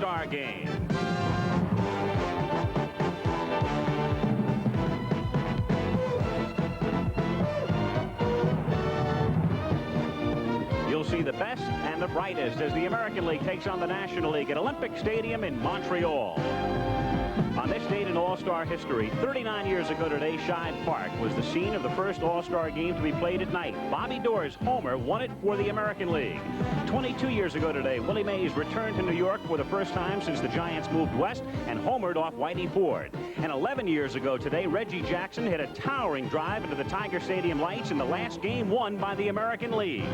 All-Star Game. You'll see the best and the brightest as the American League takes on the National League at Olympic Stadium in Montreal. On this date in All-Star history, 39 years ago today, Shibe Park was the scene of the first All-Star game to be played at night. Bobby Doerr's homer won it for the American League. 22 years ago today, Willie Mays returned to New York for the first time since the Giants moved west and homered off Whitey Ford. And 11 years ago today, Reggie Jackson hit a towering drive into the Tiger Stadium lights in the last game won by the American League.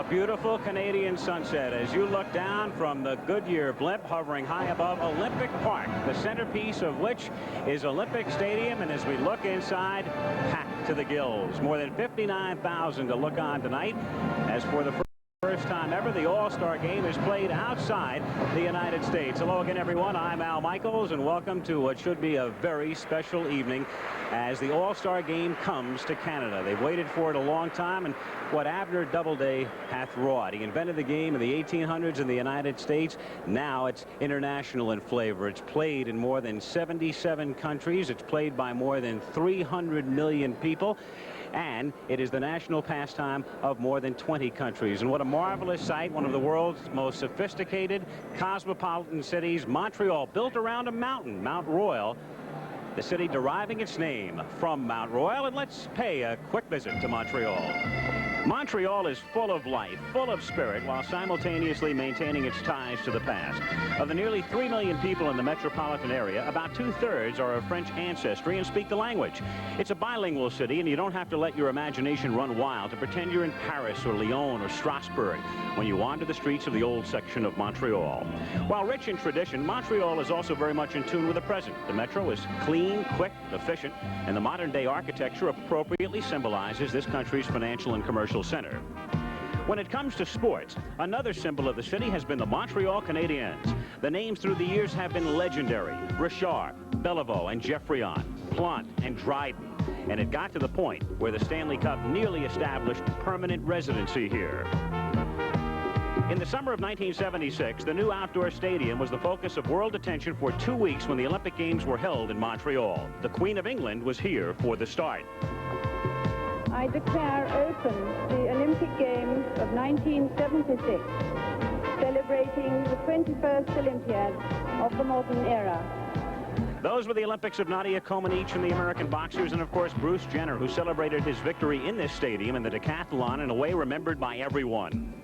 Beautiful Canadian sunset as you look down from the Goodyear blimp hovering high above Olympic Park, the centerpiece of which is Olympic Stadium, and as we look inside, packed to the gills. More than 59,000 to look on tonight. As for the first time ever, the All-Star Game is played outside the United States. Hello again, everyone. I'm Al Michaels, and welcome to what should be a very special evening as the All-Star Game comes to Canada. They've waited for it a long time, and what Abner Doubleday hath wrought. He invented the game in the 1800s in the United States. Now it's international in flavor. It's played in more than 77 countries. It's played by more than 300 million people. And it is the national pastime of more than 20 countries. And what a marvelous sight, one of the world's most sophisticated cosmopolitan cities, Montreal, built around a mountain, Mount Royal, the city deriving its name from Mount Royal. And let's pay a quick visit to Montreal. Montreal is full of life, full of spirit, while simultaneously maintaining its ties to the past. Of the nearly 3 million people in the metropolitan area, about 2/3 are of French ancestry and speak the language. It's a bilingual city, and you don't have to let your imagination run wild to pretend you're in Paris or Lyon or Strasbourg when you wander the streets of the old section of Montreal. While rich in tradition, Montreal is also very much in tune with the present. The metro is clean, quick, efficient, and the modern-day architecture appropriately symbolizes this country's financial and commercial center. When it comes to sports, another symbol of the city has been the Montreal Canadiens. The names through the years have been legendary: Richard, Beliveau, and Geoffrion, Plante, and Dryden. And it got to the point where the Stanley Cup nearly established permanent residency here. In the summer of 1976, the new outdoor stadium was the focus of world attention for 2 weeks when the Olympic Games were held in Montreal. The Queen of England was here for the start. I declare open the Olympic Games of 1976, celebrating the 21st Olympiad of the modern era. Those were the Olympics of Nadia Comaneci and the American boxers, and of course Bruce Jenner, who celebrated his victory in this stadium in the decathlon in a way remembered by everyone.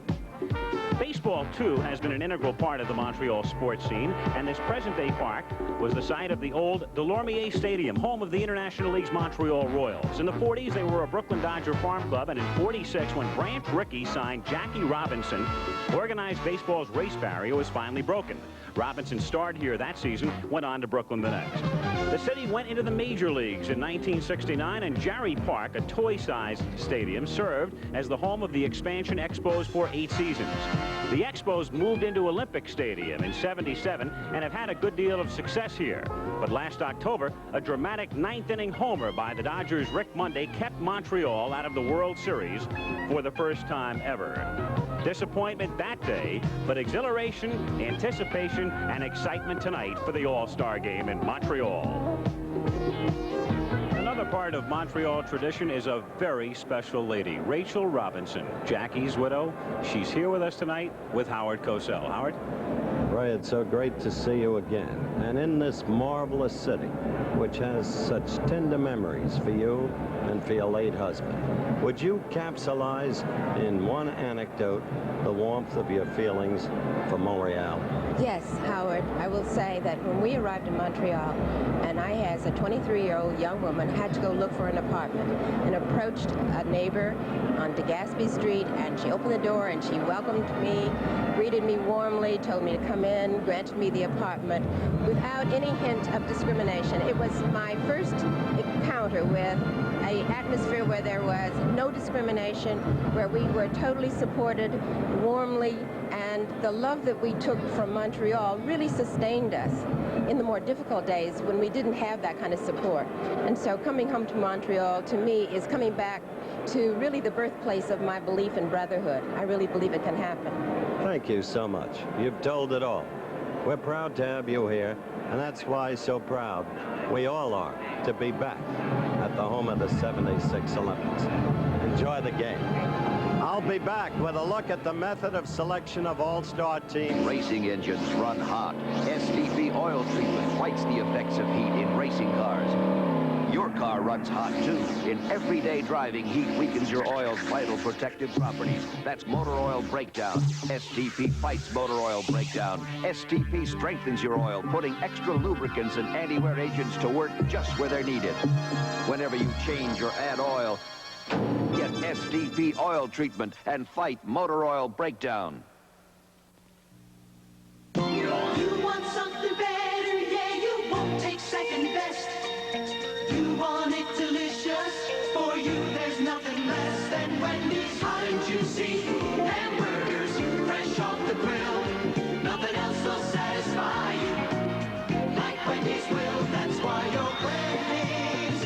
Baseball, too, has been an integral part of the Montreal sports scene, and this present-day park was the site of the old Delormier Stadium, home of the International League's Montreal Royals. In the 40s, they were a Brooklyn Dodger farm club, and in 46, when Branch Rickey signed Jackie Robinson, organized baseball's race barrier was finally broken. Robinson starred here that season, went on to Brooklyn the next. The city went into the major leagues in 1969, and Jarry Park, a toy-sized stadium, served as the home of the expansion Expos for 8 seasons. The Expos moved into Olympic Stadium in '77 and have had a good deal of success here. But last October, a dramatic 9th-inning homer by the Dodgers' Rick Monday kept Montreal out of the World Series for the first time ever. Disappointment that day, but exhilaration, anticipation, and excitement tonight for the All-Star Game in Montreal. Another part of Montreal tradition is a very special lady, Rachel Robinson, Jackie's widow. She's here with us tonight with Howard Cosell. Howard? Ray, it's so great to see you again. And in this marvelous city, which has such tender memories for you and for your late husband, would you capsulize in one anecdote the warmth of your feelings for Montreal? Yes, Howard. I will say that when we arrived in Montreal, and I, as a 23-year-old young woman, had to go look for an apartment and approached a neighbor on DeGaspee Street, and she opened the door and she welcomed me, greeted me warmly, told me to come in, granted me the apartment without any hint of discrimination. It was my first encounter with an atmosphere where there was no discrimination, where we were totally supported warmly, and the love that we took from Montreal really sustained us. in the more difficult days when we didn't have that kind of support. And so coming home to Montreal, to me, is coming back to really the birthplace of my belief in brotherhood. I really believe it can happen. Thank you so much. You've told it all. We're proud to have you here, and that's why so proud we all are to be back at the home of the '76 Olympics. Enjoy the game. I'll be back with a look at the method of selection of all-star teams. Racing engines run hot. STP oil treatment fights the effects of heat in racing cars. Your car runs hot too. In everyday driving, heat weakens your oil's vital protective properties. That's motor oil breakdown. STP fights motor oil breakdown. STP strengthens your oil, putting extra lubricants and anti-wear agents to work just where they're needed. Whenever you change or add oil, get STP oil treatment and fight motor oil breakdown. You want something better, yeah, you won't take second best. You want it delicious, for you there's nothing less than Wendy's hot and juicy hamburgers, fresh off the grill. Nothing else will satisfy you like Wendy's will. That's why you're Wendy's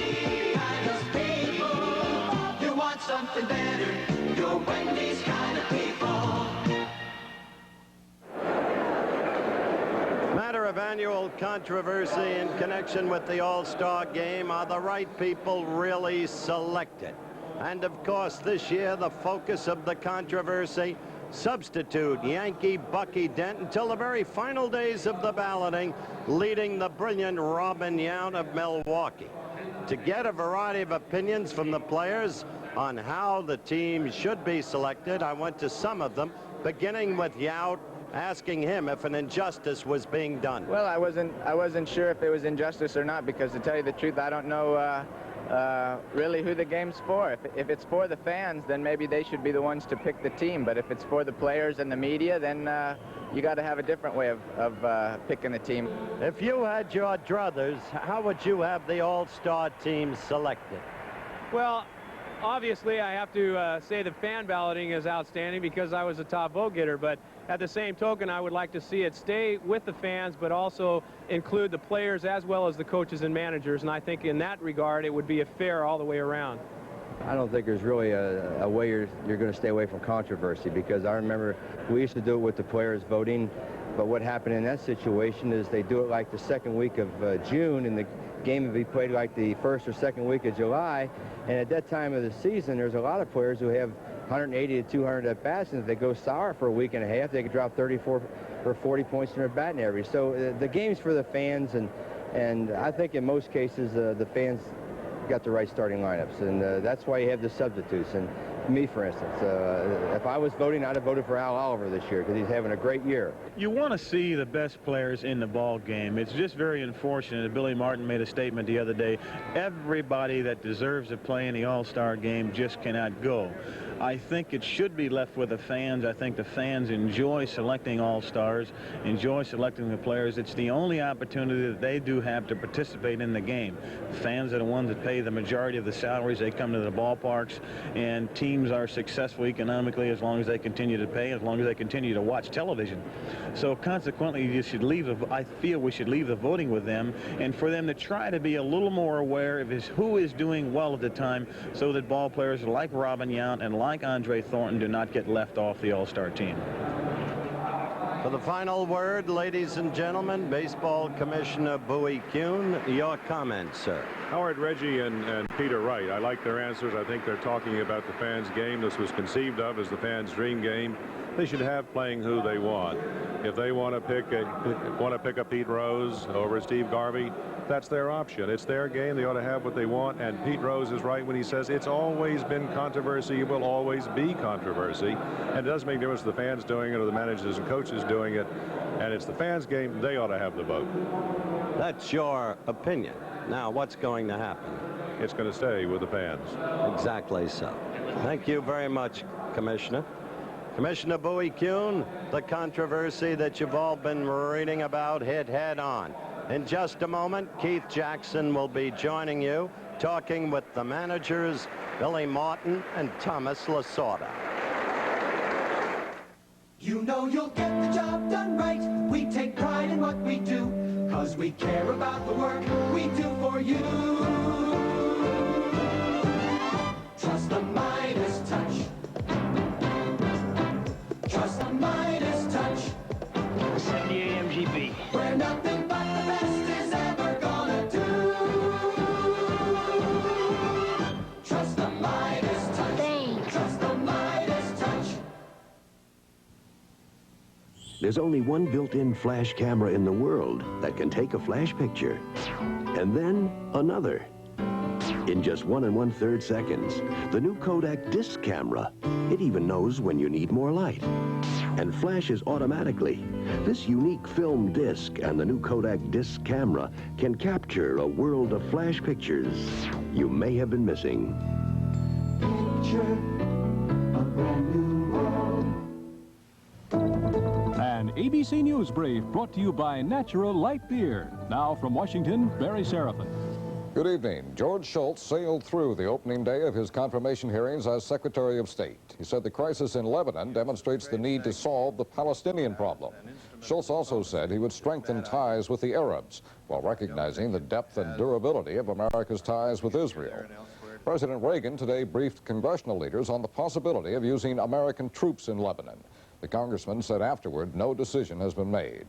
kind of people. You want something better, you're Wendy's kind of people. Matter of annual controversy in connection with the All-Star Game. Are the right people really selected? And of course, this year, the focus of the controversy, substitute Yankee Bucky Dent until the very final days of the balloting, leading the brilliant Robin Yount of Milwaukee. To get a variety of opinions from the players on how the team should be selected, I went to some of them, beginning with Yount, asking him if an injustice was being done. Well, I wasn't sure if it was injustice or not, because to tell you the truth, I don't know really who the game's for. If it's for the fans, then maybe they should be the ones to pick the team. But if it's for the players and the media, then you got to have a different way of picking a team. If you had your druthers, how would you have the All-Star team selected? Well, obviously, I have to say the fan balloting is outstanding because I was the top vote getter, but at the same token, I would like to see it stay with the fans, but also include the players as well as the coaches and managers, and I think in that regard, it would be a fair all the way around. I don't think there's really a way you're going to stay away from controversy, because I remember we used to do it with the players voting, but what happened in that situation is they do it like the second week of June, and the game would be played like the first or second week of July, and at that time of the season, there's a lot of players who have 180 to 200 at-bats, and if they go sour for a week and a half, they could drop 34 or 40 points in their batting average. So the game's for the fans, and I think in most cases the fans got the right starting lineups, and that's why you have the substitutes. And me, for instance, if I was voting, I'd have voted for Al Oliver this year because he's having a great year. You want to see the best players in the ball game. It's just very unfortunate that Billy Martin made a statement the other day. Everybody that deserves to play in the All-Star game just cannot go. I think it should be left with the fans. I think the fans enjoy selecting all-stars, enjoy selecting the players. It's the only opportunity that they do have to participate in the game. Fans are the ones that pay the majority of the salaries. They come to the ballparks, and teams are successful economically as long as they continue to pay, as long as they continue to watch television. So consequently, you should leave I feel we should leave the voting with them, and for them to try to be a little more aware of who is doing well at the time, so that ball players like Robin Yount and like Andre Thornton do not get left off the All-Star team. For the final word, ladies and gentlemen, Baseball Commissioner Bowie Kuhn, your comments, sir. Howard, Reggie, and Peter Wright, I like their answers. I think they're talking about the fans' game. This was conceived of as the fans' dream game. They should have playing who they want. If they want to pick a Pete Rose over Steve Garvey, that's their option. It's their game. They ought to have what they want. And Pete Rose is right when he says it's always been controversy. It will always be controversy. And it doesn't make a difference if the fans doing it or the managers and coaches doing it. And it's the fans' game. They ought to have the vote. That's your opinion. Now, what's going to happen? It's going to stay with the fans. Exactly so. Thank you very much, Commissioner. Commissioner Bowie Kuhn, the controversy that you've all been reading about hit head on. In just a moment, Keith Jackson will be joining you, talking with the managers, Billy Martin and Thomas Lasorda. You know you'll get the job done right. We take pride in what we do. 'cause we care about the work we do for you. Trust the Midas touch. Trust the Midas touch. 78 MGB. Where nothing but the best is ever gonna do. Trust the Midas touch. Thanks. Trust the Midas touch. There's only one built-in flash camera in the world that can take a flash picture, and then another. In just 1 1/3 seconds, the new Kodak disc camera. It even knows when you need more light and flashes automatically. This unique film disc and the new Kodak disc camera can capture a world of flash pictures you may have been missing. Picture a brand new world. An ABC News Brief brought to you by Natural Light Beer. Now from Washington, Barry Seraphin. Good evening. George Shultz sailed through the opening day of his confirmation hearings as Secretary of State. He said the crisis in Lebanon demonstrates the need to solve the Palestinian problem. Shultz also said he would strengthen ties with the Arabs while recognizing the depth and durability of America's ties with Israel. President Reagan today briefed congressional leaders on the possibility of using American troops in Lebanon. The congressman said afterward no decision has been made.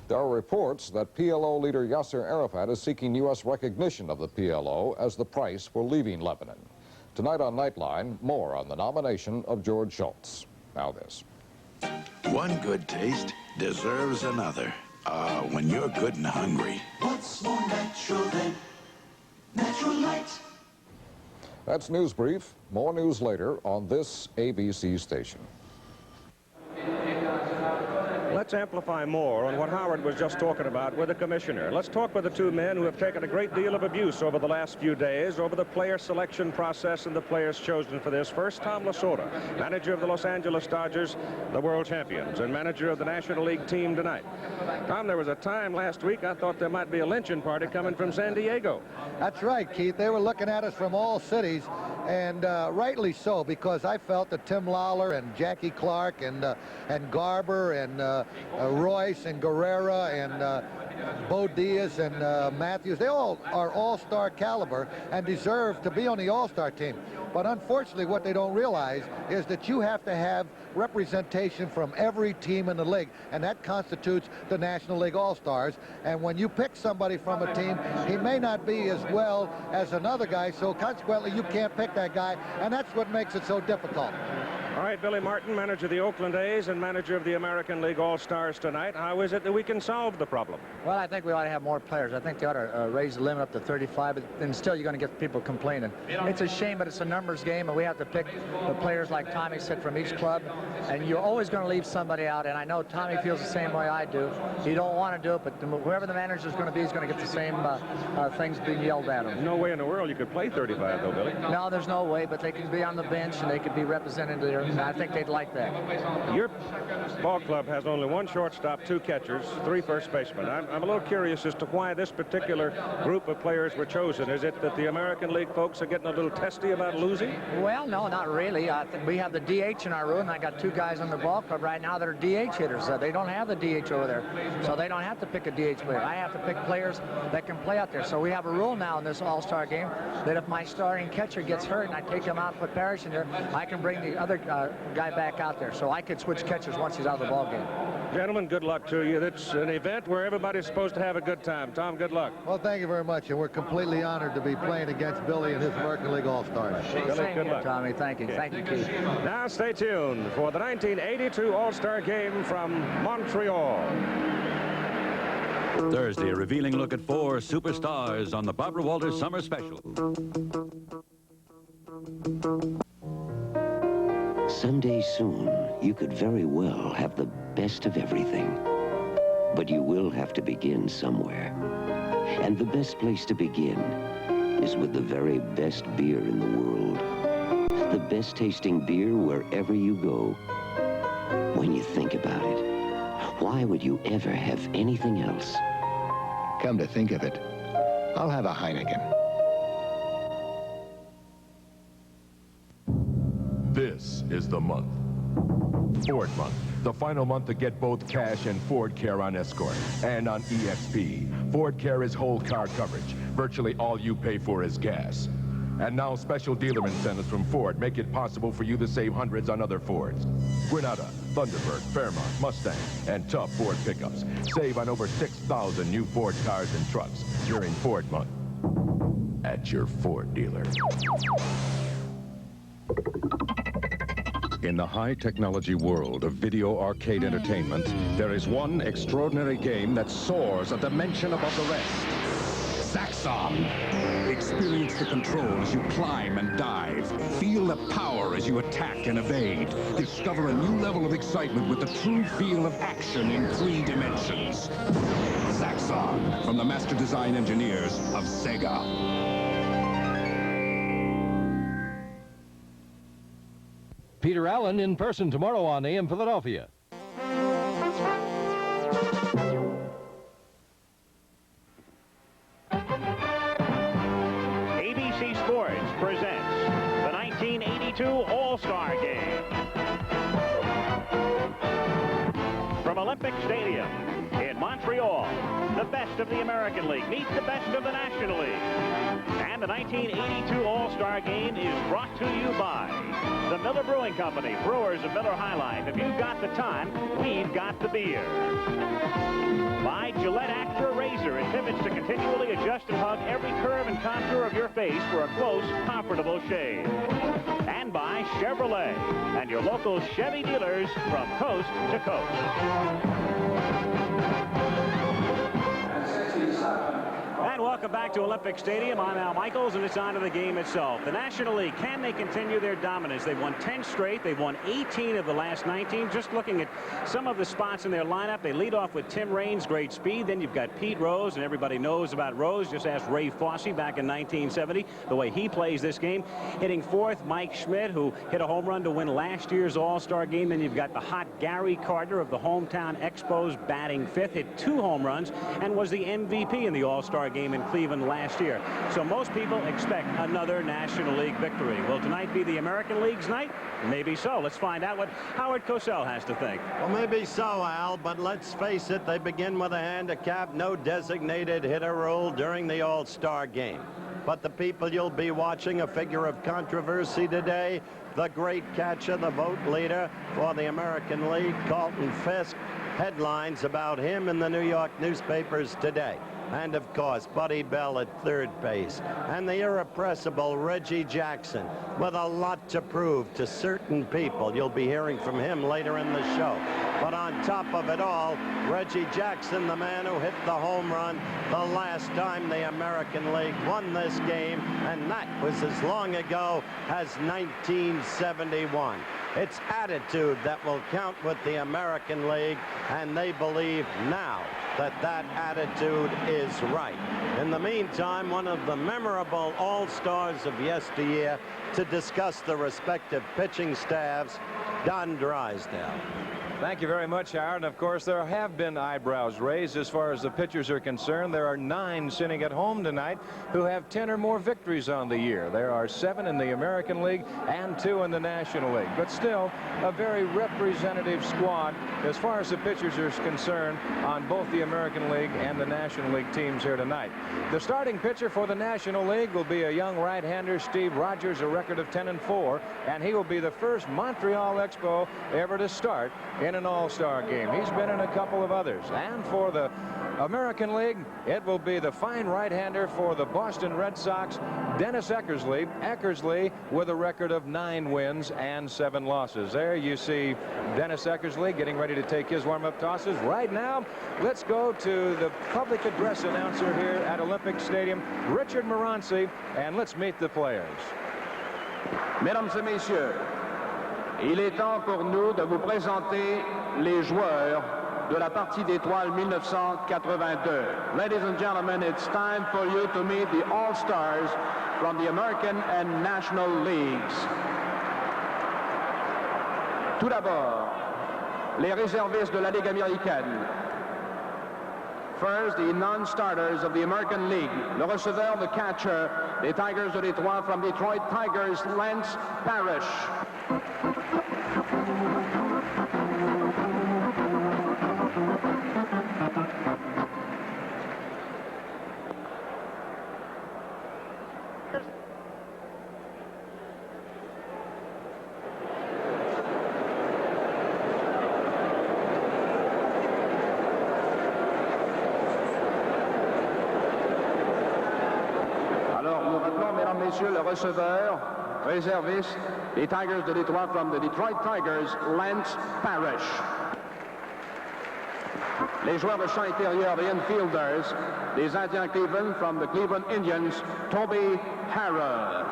There are reports that PLO leader Yasser Arafat is seeking U.S. recognition of the PLO as the price for leaving Lebanon. Tonight on Nightline, more on the nomination of George Shultz. Now this. One good taste deserves another. When you're good and hungry. What's more natural than natural light? That's News Brief. More news later on this ABC station. Let's amplify more on what Howard was just talking about with the commissioner. Let's talk with the two men who have taken a great deal of abuse over the last few days over the player selection process and the players chosen for this. First, Tom Lasorda, manager of the Los Angeles Dodgers, the world champions, and manager of the National League team tonight. Tom, there was a time last week I thought there might be a lynching party coming from San Diego. That's right, Keith. They were looking at us from all cities, and rightly so, because I felt that Tim Lawler and Jackie Clark and Garber and Royce and Guerrera and Bo Diaz and Matthews, they all are all-star caliber and deserve to be on the all-star team. But unfortunately, what they don't realize is that you have to have representation from every team in the league, and that constitutes the National League All-Stars. And when you pick somebody from a team, he may not be as well as another guy, so consequently you can't pick that guy, and that's what makes it so difficult. All right, Billy Martin, manager of the Oakland A's and manager of the American League All-Stars tonight. How is it that we can solve the problem? Well, I think we ought to have more players. I think they ought to raise the limit up to 35, but then still you're going to get people complaining. It's a shame, but it's a numbers game, and we have to pick the players, like Tommy said, from each club, and you're always going to leave somebody out, and I know Tommy feels the same way I do. He don't want to do it, but whoever the manager is going to be is going to get the same things being yelled at him. No way in the world you could play 35, though, Billy. No, there's no way, but they can be on the bench, and they can be represented there. I think they'd like that. Your ball club has only one shortstop, 2 catchers, 3 first basemen. I'm a little curious as to why this particular group of players were chosen. Is it that the American League folks are getting a little testy about losing? Well, no, not really. We have the DH in our room. I got 2 guys on the ball club right now that are DH hitters. They don't have the DH over there, so they don't have to pick a DH player. I have to pick players that can play out there. So we have a rule now in this All-Star game that if my starting catcher gets hurt and I take him out and put Parrish in there, I can bring the other guy back out there, so I could switch catchers once he's out of the ball game. Gentlemen, good luck to you. It's an event where everybody's supposed to have a good time. Tom, good luck. Well, thank you very much, and we're completely honored to be playing against Billy and his American League All-Stars. Billy, good luck. Tommy, thank you. Thank you, Keith. Now stay tuned for the 1982 All-Star Game from Montreal. Thursday, a revealing look at 4 superstars on the Barbara Walters Summer Special. Someday soon, you could very well have the best of everything. But you will have to begin somewhere. And the best place to begin is with the very best beer in the world. The best tasting beer wherever you go. When you think about it, why would you ever have anything else? Come to think of it, I'll have a Heineken. This is the month Ford Month, the final month to get both cash and Ford Care on Escort. And on EXP, Ford Care is whole car coverage. Virtually all you pay for is gas. And now special dealer incentives from Ford make it possible for you to save hundreds on other Fords. Granada, Thunderbird, Fairmont, Mustang, and tough Ford pickups. Save on over 6,000 new Ford cars and trucks during Ford Month at your Ford dealer. In the high-technology world of video arcade entertainment, there is one extraordinary game that soars a dimension above the rest. Zaxxon. Experience the control as you climb and dive. Feel the power as you attack and evade. Discover a new level of excitement with the true feel of action in 3 dimensions. Zaxxon, from the master design engineers of Sega. Peter Allen in person tomorrow on AM Philadelphia. ABC Sports presents the 1982 All Star Game. From Olympic Stadium in Montreal, the best of the American League meets the best of the National League. And the 1982 All Star Game is brought to you by the Miller Brewing Company, brewers of Miller High Life. If you've got the time, we've got the beer. By Gillette Actra Razor, it pivots to continually adjust and hug every curve and contour of your face for a close, comfortable shave. And by Chevrolet, and your local Chevy dealers from coast to coast. And welcome back to Olympic Stadium. I'm Al Michaels, and it's on to the game itself. The National League, can they continue their dominance? They've won 10 straight. They've won 18 of the last 19. Just looking at some of the spots in their lineup, they lead off with Tim Raines, great speed. Then you've got Pete Rose, and everybody knows about Rose. Just ask Ray Fosse back in 1970, the way he plays this game. Hitting fourth, Mike Schmidt, who hit a home run to win last year's All-Star Game. Then you've got the hot Gary Carter of the hometown Expos batting fifth, hit 2 home runs, and was the MVP in the All-Star Game in Cleveland last year. So most people expect another National League victory. Will tonight be the American League's night? Maybe so. Let's find out what Howard Cosell has to think. Well, maybe so, Al, but let's face it, they begin with a handicap, no designated hitter rule during the All-Star Game. But the people you'll be watching, a figure of controversy today, the great catcher, the vote leader for the American League, Carlton Fisk. Headlines about him in the New York newspapers today. And, of course, Buddy Bell at third base. And the irrepressible Reggie Jackson with a lot to prove to certain people. You'll be hearing from him later in the show. But on top of it all, Reggie Jackson, the man who hit the home run the last time the American League won this game, and that was as long ago as 1971. It's attitude that will count with the American League, and they believe now that that attitude is right. In the meantime, one of the memorable All-Stars of yesteryear to discuss the respective pitching staffs, Don Drysdale. Thank you very much, Howard. And of course, there have been eyebrows raised as far as the pitchers are concerned. There are 9 sitting at home tonight who have 10 or more victories on the year. There are 7 in the American League and 2 in the National League. But still, a very representative squad as far as the pitchers are concerned on both the American League and the National League teams here tonight. The starting pitcher for the National League will be a young right-hander, Steve Rogers, a record of 10-4, and he will be the first Montreal Expo ever to start in an All-Star game. He's been in a couple of others. And for the American League, it will be the fine right-hander for the Boston Red Sox, Dennis Eckersley. Eckersley with a record of 9 wins and 7 losses. There you see Dennis Eckersley getting ready to take his warm-up tosses. Right now, let's go to the public address announcer here at Olympic Stadium, Richard Moranci, and let's meet the players. Mesdames et messieurs, il est temps pour nous de vous présenter les joueurs de la partie d'étoiles 1982. Ladies and gentlemen, it's time for you to meet the All-Stars from the American and National Leagues. Tout d'abord, les réservistes de la Ligue américaine. First, the non-starters of the American League. Le receveur, the catcher, des Tigers de Detroit from Detroit Tigers, Lance Parrish. Messieurs, le receveur réserviste des Tigers de Detroit from the Detroit Tigers, Lance Parrish. Les joueurs de champ intérieur, the infielders, des Indians Cleveland from the Cleveland Indians, Toby Harrell.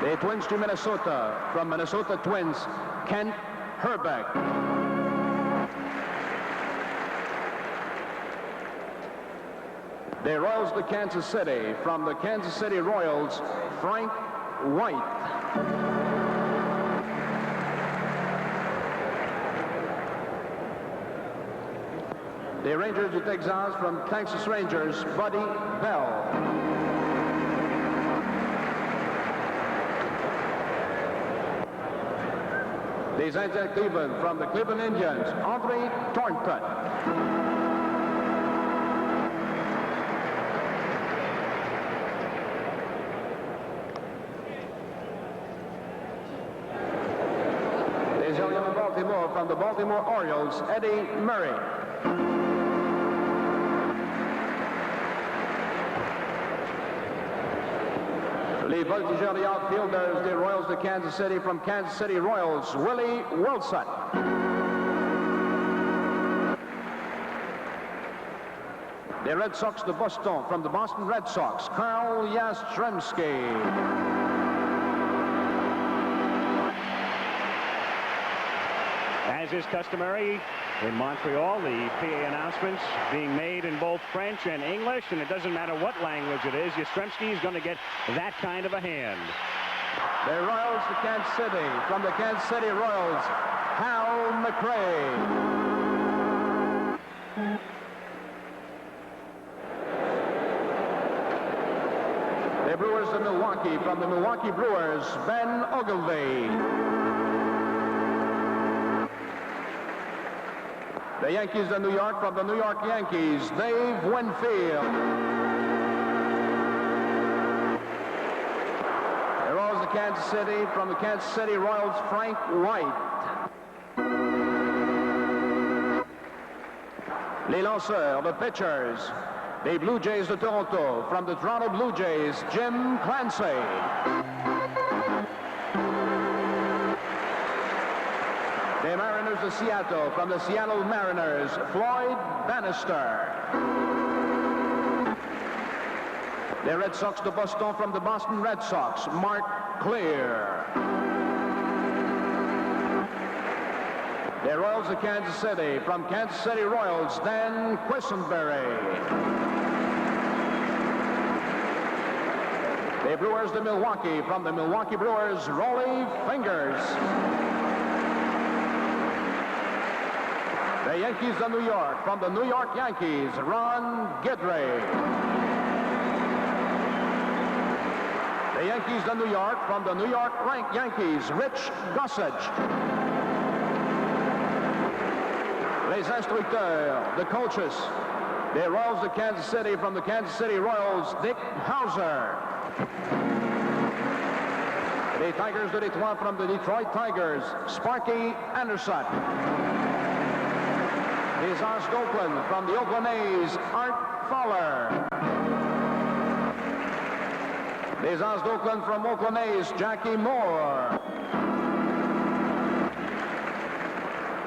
Les Twins du Minnesota from Minnesota Twins, Kent Herbeck. The Royals to Kansas City, from the Kansas City Royals, Frank White. The Rangers to Texas, from Texas Rangers, Buddy Bell. The Indians Cleveland, from the Cleveland Indians, Andre Thornton. From the Baltimore Orioles, Eddie Murray. Les voltigeurs, the outfielders, the Royals to Kansas City, from Kansas City Royals, Willie Wilson. The Red Sox to Boston, from the Boston Red Sox, Carl Yastrzemski. As is customary in Montreal, the PA announcements being made in both French and English, and it doesn't matter what language it is, Yastrzemski is going to get that kind of a hand. The Royals to Kansas City, from the Kansas City Royals, Hal McRae. The Brewers to Milwaukee, from the Milwaukee Brewers, Ben Ogilvie. The Yankees to New York, from the New York Yankees, Dave Winfield. The Royals to Kansas City, from the Kansas City Royals, Frank White. Les lanceurs, the pitchers, the Blue Jays de Toronto, from the Toronto Blue Jays, Jim Clancy. The Mariners of Seattle, from the Seattle Mariners, Floyd Bannister. The Red Sox to Boston, from the Boston Red Sox, Mark Clear. The Royals of Kansas City, from Kansas City Royals, Dan Quisenberry. The Brewers to Milwaukee, from the Milwaukee Brewers, Rollie Fingers. The Yankees of New York, from the New York Yankees, Ron Guidry. The Yankees of New York, from the New York Yankees, Rich Gossage. Les instructeurs, the coaches, the Royals of Kansas City, from the Kansas City Royals, Dick Hauser. The Tigers de Detroit, from the Detroit Tigers, Sparky Anderson. The Azaz Oakland, from the Oakland A's, Art Fowler. The Azaz Oakland, from Oakland A's, Jackie Moore.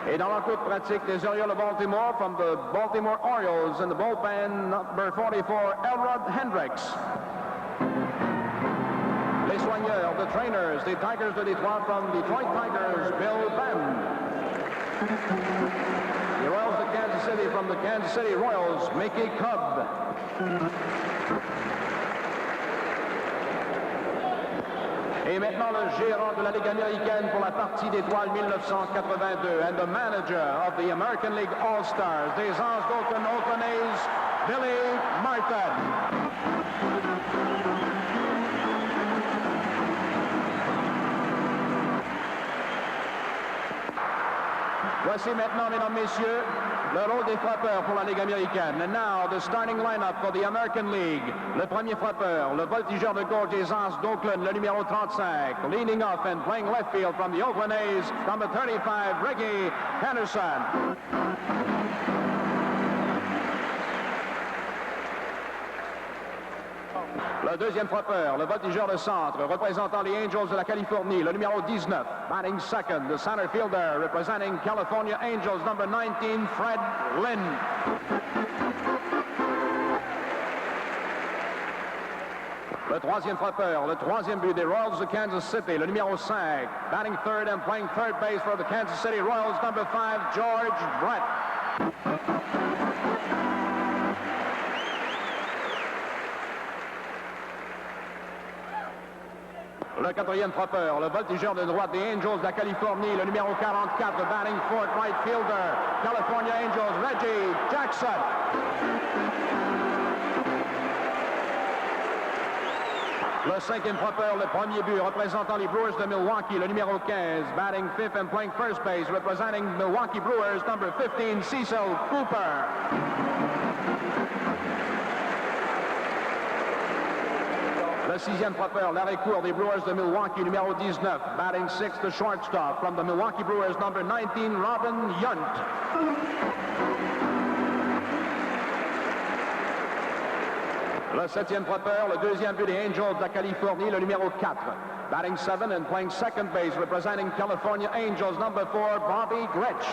Et dans l'encours de pratique des Orioles de Baltimore, from the Baltimore Orioles in the bullpen, number 44, Elrod Hendricks. Les soigneurs, the trainers, the Tigers de Detroit, from Detroit Tigers, Bill Benn. The Royals to Kansas City, from the Kansas City Royals, Mickey Cub. Et maintenant le gérant de la Ligue américaine pour la partie d'étoiles 1982 and the manager of the American League All Stars des Anges d'Oakland, Oakland A's, Billy Martin. Voici maintenant, mesdames, messieurs, le rôle des frappeurs pour la Ligue américaine. And now, the starting lineup for the American League. Le premier frappeur, le voltigeur de gauche des Anges d'Oakland, le numéro 35. Leading off and playing left field from the Oakland A's, number 35, Ricky Henderson. Le deuxième frappeur, le voltigeur de centre, représentant les Angels de la Californie, le numéro 19. Batting second, the center fielder, representing California Angels, number 19, Fred Lynn. Le troisième frappeur, le troisième but des Royals de Kansas City, le numéro 5. Batting third and playing third base for the Kansas City Royals, number 5, George Brett. Le quatrième frappeur, le voltigeur de droite des Angels de la Californie, le numéro 44, batting fourth, right fielder, California Angels, Reggie Jackson. Le cinquième frappeur, le premier but, représentant les Brewers de Milwaukee, le numéro 15, batting fifth and playing first base, representing Milwaukee Brewers, number 15, Cecil Cooper. Le sixième frappeur, l'arrêt-court des Brewers de Milwaukee, numéro 19, batting sixth, the shortstop from the Milwaukee Brewers, number 19, Robin Yount. Le septième frappeur, le deuxième but des Angels de la Californie, le numéro 4, batting seven and playing second base, representing California Angels, number 4, Bobby Grich.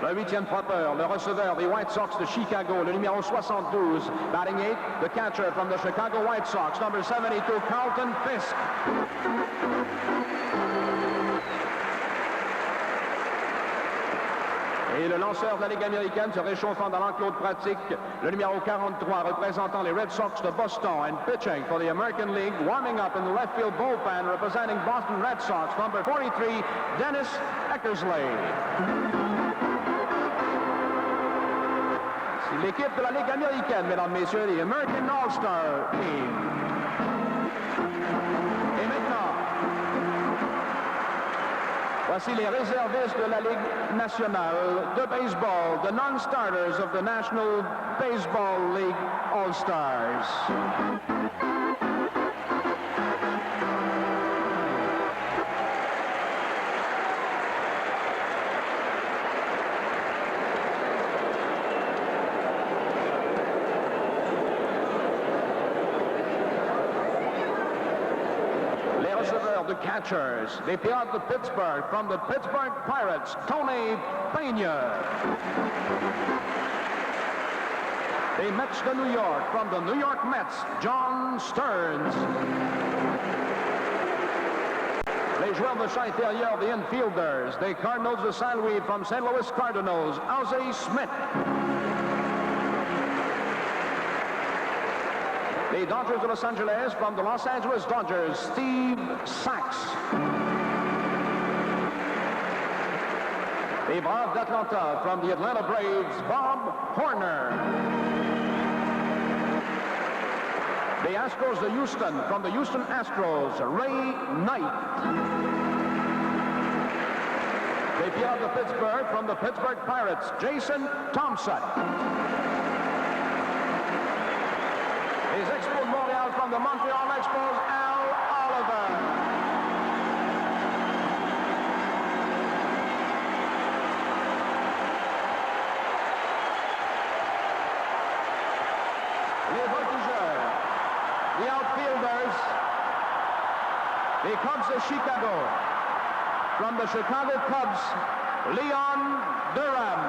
Le huitième frappeur, le receveur des White Sox de Chicago, le numéro 72, batting 8, the catcher from the Chicago White Sox, number 72, Carlton Fisk. Et le lanceur de la Ligue américaine se réchauffant dans l'enclos de pratique, le numéro 43, représentant les Red Sox de Boston, and pitching for the American League, warming up in the left field bullpen, representing Boston Red Sox, number 43, Dennis Eckersley. L'équipe de la Ligue américaine, mesdames, messieurs, the American All Star Team. Et maintenant, voici les réservistes de la Ligue nationale de baseball, the non-starters of the National Baseball League All Stars. The catchers, the Pirates of Pittsburgh, from the Pittsburgh Pirates, Tony Pena. The Mets de New York, from the New York Mets, John Stearns. Les joueurs de champ intérieur, the infielders, the Cardinals de St. Louis, from St. Louis Cardinals, Ozzie Smith. The Dodgers of Los Angeles, from the Los Angeles Dodgers, Steve Sachs. The Braves d'Atlanta, from the Atlanta Braves, Bob Horner. The Astros of Houston, from the Houston Astros, Ray Knight. The Pirates of Pittsburgh, from the Pittsburgh Pirates, Jason Thompson. Les Expos de Montréal, from the Montreal Expos, Al Oliver. Les voltigeurs, the outfielders, the Cubs of Chicago. From the Chicago Cubs, Leon Durham.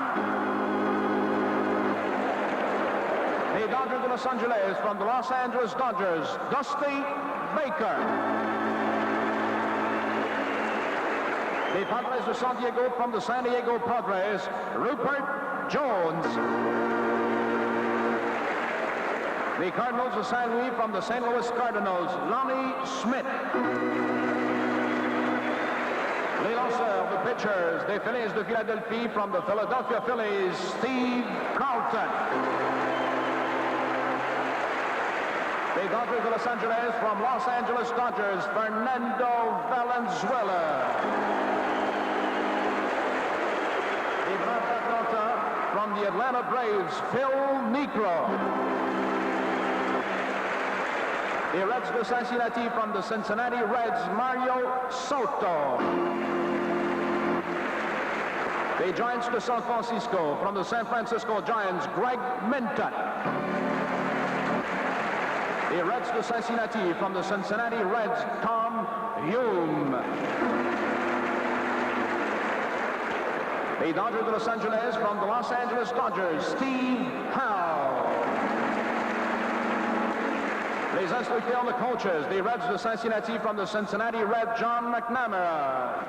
The Dodgers of Los Angeles, from the Los Angeles Dodgers, Dusty Baker. The Padres of San Diego, from the San Diego Padres, Rupert Jones. The Cardinals of St. Louis from the St. Louis Cardinals, Lonnie Schmidt. Les lanceurs, the pitchers, des Phillies de Philadelphie from the Philadelphia Phillies, Steve Carlton. The Dodgers of Los Angeles from Los Angeles Dodgers, Fernando Valenzuela. The Braves d'Atlanta from the Atlanta Braves, Phil Niekro. The Reds de Cincinnati from the Cincinnati Reds, Mario Soto. The Giants de San Francisco from the San Francisco Giants, Greg Minton. The Reds de Cincinnati from the Cincinnati Reds, Tom Hume. The Dodgers de Los Angeles from the Los Angeles Dodgers, Steve Howe. Les instructeurs, the coaches, the Reds de Cincinnati from the Cincinnati Reds, John McNamara.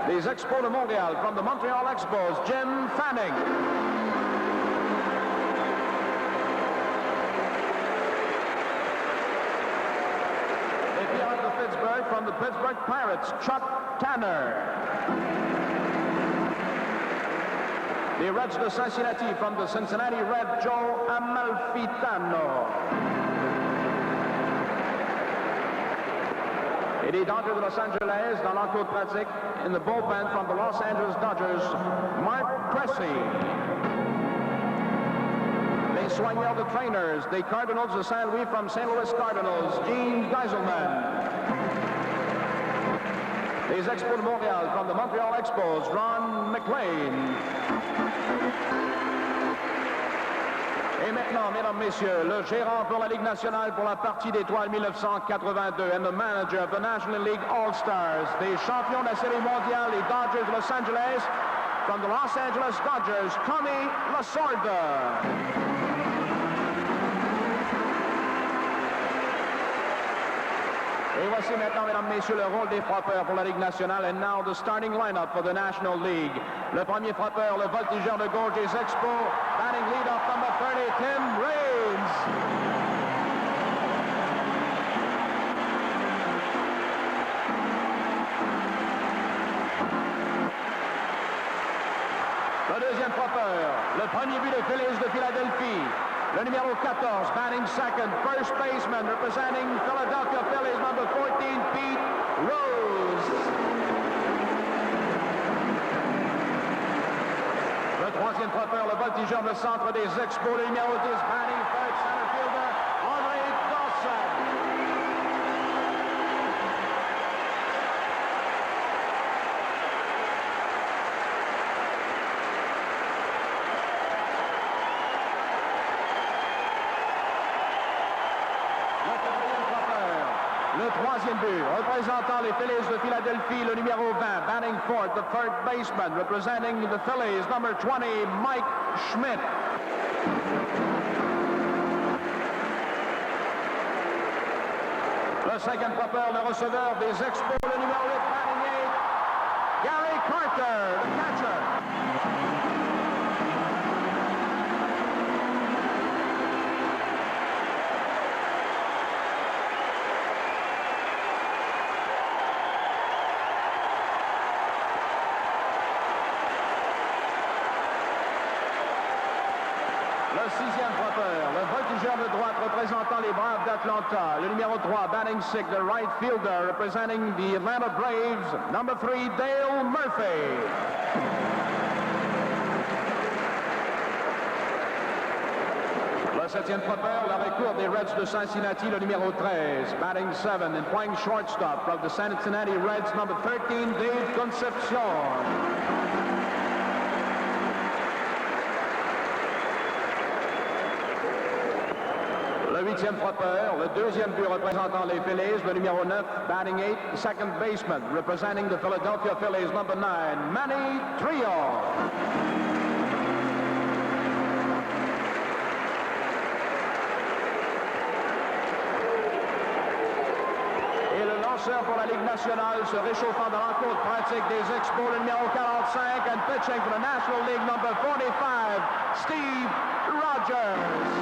Les Expos de Montréal from the Montreal Expos, Jim Fanning. Les Pirates of Pittsburgh from the Pittsburgh Pirates, Chuck Tanner. The Reds de Cincinnati from the Cincinnati Reds, Joe Amalfitano. Et les Dodgers de Los Angeles dans l'enclos pratique in the bullpen from the Los Angeles Dodgers, Mark Cressy. Les soigneurs, the trainers, the Cardinals de St. Louis from St. Louis Cardinals, Gene Geiselman. Les Expos de Montréal from the Montreal Expos, Ron McLean. Et maintenant, mesdames, messieurs, le gérant pour la Ligue nationale pour la partie d'étoiles 1982 and the manager of the National League All Stars, des champions de la Série mondiale, les Dodgers de Los Angeles, from the Los Angeles Dodgers, Tommy Lasorda. Et voici maintenant, mesdames, messieurs, le rôle des frappeurs pour la Ligue nationale. And now the starting lineup for the National League. Le premier frappeur, le voltigeur de gauche des Expos, batting lead-off number 30, Tim Raines. Le deuxième frappeur, le premier but de Phillies de Philadelphie. Le numéro 14, batting second, first baseman, representing Philadelphia Phillies, number 14, Pete Rose. Le troisième frappeur, le voltigeur de centre des Expos, le numéro 10, batting third, center fielder, Henry Dawson. Le troisième but, représentant les Phillies de Philadelphie, le numéro 20, batting fourth, the third baseman, representing the Phillies, number 20, Mike Schmidt. Le cinquième frappeur, le receveur des Expos, le numéro 8, batting 8, Gary Carter, the catcher. Le sixième frappeur, le voltigeur de droite représentant les Braves d'Atlanta. Le numéro 3, batting sixth, the right fielder representing the Atlanta Braves. Number 3, Dale Murphy. Le septième frappeur, l'arrêt court des Reds de Cincinnati, le numéro 13, batting 7 and playing shortstop from the Cincinnati Reds. Number 13, Dave Concepcion. Le huitième frappeur, le deuxième but représentant les Phillies, le numéro 9, batting 8, second baseman, representing the Philadelphia Phillies, number 9, Manny Trio. Et le lanceur pour la Ligue nationale se réchauffant dans l'encours pratique des Expos, le numéro 40, 45, and pitching for the National League, number 45, Steve Rogers.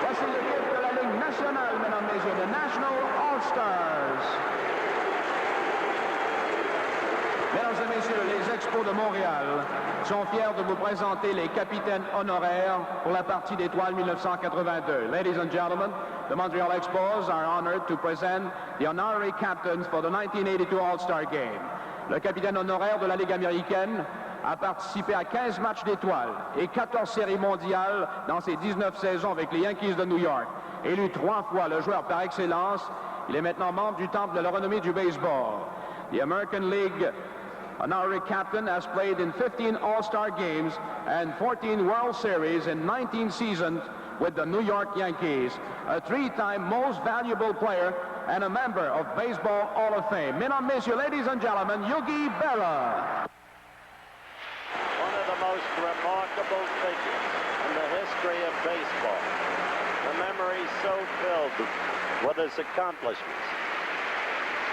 Voici l'équipe de la Ligue nationale, mesdames et messieurs, the National All Stars. Mesdames et messieurs, les Expos de Montréal sont fiers de vous présenter les capitaines honoraires pour la partie d'étoiles 1982. Ladies and gentlemen, the Montreal Expos are honored to present the honorary captains for the 1982 All Star Game. Le capitaine honoraire de la Ligue américaine a participé à 15 matchs d'étoiles et 14 séries mondiales dans ses 19 saisons avec les Yankees de New York. Élu 3 fois le joueur par excellence, il est maintenant membre du temple de la renommée du baseball. The American League honorary captain has played in 15 All-Star games and 14 World Series in 19 seasons with the New York Yankees. A 3-time most valuable player and a member of Baseball Hall of Fame. Mesdames, Messieurs, ladies and gentlemen, Yogi Berra. One of the most remarkable figures in the history of baseball. The memory so filled with his accomplishments.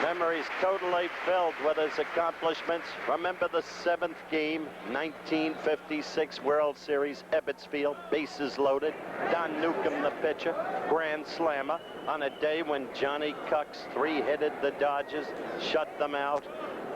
Memories totally filled with his accomplishments. Remember the 7th game, 1956 World Series, Ebbets Field, bases loaded. Don Newcomb, the pitcher, grand slammer, on a day when Johnny Cucks 3-hitted the Dodgers, shut them out.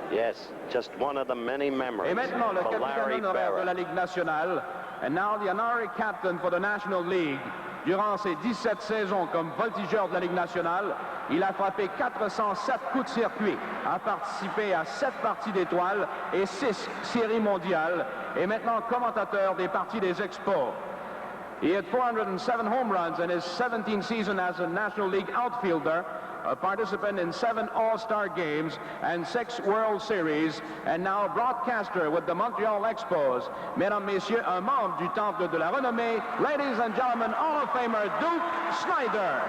Yes, just one of the many memories. Et maintenant, le for Larry capitaine honoraire Berra. de la Ligue nationale, and now the honorary captain for the National League. Durant ses 17 saisons comme voltigeur de la Ligue nationale, il a frappé 407 coups de circuit, a participé à 7 parties d'étoiles et 6 séries mondiales, et maintenant commentateur des parties des Expos. He had 407 home runs in his 17th season as a National League outfielder, a participant in 7 All-Star games and 6 World Series, and now a broadcaster with the Montreal Expos. Mesdames, Messieurs, un membre du Temple de la Renommée, ladies and gentlemen, Hall of Famer Duke Snider.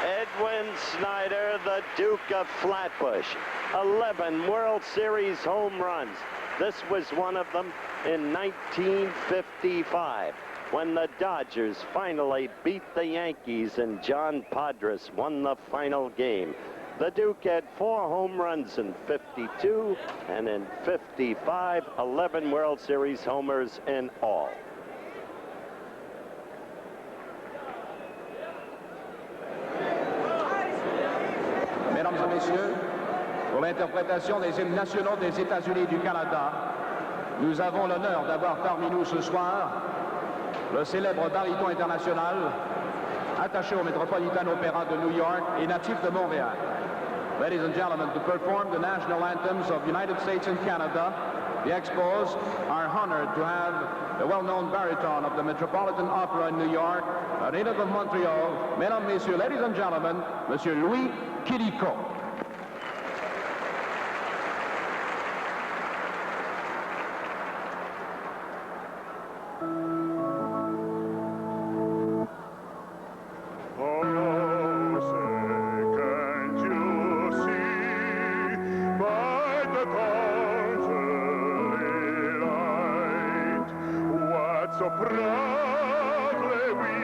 Edwin Snyder, the Duke of Flatbush. 11 World Series home runs. This was one of them in 1955. When the Dodgers finally beat the Yankees and John Padres won the final game. The Duke had 4 home runs in 52, and in 55, 11 World Series homers in all. Mesdames et messieurs, pour l'interprétation des hymnes nationaux des États-Unis et du Canada, nous avons l'honneur d'avoir parmi nous ce soir le célèbre baryton international, attaché au Metropolitan Opera de New York et natif de Montréal. Ladies and gentlemen, to perform the national anthems of the United States and Canada, the Expos are honored to have the well-known baryton of the Metropolitan Opera in New York, a native of Montreal, mesdames, messieurs, ladies and gentlemen, Monsieur Louis Quirico. So proudly we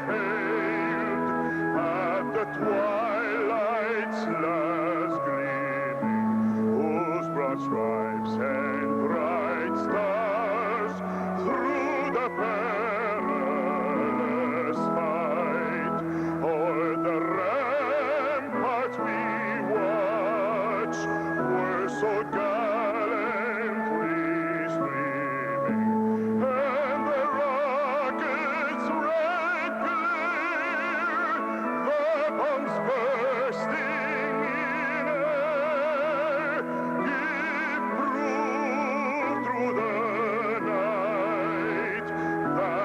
hailed at the twilight's last gleaming, whose broad stripes and bright stars through the perilous fight o'er the ramparts we watched were so gallantly streaming. That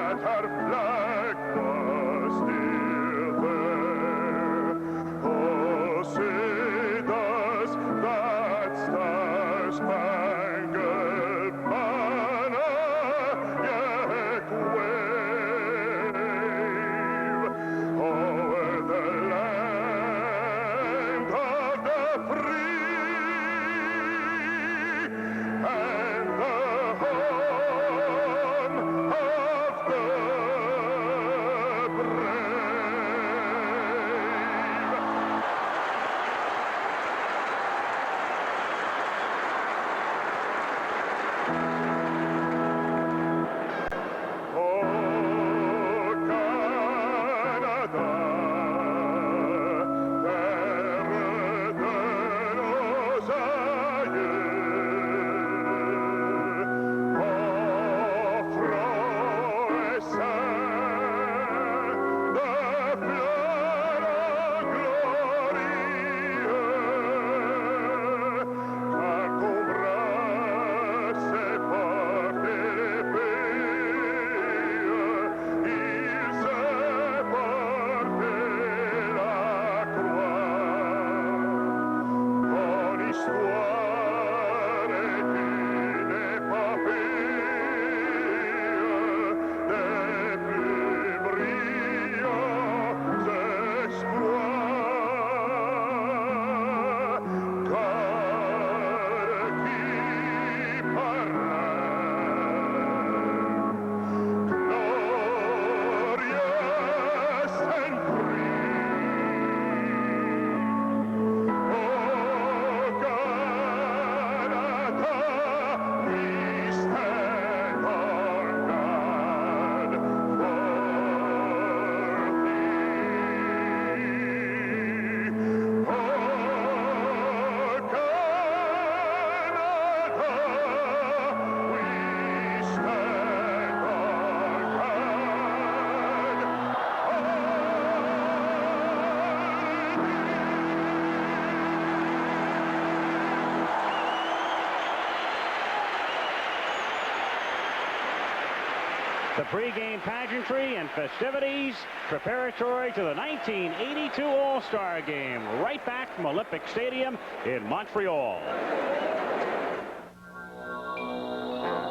The pregame pageantry and festivities preparatory to the 1982 All-Star Game, right back from Olympic Stadium in Montreal.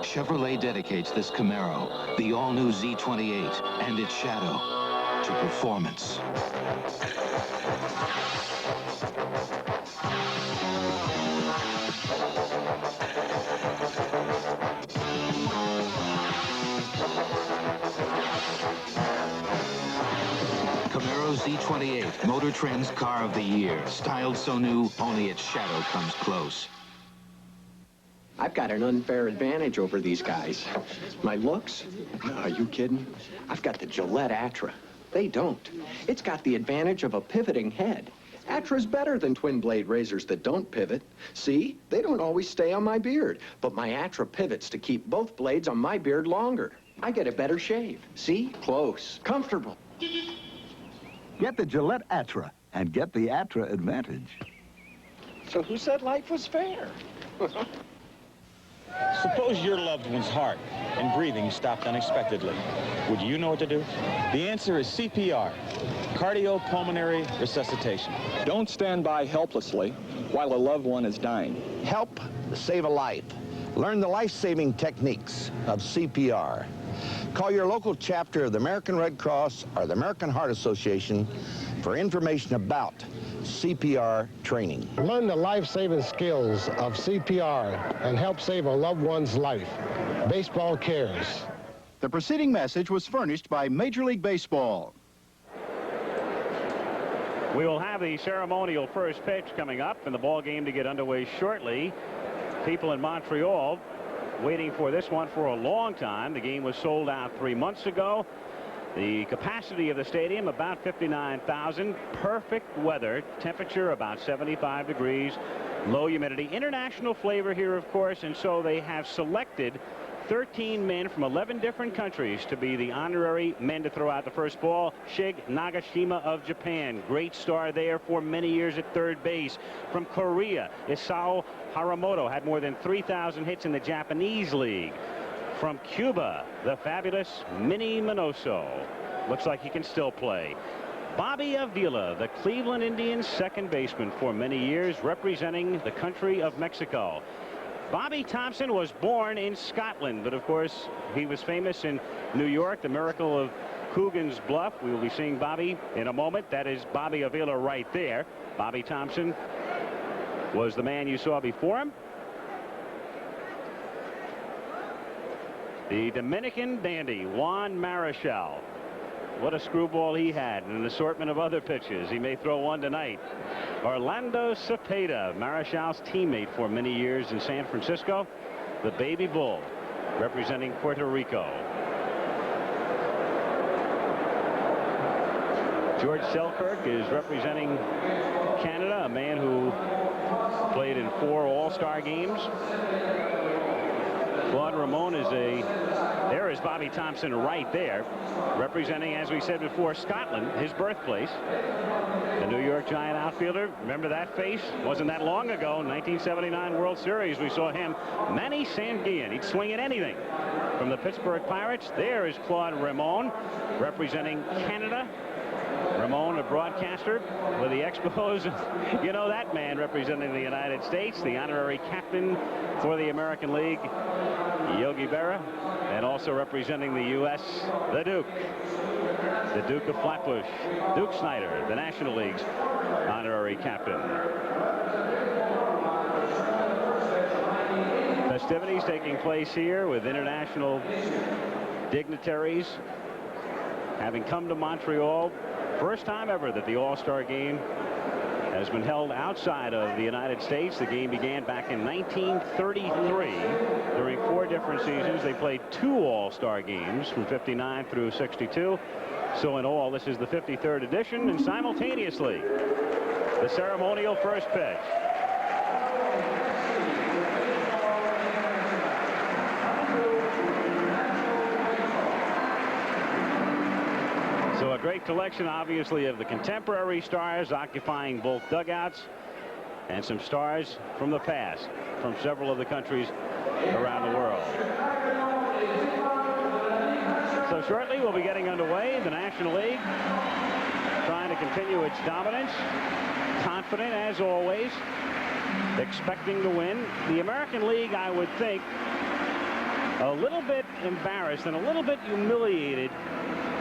Chevrolet dedicates this Camaro, the all-new Z28, and its Shadow, to performance. Camaro Z28, Motor Trend's Car of the Year. Styled so new, only its shadow comes close. I've got an unfair advantage over these guys. My looks? Are you kidding? I've got the Gillette Atra. They don't. It's got the advantage of a pivoting head. Atra's better than twin blade razors that don't pivot. See, they don't always stay on my beard, but my Atra pivots to keep both blades on my beard longer. I get a better shave. See? Close. Comfortable. Get the Gillette Atra and get the Atra advantage. So who said life was fair? Suppose your loved one's heart and breathing stopped unexpectedly. Would you know what to do? The answer is CPR, cardiopulmonary resuscitation. Don't stand by helplessly while a loved one is dying. Help save a life. Learn the life-saving techniques of CPR. Call your local chapter of the American Red Cross or the American Heart Association for information about CPR training. Learn the life-saving skills of CPR and help save a loved one's life. Baseball cares. The preceding message was furnished by Major League Baseball. We will have the ceremonial first pitch coming up and the ball game to get underway shortly. People in Montreal waiting for this one for a long time. The game was sold out 3 months ago. The capacity of the stadium about 59,000. Perfect weather, temperature about 75 degrees, low humidity. International flavor here, of course, and so they have selected 13 men from 11 different countries to be the honorary men to throw out the first ball. Shig Nagashima of Japan, great star there for many years at third base. From Korea, Isao Haramoto had more than 3,000 hits in the Japanese league. From Cuba, the fabulous Minnie Minoso. Looks like he can still play. Bobby Avila, the Cleveland Indians second baseman for many years, representing the country of Mexico. Bobby Thompson was born in Scotland, but of course he was famous in New York, the miracle of Coogan's Bluff. We will be seeing Bobby in a moment. That is Bobby Avila right there. Bobby Thompson was the man you saw before him. The Dominican dandy, Juan Marichal. What a screwball he had, and an assortment of other pitches. He may throw one tonight. Orlando Cepeda, Marichal's teammate for many years in San Francisco. The baby bull, representing Puerto Rico. George Selkirk is representing Canada, a man who played in 4 All-Star games. Claude Ramon is there is Bobby Thompson right there, representing, as we said before, Scotland, his birthplace. The New York Giant outfielder, remember that face? Wasn't that long ago, 1979 World Series, we saw him. Manny Sanguillen, he'd swing at anything. From the Pittsburgh Pirates, there is Claude Ramon, representing Canada. Ramon, a broadcaster with the Expos. You know that man representing the United States, the honorary captain for the American League, Yogi Berra, and also representing the U.S., the Duke of Flatbush, Duke Snyder, the National League's honorary captain. Festivities taking place here with international dignitaries having come to Montreal. First time ever that the All-Star Game has been held outside of the United States. The game began back in 1933. During 4 different seasons, they played 2 All-Star games from 59 through 62. So in all, this is the 53rd edition, and simultaneously, the ceremonial first pitch. So a great collection, obviously, of the contemporary stars occupying both dugouts, and some stars from the past, from several of the countries around the world. shortly, we'll be getting underway. The National League trying to continue its dominance. Confident, as always. Expecting to win. The American League, I would think, a little bit embarrassed and a little bit humiliated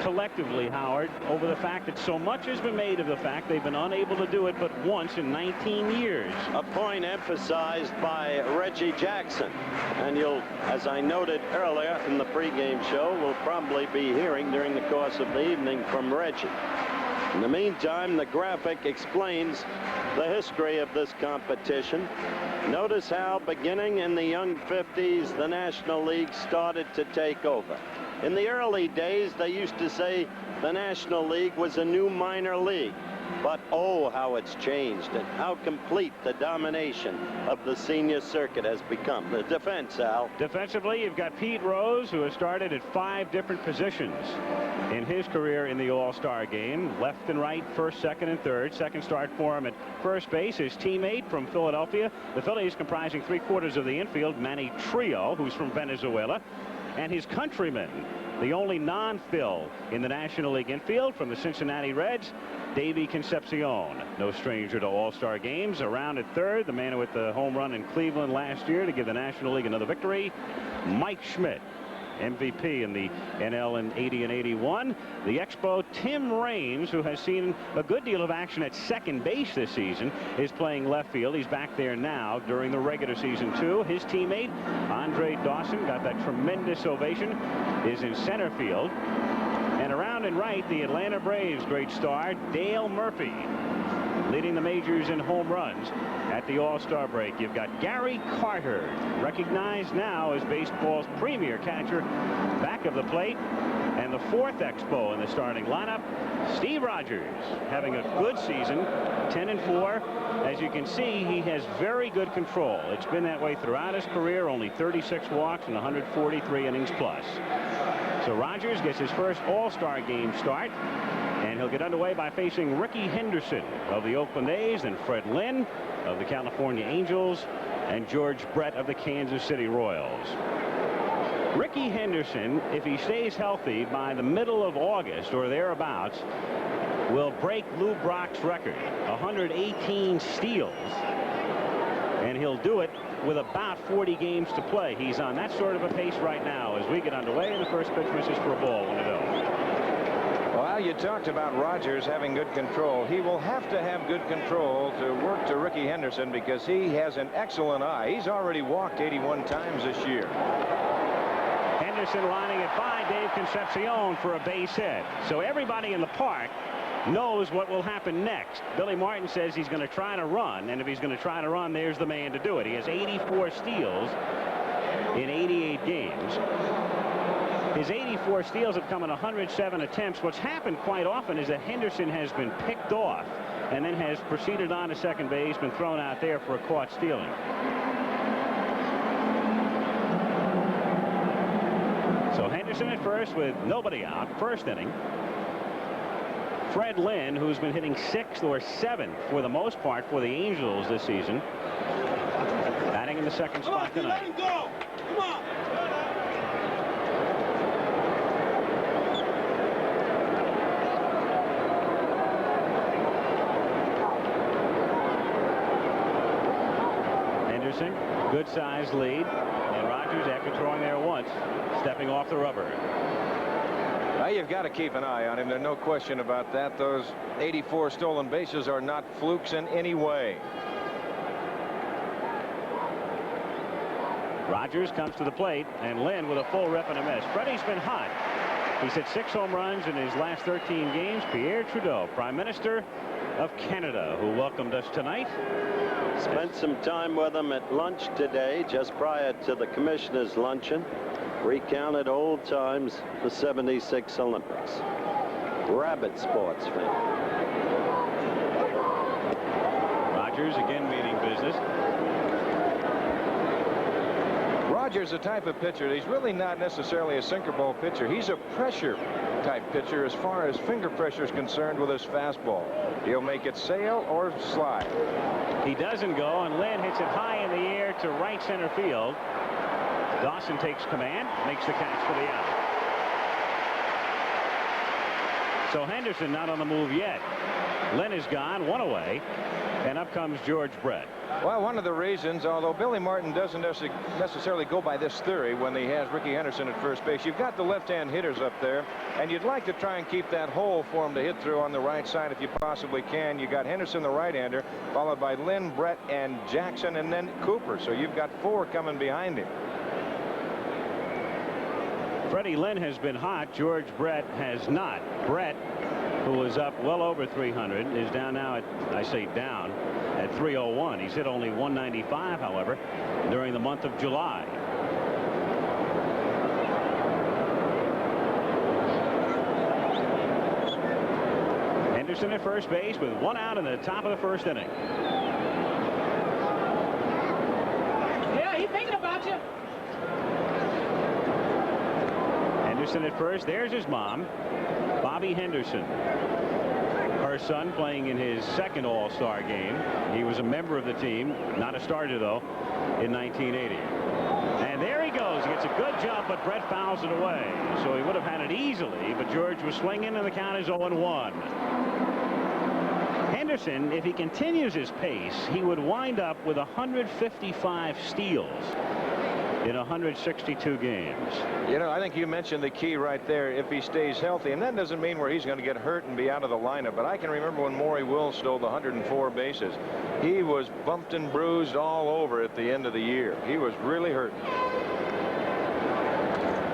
collectively, Howard, over the fact that so much has been made of the fact they've been unable to do it but once in 19 years. A point emphasized by Reggie Jackson. And you'll, as I noted earlier in the pregame show, we'll probably be hearing during the course of the evening from Reggie. In the meantime, the graphic explains the history of this competition. Notice how, beginning in the young 50s, the National League started to take over. In the early days, they used to say the National League was a new minor league. But oh, how it's changed and how complete the domination of the senior circuit has become. The defense, Al. Defensively, you've got Pete Rose, who has started at 5 different positions in his career in the All-Star game. Left and right, first, second, and third. Second start for him at first base. His teammate from Philadelphia. The Phillies comprising 3/4 of the infield, Manny Trillo, who's from Venezuela. And his countryman, the only non-Phil in the National League infield from the Cincinnati Reds, Davey Concepcion. No stranger to All-Star games. Around at third, the man who hit the home run in Cleveland last year to give the National League another victory, Mike Schmidt. MVP in the NL in 80 and 81. The Expo, Tim Raines, who has seen a good deal of action at second base this season, is playing left field. He's back there now during the regular season, too. His teammate, Andre Dawson, got that tremendous ovation, is in center field. And around and right, the Atlanta Braves' great star, Dale Murphy, leading the majors in home runs at the All-Star break. You've got Gary Carter, recognized now as baseball's premier catcher, back of the plate. And the 4th Expo in the starting lineup, Steve Rogers, having a good season, 10-4. As you can see, he has very good control. It's been that way throughout his career, only 36 walks and 143 innings plus. So Rogers gets his first All-Star game start. And he'll get underway by facing Ricky Henderson of the Oakland A's and Fred Lynn of the California Angels and George Brett of the Kansas City Royals. Ricky Henderson, if he stays healthy by the middle of August or thereabouts, will break Lou Brock's record, 118 steals. And he'll do it with about 40 games to play. He's on that sort of a pace right now as we get underway. And the first pitch misses for a ball, 1-0. Well, you talked about Rogers having good control. He will have to have good control to work to Ricky Henderson because he has an excellent eye. He's already walked 81 times this year. Henderson lining it by Dave Concepcion for a base hit. So everybody in the park knows what will happen next. Billy Martin says he's going to try to run, and if he's going to try to run, there's the man to do it. He has 84 steals in 88 games. His 84 steals have come in 107 attempts. What's happened quite often is that Henderson has been picked off and then has proceeded on to second base, been thrown out there for a caught stealing. So Henderson at first with nobody out, first inning. Fred Lynn, who's been hitting 6th or 7th for the most part for the Angels this season, batting in the second spot tonight. Let him go. Come on. Henderson, good sized lead, and Rogers, after throwing there once, stepping off the rubber. Now you've got to keep an eye on him. There's no question about that. Those 84 stolen bases are not flukes in any way. Rogers comes to the plate, and Lynn with a full rip and a miss. Freddie's been hot. He's hit 6 home runs in his last 13 games. Pierre Trudeau, Prime Minister of Canada, who welcomed us tonight. Spent some time with him at lunch today, just prior to the commissioners' luncheon. Recounted old times, the '76 Olympics. Rabid sports fan. Rogers again meaning business. Rogers, a type of pitcher, he's really not necessarily a sinker ball pitcher. He's a pressure type pitcher as far as finger pressure is concerned with his fastball. He'll make it sail or slide. He doesn't go, and Lynn hits it high in the air to right center field. Dawson takes command, makes the catch for the out. So Henderson not on the move yet. Lynn is gone, one away, and up comes George Brett. Well, one of the reasons, although Billy Martin doesn't necessarily go by this theory when he has Ricky Henderson at first base, you've got the left-hand hitters up there, and you'd like to try and keep that hole for him to hit through on the right side if you possibly can. You got Henderson, the right-hander, followed by Lynn, Brett, and Jackson, and then Cooper. So you've got 4 coming behind him. Freddie Lynn has been hot. George Brett has not. Brett, who was up well over 300, is down now at, I say down, at 301. He's hit only 195, however, during the month of July. Henderson at first base with 1 out in the top of the first inning. Yeah, he's thinking about you. Henderson at first. There's his mom, Bobby Henderson. Her son playing in his second All-Star game. He was a member of the team, not a starter though, in 1980. And there he goes. He gets a good jump, but Brett fouls it away. So he would have had it easily, but George was swinging, and the count is 0-1. Henderson, if he continues his pace, he would wind up with 155 steals in 162 games. You know, I think you mentioned the key right there, if he stays healthy, and that doesn't mean where he's going to get hurt and be out of the lineup, but I can remember when Maury Wills stole the 104 bases. He was bumped and bruised all over at the end of the year. He was really hurt.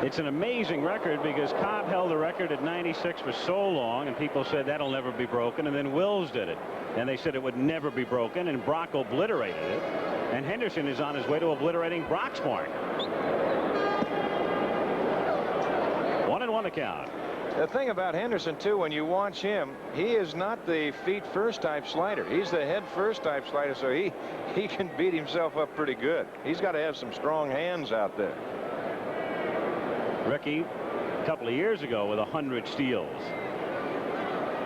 It's an amazing record because Cobb held the record at 96 for so long, and people said that'll never be broken, and then Wills did it, and they said it would never be broken, and Brock obliterated it. And Henderson is on his way to obliterating Brock's mark. 1-1 to count. The thing about Henderson, too, when you watch him, he is not the feet first type slider. He's the head first type slider, so he can beat himself up pretty good. He's got to have some strong hands out there. Ricky, a couple of years ago with 100 steals.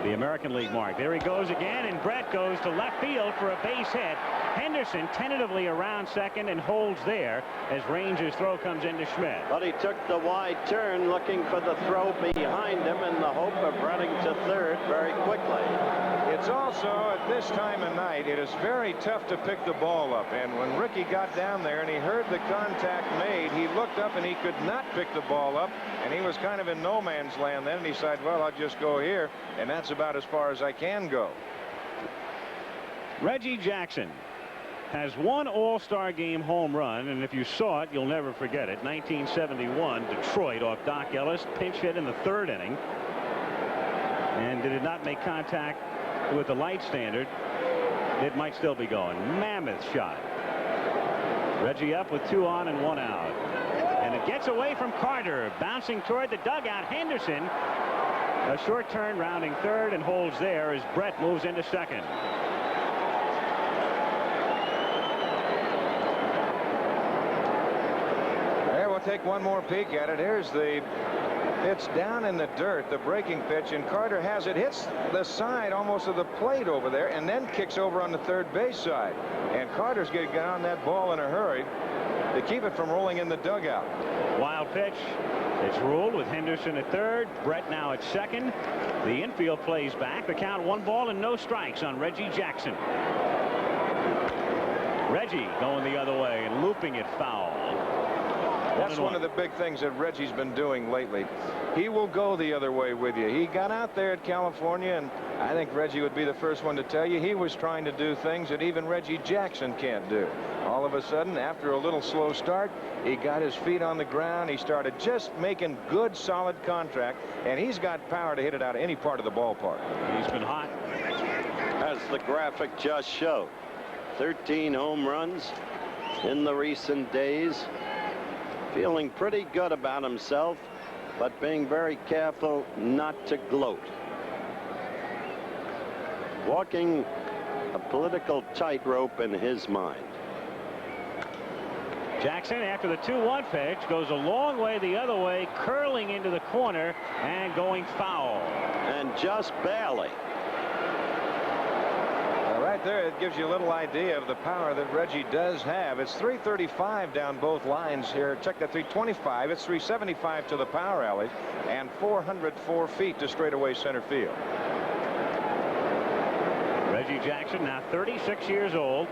The American League mark. There he goes again, and Brett goes to left field for a base hit. Henderson tentatively around second and holds there as Ranger's throw comes into Schmidt. But he took the wide turn looking for the throw behind him in the hope of running to third very quickly. It's also, at this time of night, it is very tough to pick the ball up. And when Ricky got down there and he heard the contact made, he looked up and he could not pick the ball up. And he was kind of in no man's land then. And he decided, well, I'll just go here. And that's about as far as I can go. Reggie Jackson has 1 All-Star Game home run, and if you saw it, you'll never forget it. 1971, Detroit off Doc Ellis, pinch hit in the 3rd inning, and did it not make contact with the light standard, it might still be going. Mammoth shot. Reggie up with 2 on and 1 out, and it gets away from Carter, bouncing toward the dugout. Henderson, a short turn rounding third, and holds there as Brett moves into second. Take one more peek at it. Here's the pitch down in the dirt, the breaking pitch, and Carter has it, hits the side almost of the plate over there, and then kicks over on the third base side. And Carter's going to get on that ball in a hurry to keep it from rolling in the dugout. Wild pitch. It's ruled with Henderson at third, Brett now at second. The infield plays back. The count 1 ball and no strikes on Reggie Jackson. Reggie going the other way and looping it foul. That's one of the big things that Reggie's been doing lately. He will go the other way with you. He got out there at California, and I think Reggie would be the first one to tell you he was trying to do things that even Reggie Jackson can't do. All of a sudden, after a little slow start, he got his feet on the ground. He started just making good, solid contact, and he's got power to hit it out of any part of the ballpark. He's been hot. As the graphic just showed, 13 home runs in the recent days. Feeling pretty good about himself, but being very careful not to gloat. Walking a political tightrope in his mind. Jackson, after the 2-1 pitch, goes a long way the other way, curling into the corner and going foul. And just barely. Right there, it gives you a little idea of the power that Reggie does have. It's 335 down both lines here. Check that, 325. It's 375 to the power alley and 404 feet to straightaway center field. Reggie Jackson, now 36 years old.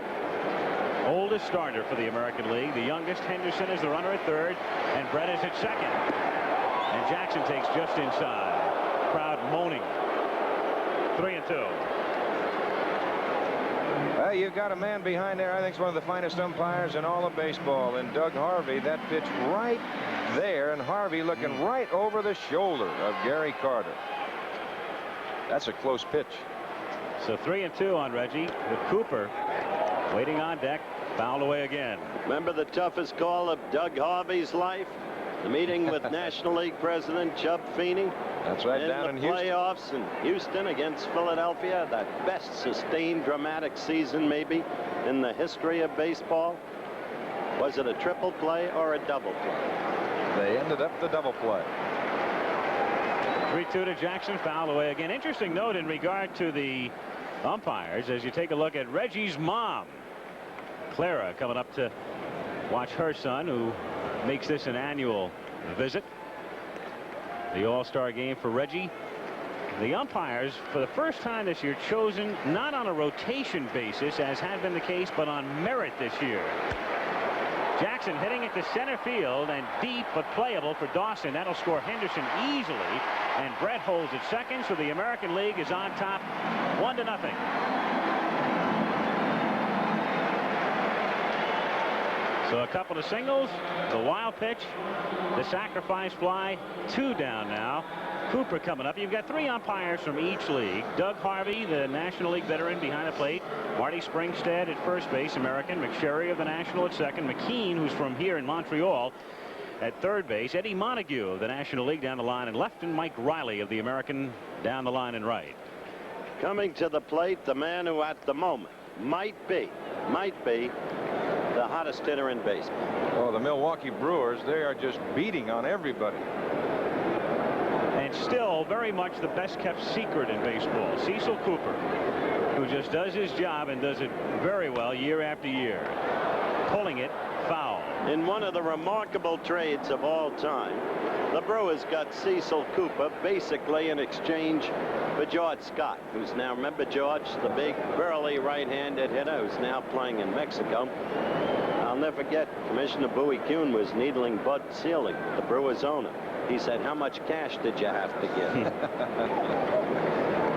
Oldest starter for the American League. The youngest, Henderson, is the runner at third, and Brett is at second. And Jackson takes just inside. Crowd moaning. 3-2. Well, you've got a man behind there I think is one of the finest umpires in all of baseball, and Doug Harvey. That pitch right there, and Harvey looking right over the shoulder of Gary Carter. That's a close pitch. So 3-2 on Reggie, with Cooper waiting on deck. Fouled away again. Remember the toughest call of Doug Harvey's life? The meeting with National League President Chub Feeney. That's right, down in Houston. Playoffs in Houston against Philadelphia. That best sustained dramatic season maybe in the history of baseball. Was it a triple play or a double play? They ended up the double play. 3-2 to Jackson. Fouled away again. Interesting note in regard to the umpires as you take a look at Reggie's mom, Clara, coming up to watch her son, who makes this an annual visit. The All-Star Game for Reggie. The umpires, for the first time this year, chosen not on a rotation basis, as had been the case, but on merit this year. Jackson hitting it to center field and deep, but playable for Dawson. That'll score Henderson easily, and Brett holds at second, so the American League is on top 1-0. So a couple of singles, the wild pitch, the sacrifice fly, 2 down now. Cooper coming up. You've got 3 umpires from each league. Doug Harvey, the National League veteran, behind the plate. Marty Springstead at first base, American. McSherry of the National at second. McKean, who's from here in Montreal, at third base. Eddie Montague of the National League down the line in left, and Mike Riley of the American down the line in right. Coming to the plate, the man who at the moment might be the hottest hitter in baseball. Oh, the Milwaukee Brewers, they are just beating on everybody. And still very much the best kept secret in baseball, Cecil Cooper, who just does his job and does it very well year after year. Pulling it foul. In one of the remarkable trades of all time, the Brewers got Cecil Cooper basically in exchange for George Scott, who's now, remember George, the big burly right-handed hitter who's now playing in Mexico. I'll never forget, Commissioner Bowie Kuhn was needling Bud Selig, the Brewers owner. He said, how much cash did you have to give?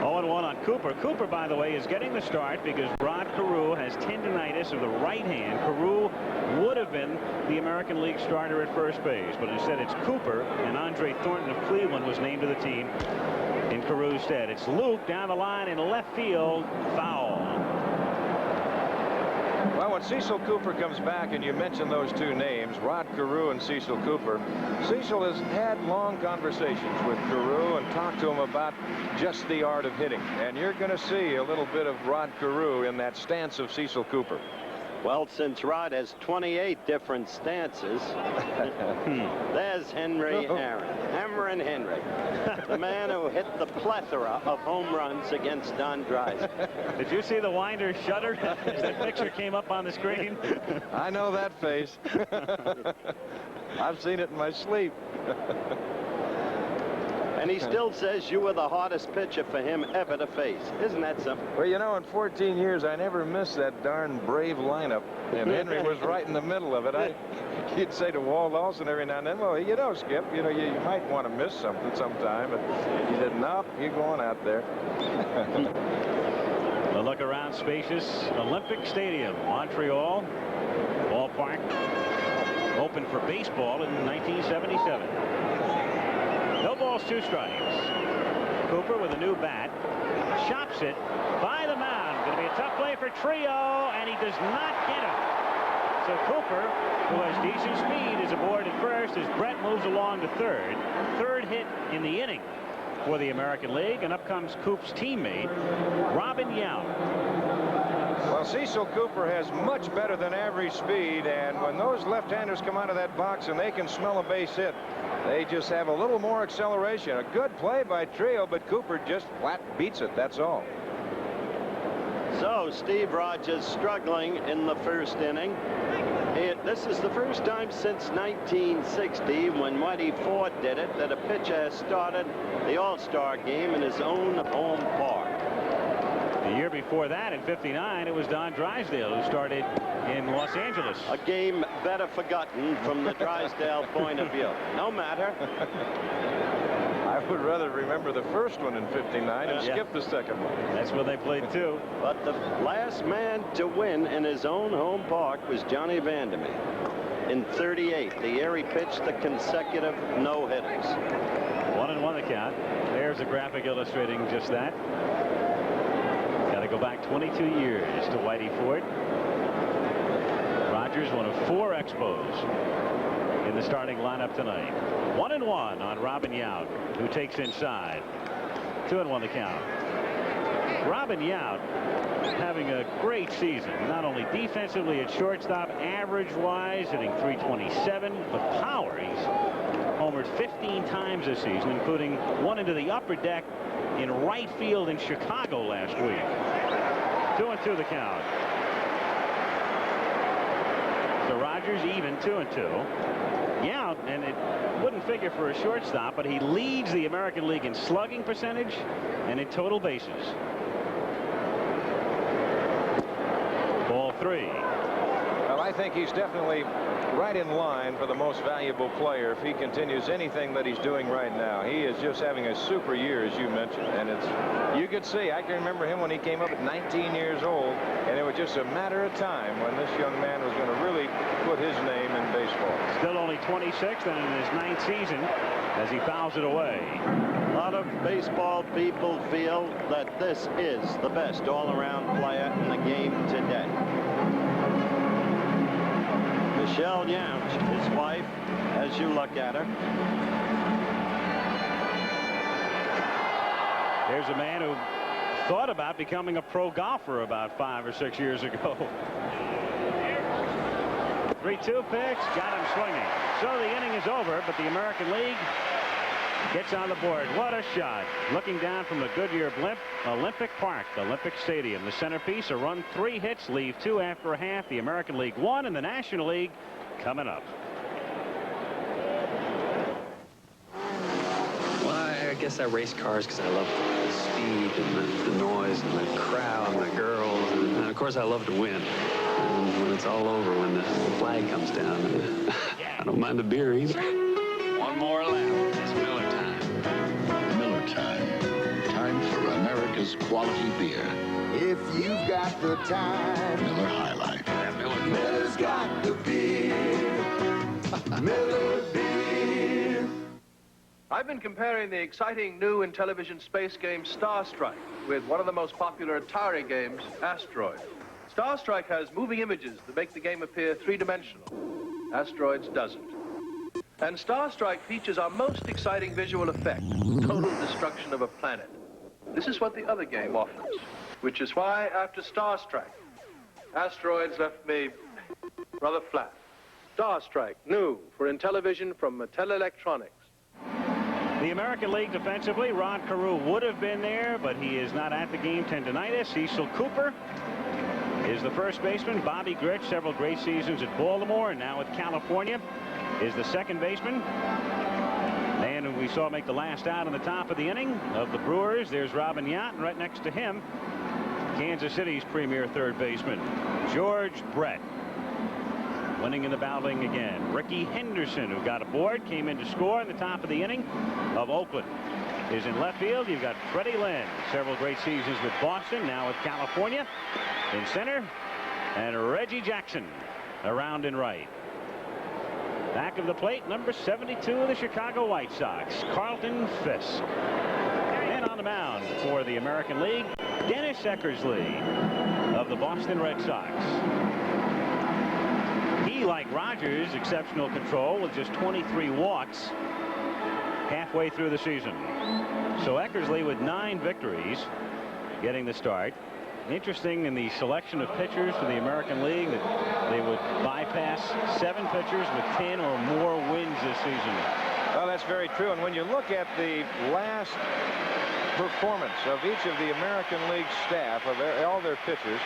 0-1 on Cooper. Cooper, by the way, is getting the start because Rod Carew has tendinitis of the right hand. Carew would have been the American League starter at first base, but instead it's Cooper, and Andre Thornton of Cleveland was named to the team in Carew's stead. It's Luke down the line in left field. Foul. Well, when Cecil Cooper comes back, and you mention those two names, Rod Carew and Cecil Cooper, Cecil has had long conversations with Carew and talked to him about just the art of hitting. And you're going to see a little bit of Rod Carew in that stance of Cecil Cooper. Well, since Rod has 28 different stances, there's Henry Aaron. Hammerin' Henry, the man who hit the plethora of home runs against Don Dreiser. Did you see the winder shudder as that picture came up on the screen? I know that face. I've seen it in my sleep. And he still says you were the hardest pitcher for him ever to face. Isn't that something? Well, you know, in 14 years, I never missed that darn Brave lineup. And Henry was right in the middle of it. He'd say to Walt Olson every now and then, well, you know, Skip, you know, you might want to miss something sometime. But he said, nope, you're going out there. A look around spacious Olympic Stadium, Montreal ballpark, opened for baseball in 1977. No balls, 2 strikes. Cooper with a new bat, chops it by the mound. Going to be a tough play for Trio, and he does not get it. So Cooper, who has decent speed, is aboard at first as Brett moves along to third. Third hit in the inning for the American League, and up comes Coop's teammate, Robin Yount. Well, Cecil Cooper has much better than average speed, and when those left-handers come out of that box and they can smell a base hit, they just have a little more acceleration. A good play by Trio, but Cooper just flat beats it, that's all. So Steve Rogers struggling in the first inning. This is the first time since 1960, when Whitey Ford did it, that a pitcher has started the All-Star Game in his own home park. The year before that, in '59, it was Don Drysdale who started in Los Angeles. A game better forgotten from the Drysdale point of view. No matter. I would rather remember the first one in '59 and skip the second one. That's when they played two. But the last man to win in his own home park was Johnny Vandermeer. In '38, the year he pitched the consecutive no-hitters. 1-1 the count. There's a graphic illustrating just that. Got to go back 22 years to Whitey Ford. Rogers, one of 4 Expos in the starting lineup tonight. 1-1 on Robin Yount, who takes inside. 2-1 the count. Robin Yount having a great season, not only defensively at shortstop, average-wise, hitting .327, but power. He's homered 15 times this season, including one into the upper deck in right field in Chicago last week. 2-2 the count. So Rogers even 2-2. Yount, and it wouldn't figure for a shortstop, but he leads the American League in slugging percentage and in total bases. Ball 3. Well, I think he's definitely right in line for the most valuable player if he continues anything that he's doing right now. He is just having a super year, as you mentioned, and you could see, I can remember him when he came up at 19 years old, and it was just a matter of time when this young man was going to really put his name in baseball. Still only 26 and in his 9th season as he fouls it away. A lot of baseball people feel that this is the best all-around player in the game today. Michelle Yount, his wife, as you look at her. There's a man who thought about becoming a pro golfer about 5 or 6 years ago. 3-2 pitch, got him swinging. So the inning is over, but the American League gets on the board. What a shot. Looking down from the Goodyear blimp, Olympic Park, Olympic Stadium. The centerpiece, a run, 3 hits, leave 2 after a half. The American League won, and the National League coming up. Well, I guess I race cars because I love the speed and the noise and the crowd and the girls. And of course, I love to win. And when it's all over, when the flag comes down, I don't mind the beer either. One more lap. It's Miller time. Miller time. Time for America's quality beer. If you've got the time, Miller High Life. Miller's got the beer. Miller beer. I've been comparing the exciting new Intellivision space game Star Strike with one of the most popular Atari games, Asteroid. Star Strike has moving images that make the game appear three-dimensional. Asteroids doesn't. And Star Strike features our most exciting visual effect, total destruction of a planet. This is what the other game offers, which is why, after Star Strike, Asteroids left me rather flat. Star Strike, new for Intellivision from Mattel Electronics. The American League defensively, Rod Carew would have been there, but he is not at the game. Tendinitis. Cecil Cooper is the first baseman. Bobby Grich, several great seasons at Baltimore and now with California, is the second baseman. And who we saw make the last out in the top of the inning of the Brewers. There's Robin Yount, and right next to him, Kansas City's premier third baseman, George Brett. Winning in the bowling again. Ricky Henderson, who got aboard, came in to score in the top of the inning of Oakland, is in left field. You've got Freddie Lynn, several great seasons with Boston, now with California, in center, and Reggie Jackson around and right. Back of the plate, number 72 of the Chicago White Sox, Carlton Fisk. And on the mound for the American League, Dennis Eckersley of the Boston Red Sox. He, like Rogers, exceptional control with just 23 walks halfway through the season. So Eckersley with 9 victories getting the start. Interesting in the selection of pitchers for the American League that they would bypass 7 pitchers with 10 or more wins this season. Well, that's very true. And when you look at the last performance of each of the American League staff, of all their pitchers,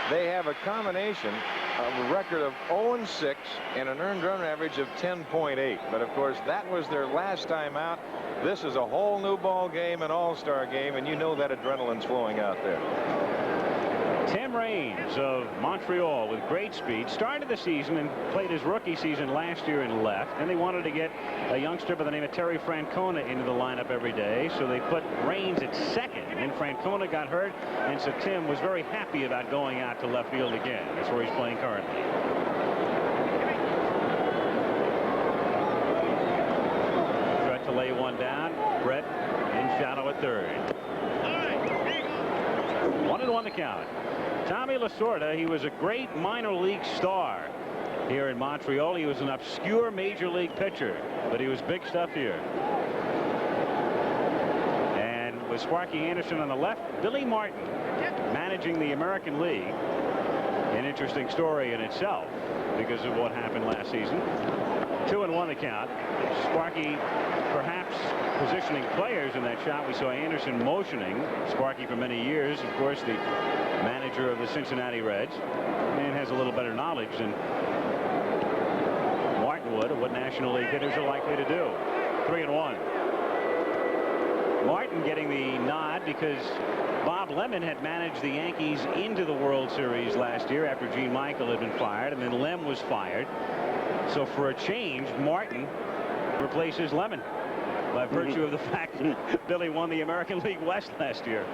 they have a combination of a record of 0-6 and an earned run average of 10.8. But, of course, that was their last time out. This is a whole new ball game, an all-star game, and you know that adrenaline's flowing out there. Tim Raines of Montreal with great speed started the season and played his rookie season last year and left. And they wanted to get a youngster by the name of Terry Francona into the lineup every day, so they put Raines at second. And then Francona got hurt, and so Tim was very happy about going out to left field again. That's where he's playing currently. Tried to lay one down. Brett in shallow at third. 1-1 the count. Tommy Lasorda, he was a great minor league star here in Montreal. He was an obscure major league pitcher, but he was big stuff here. And with Sparky Anderson on the left, Billy Martin managing the American League. An interesting story in itself because of what happened last season. 2-1 the count. Sparky perhaps positioning players in that shot. We saw Anderson motioning. Sparky for many years, of course, the manager of the Cincinnati Reds, and has a little better knowledge than Martin would of what National League hitters are likely to do. 3-1. Martin getting the nod because Bob Lemon had managed the Yankees into the World Series last year after Gene Michael had been fired, and then Lem was fired. So for a change, Martin replaces Lemon by virtue of the fact that Billy won the American League West last year.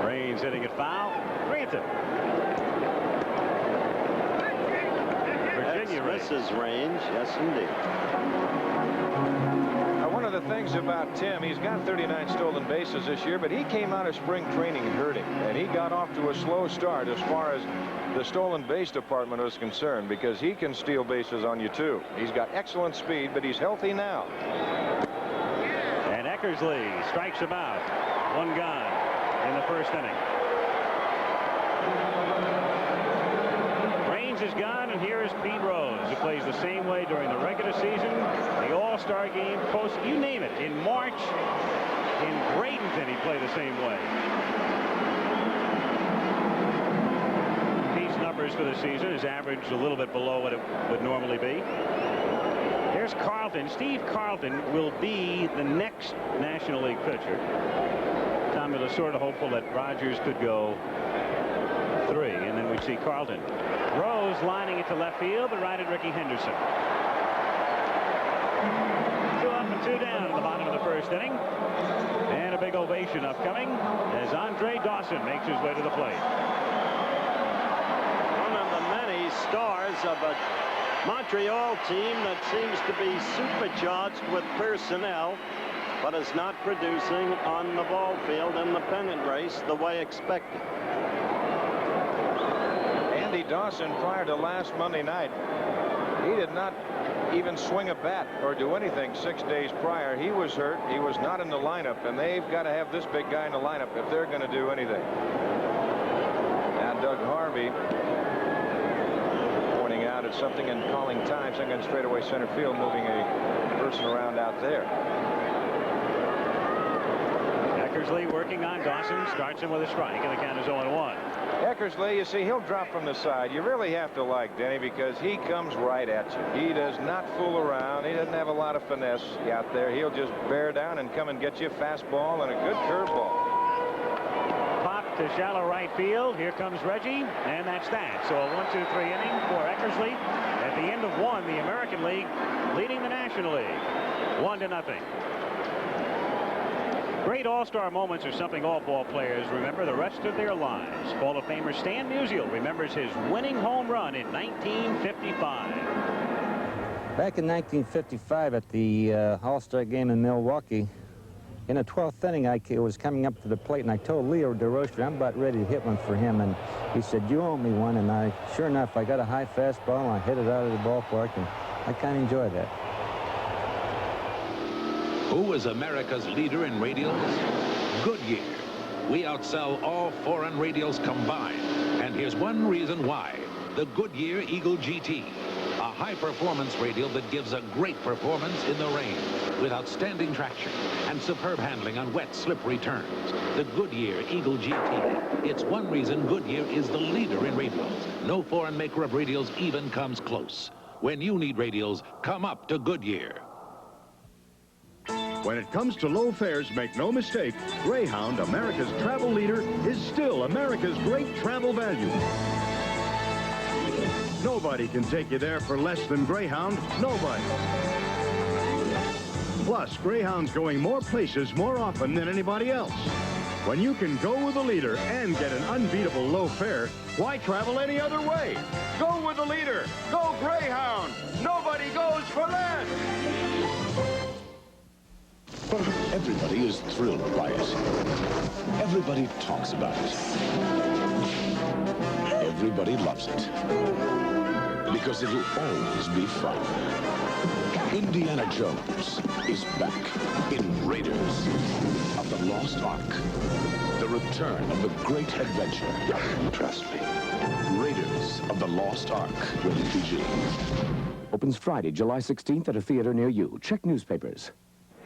Raines hitting it foul. Granted. Virginia misses Raines. Yes, indeed. One of the things about Tim, he's got 39 stolen bases this year, but he came out of spring training hurting, and he got off to a slow start as far as the stolen base department is concerned, because he can steal bases on you too. He's got excellent speed, but he's healthy now. And Eckersley strikes him out. One gone in the first inning. Raines is gone, and here is Pete Rose, who plays the same way during the regular season, the All-Star game, post, you name it. In March, in Bradenton, he played the same way. Pete's numbers for the season is averaged a little bit below what it would normally be. Here's Carlton. Steve Carlton will be the next National League pitcher. Tommy Lasorda hopeful that Rogers could go 3, and then we'd see Carlton. Rose lining it to left field, but right at Ricky Henderson. 2 up and 2 down at the bottom of the first inning. And a big ovation upcoming as Andre Dawson makes his way to the plate. One of the many stars of a Montreal team that seems to be supercharged with personnel, but is not producing on the ball field in the pennant race the way expected. Andy Dawson, prior to last Monday night, he did not even swing a bat or do anything 6 days prior. He was hurt. He was not in the lineup, and they've got to have this big guy in the lineup if they're going to do anything. Now Doug Harvey pointing out at something and calling time, second straightaway center field, moving a person around out there. Eckersley working on Dawson, starts him with a strike, and the count is 0-1. Eckersley, you see, he'll drop from the side. You really have to like Denny because he comes right at you. He does not fool around. He doesn't have a lot of finesse out there. He'll just bear down and come and get you a fastball and a good curveball. Pop to shallow right field. Here comes Reggie, and that's that. So a 1-2-3 inning for Eckersley. At the end of 1, the American League leading the National League 1-0. Great all-star moments are something all ball players remember the rest of their lives. Hall of Famer Stan Musial remembers his winning home run in 1955. Back in 1955 at the All-Star Game in Milwaukee, in the 12th inning, I was coming up to the plate, and I told Leo DeRocher I'm about ready to hit one for him, and he said, you owe me one, and sure enough, I got a high fastball, and I hit it out of the ballpark, and I kind of enjoyed that. Who is America's leader in radials? Goodyear. We outsell all foreign radials combined. And here's one reason why. The Goodyear Eagle GT. A high-performance radial that gives a great performance in the rain with outstanding traction and superb handling on wet, slippery turns. The Goodyear Eagle GT. It's one reason Goodyear is the leader in radials. No foreign maker of radials even comes close. When you need radials, come up to Goodyear. When it comes to low fares, make no mistake, Greyhound, America's travel leader, is still America's great travel value. Nobody can take you there for less than Greyhound. Nobody. Plus, Greyhound's going more places more often than anybody else. When you can go with a leader and get an unbeatable low fare, why travel any other way? Go with the leader. Go Greyhound. Nobody goes for less. Everybody is thrilled by it. Everybody talks about it. Everybody loves it. Because it'll always be fun. Indiana Jones is back in Raiders of the Lost Ark. The return of the great adventure. Trust me. Raiders of the Lost Ark. Rated PG. Opens Friday, July 16th at a theater near you. Check newspapers.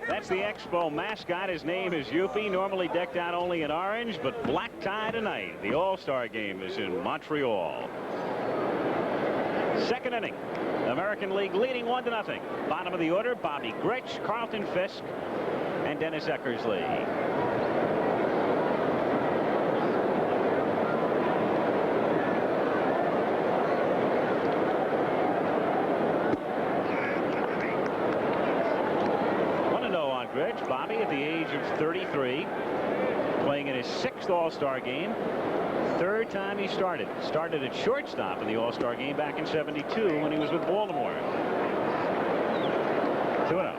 That's the Expo mascot. His name is Yuppie, normally decked out only in orange, but black tie tonight. The All Star Game is in Montreal. Second inning. American League leading 1-0. Bottom of the order, Bobby Grich, Carlton Fisk, and Dennis Eckersley. Grich, Bobby at the age of 33, playing in his 6th All-Star game. Third time he started. Started at shortstop in the All-Star game back in '72 when he was with Baltimore. 2-0.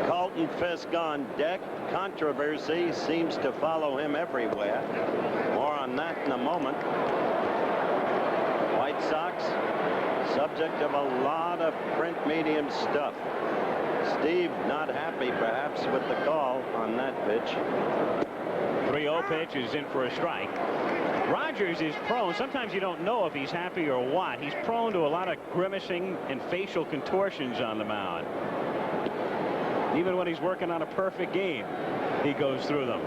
Carlton Fisk on deck. Controversy seems to follow him everywhere. More on that in a moment. White Sox, subject of a lot of print medium stuff. Steve not happy perhaps with the call on that pitch. 3-0 pitch is in for a strike. Rogers is prone. Sometimes you don't know if he's happy or what. He's prone to a lot of grimacing and facial contortions on the mound. Even when he's working on a perfect game, he goes through them.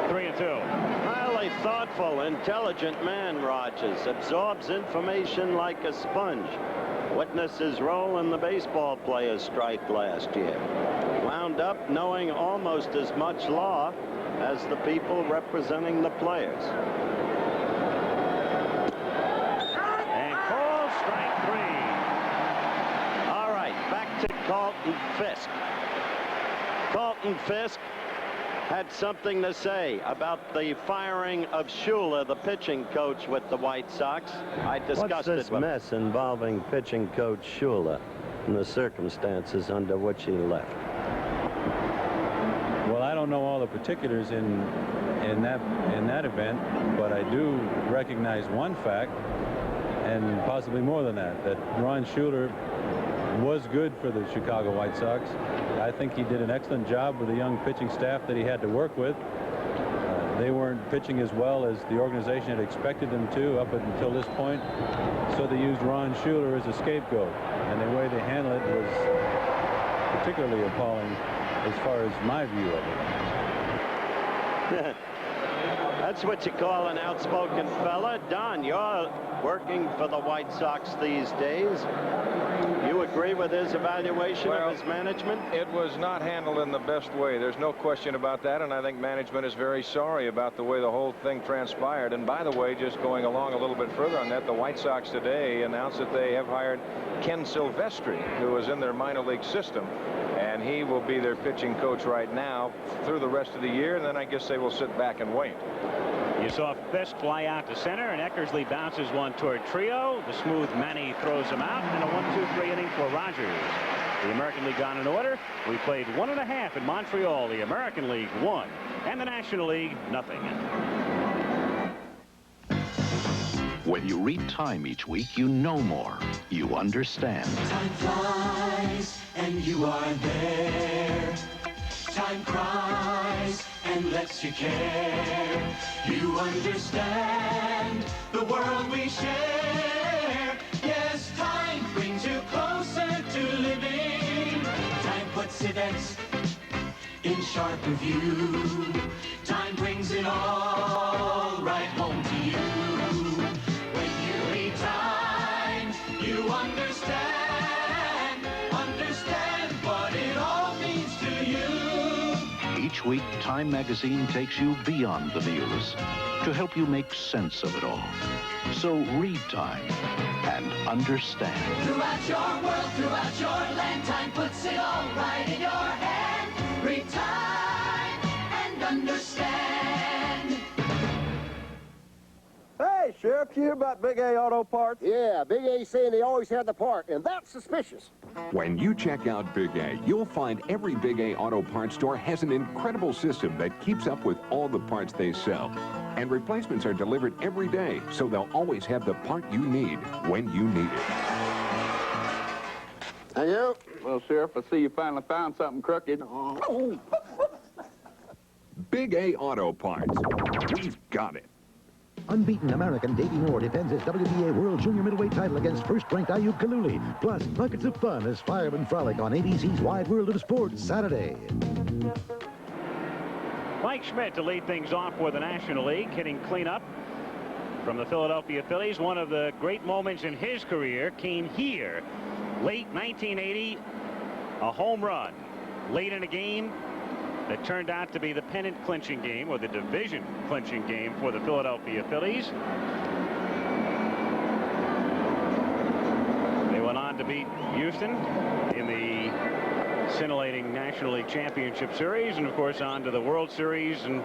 3-2. Highly thoughtful, intelligent man, Rogers. Absorbs information like a sponge. Witness his role in the baseball players' strike last year. Wound up knowing almost as much law as the people representing the players. And call strike 3. All right, back to Carlton Fisk. Carlton Fisk had something to say about the firing of Schuler, the pitching coach with the White Sox. I discussed it with him. What's this mess involving pitching coach Schuler and the circumstances under which he left? Well, I don't know all the particulars in that event, but I do recognize one fact, and possibly more than that Ron Schuler was good for the Chicago White Sox. I think he did an excellent job with the young pitching staff that he had to work with. They weren't pitching as well as the organization had expected them to up until this point, so they used Ron Schuler as a scapegoat, and the way they handled it was particularly appalling as far as my view of it. That's what you call an outspoken fella. Don, you're working for the White Sox these days. You agree with his evaluation of his management? It was not handled in the best way. There's no question about that, and I think management is very sorry about the way the whole thing transpired. And by the way, just going along a little bit further on that, the White Sox today announced that they have hired Ken Silvestri, who was in their minor league system, and he will be their pitching coach right now through the rest of the year, and then I guess they will sit back and wait. You saw Fisk fly out to center, and Eckersley bounces one toward Trio. The smooth Manny throws him out, and a 1-2-3 inning for Rogers. The American League on in order. We played 1.5 in Montreal. The American League 1, and the National League nothing. When you read Time each week, you know more. You understand. Time flies, and you are there. time cries and lets you care. You understand the world we share. Yes, time brings you closer to living. Time puts events in sharper view. Time brings it all right home to you. When you read time, you understand what it all means to you. Each week, Time magazine takes you beyond the news to help you make sense of it all. So read Time and understand. Throughout your world, throughout your land, time puts it all right in your hand. Read time and understand. Hey, Sheriff, you hear about Big A Auto Parts? Yeah, Big A's saying they always had the part, and that's suspicious. When you check out Big A, you'll find every Big A Auto Parts store has an incredible system that keeps up with all the parts they sell. And replacements are delivered every day, so they'll always have the part you need when you need it. And you? Well, Sheriff, I see you finally found something crooked. Big A Auto Parts. We've got it. Unbeaten American Davey Moore defends his WBA World Junior Middleweight title against first-ranked Ayub Kaluli. Plus, buckets of fun as firemen frolic on ABC's Wide World of Sports Saturday. Mike Schmidt to lead things off for the National League, hitting cleanup from the Philadelphia Phillies. One of the great moments in his career came here. Late 1980, a home run. Late in a game that turned out to be the pennant-clinching game, or the division-clinching game for the Philadelphia Phillies. They went on to beat Houston in the scintillating National League Championship Series, and of course on to the World Series, and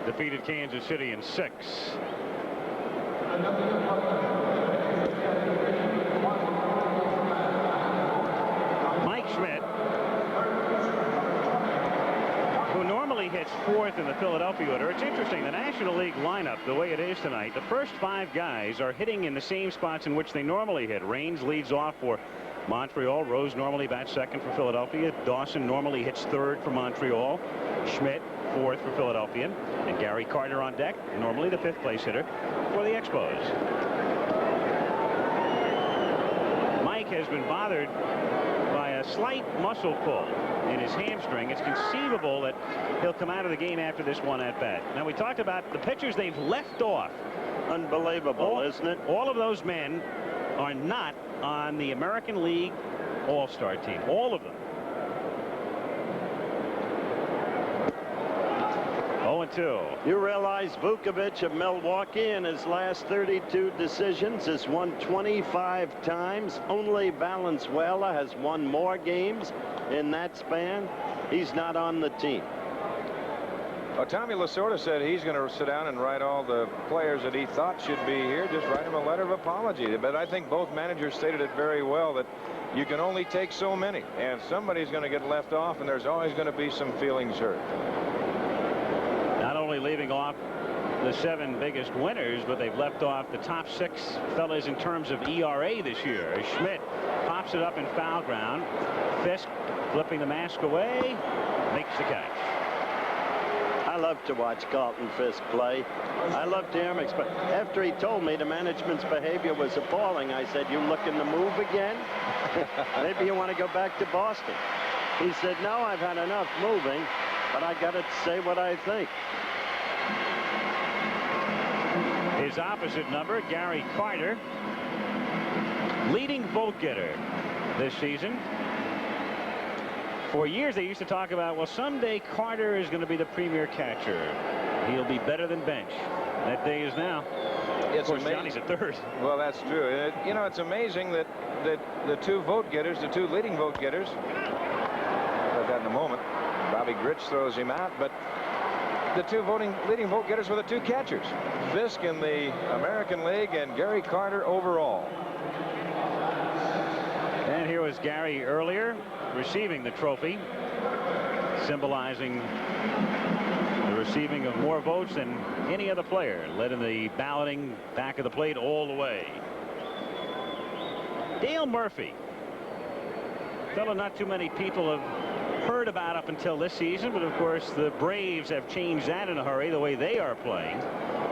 defeated Kansas City in 6. Mike Schmidt, who normally hits 4th in the Philadelphia order. It's interesting, the National League lineup, the way it is tonight, the first 5 guys are hitting in the same spots in which they normally hit. Raines leads off for Montreal. Rose normally bats 2nd for Philadelphia. Dawson normally hits 3rd for Montreal. Schmidt 4th for Philadelphia. And Gary Carter on deck, normally the 5th place hitter for the Expos. Mike has been bothered by a slight muscle pull in his hamstring. It's conceivable that he'll come out of the game after this one at bat. Now, we talked about the pitchers they've left off. Unbelievable, isn't it? All of those men are not on the American League All Star team. All of them. 0-2. You realize Vukovich of Milwaukee in his last 32 decisions has won 25 times. Only Valenzuela has won more games in that span. He's not on the team. Well, Tommy Lasorda said he's going to sit down and write all the players that he thought should be here, just write him a letter of apology. But I think both managers stated it very well, that you can only take so many, and somebody's going to get left off, and there's always going to be some feelings hurt. Not only leaving off the 7 biggest winners, but they've left off the top 6 fellas in terms of ERA this year. As Schmidt pops it up in foul ground. Fisk flipping the mask away, makes the catch. I love to watch Carlton Fisk play. I love to hear him explain. After he told me the management's behavior was appalling, I said, "You looking to move again? Maybe you want to go back to Boston." He said, "No, I've had enough moving, but I got to say what I think." His opposite number, Gary Carter, leading vote getter this season. For years, they used to talk about, well, someday Carter is going to be the premier catcher. He'll be better than Bench. That day is now. It's of course, amazing. Johnny's at 3rd. Well, that's true. You know, it's amazing that the 2 vote getters, the 2 leading vote getters, about that in a moment. Bobby Grich throws him out, but the 2 leading vote getters were the 2 catchers. Fisk in the American League and Gary Carter overall. And here was Gary earlier receiving the trophy, symbolizing the receiving of more votes than any other player. Led in the balloting back of the plate all the way. Dale Murphy, fellow not too many people have heard about up until this season, but of course the Braves have changed that in a hurry, the way they are playing.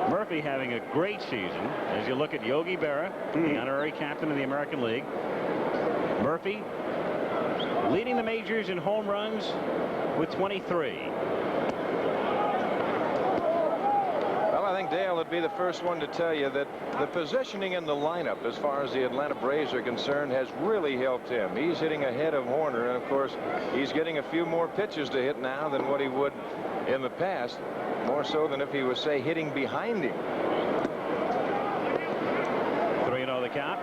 Murphy having a great season. As you look at Yogi Berra, the honorary captain of the American League. Murphy leading the majors in home runs with 23. Well, I think Dale would be the first one to tell you that the positioning in the lineup as far as the Atlanta Braves are concerned has really helped him. He's hitting ahead of Horner, and of course he's getting a few more pitches to hit now than what he would in the past, more so than if he was, say, hitting behind him. 3-0 the count.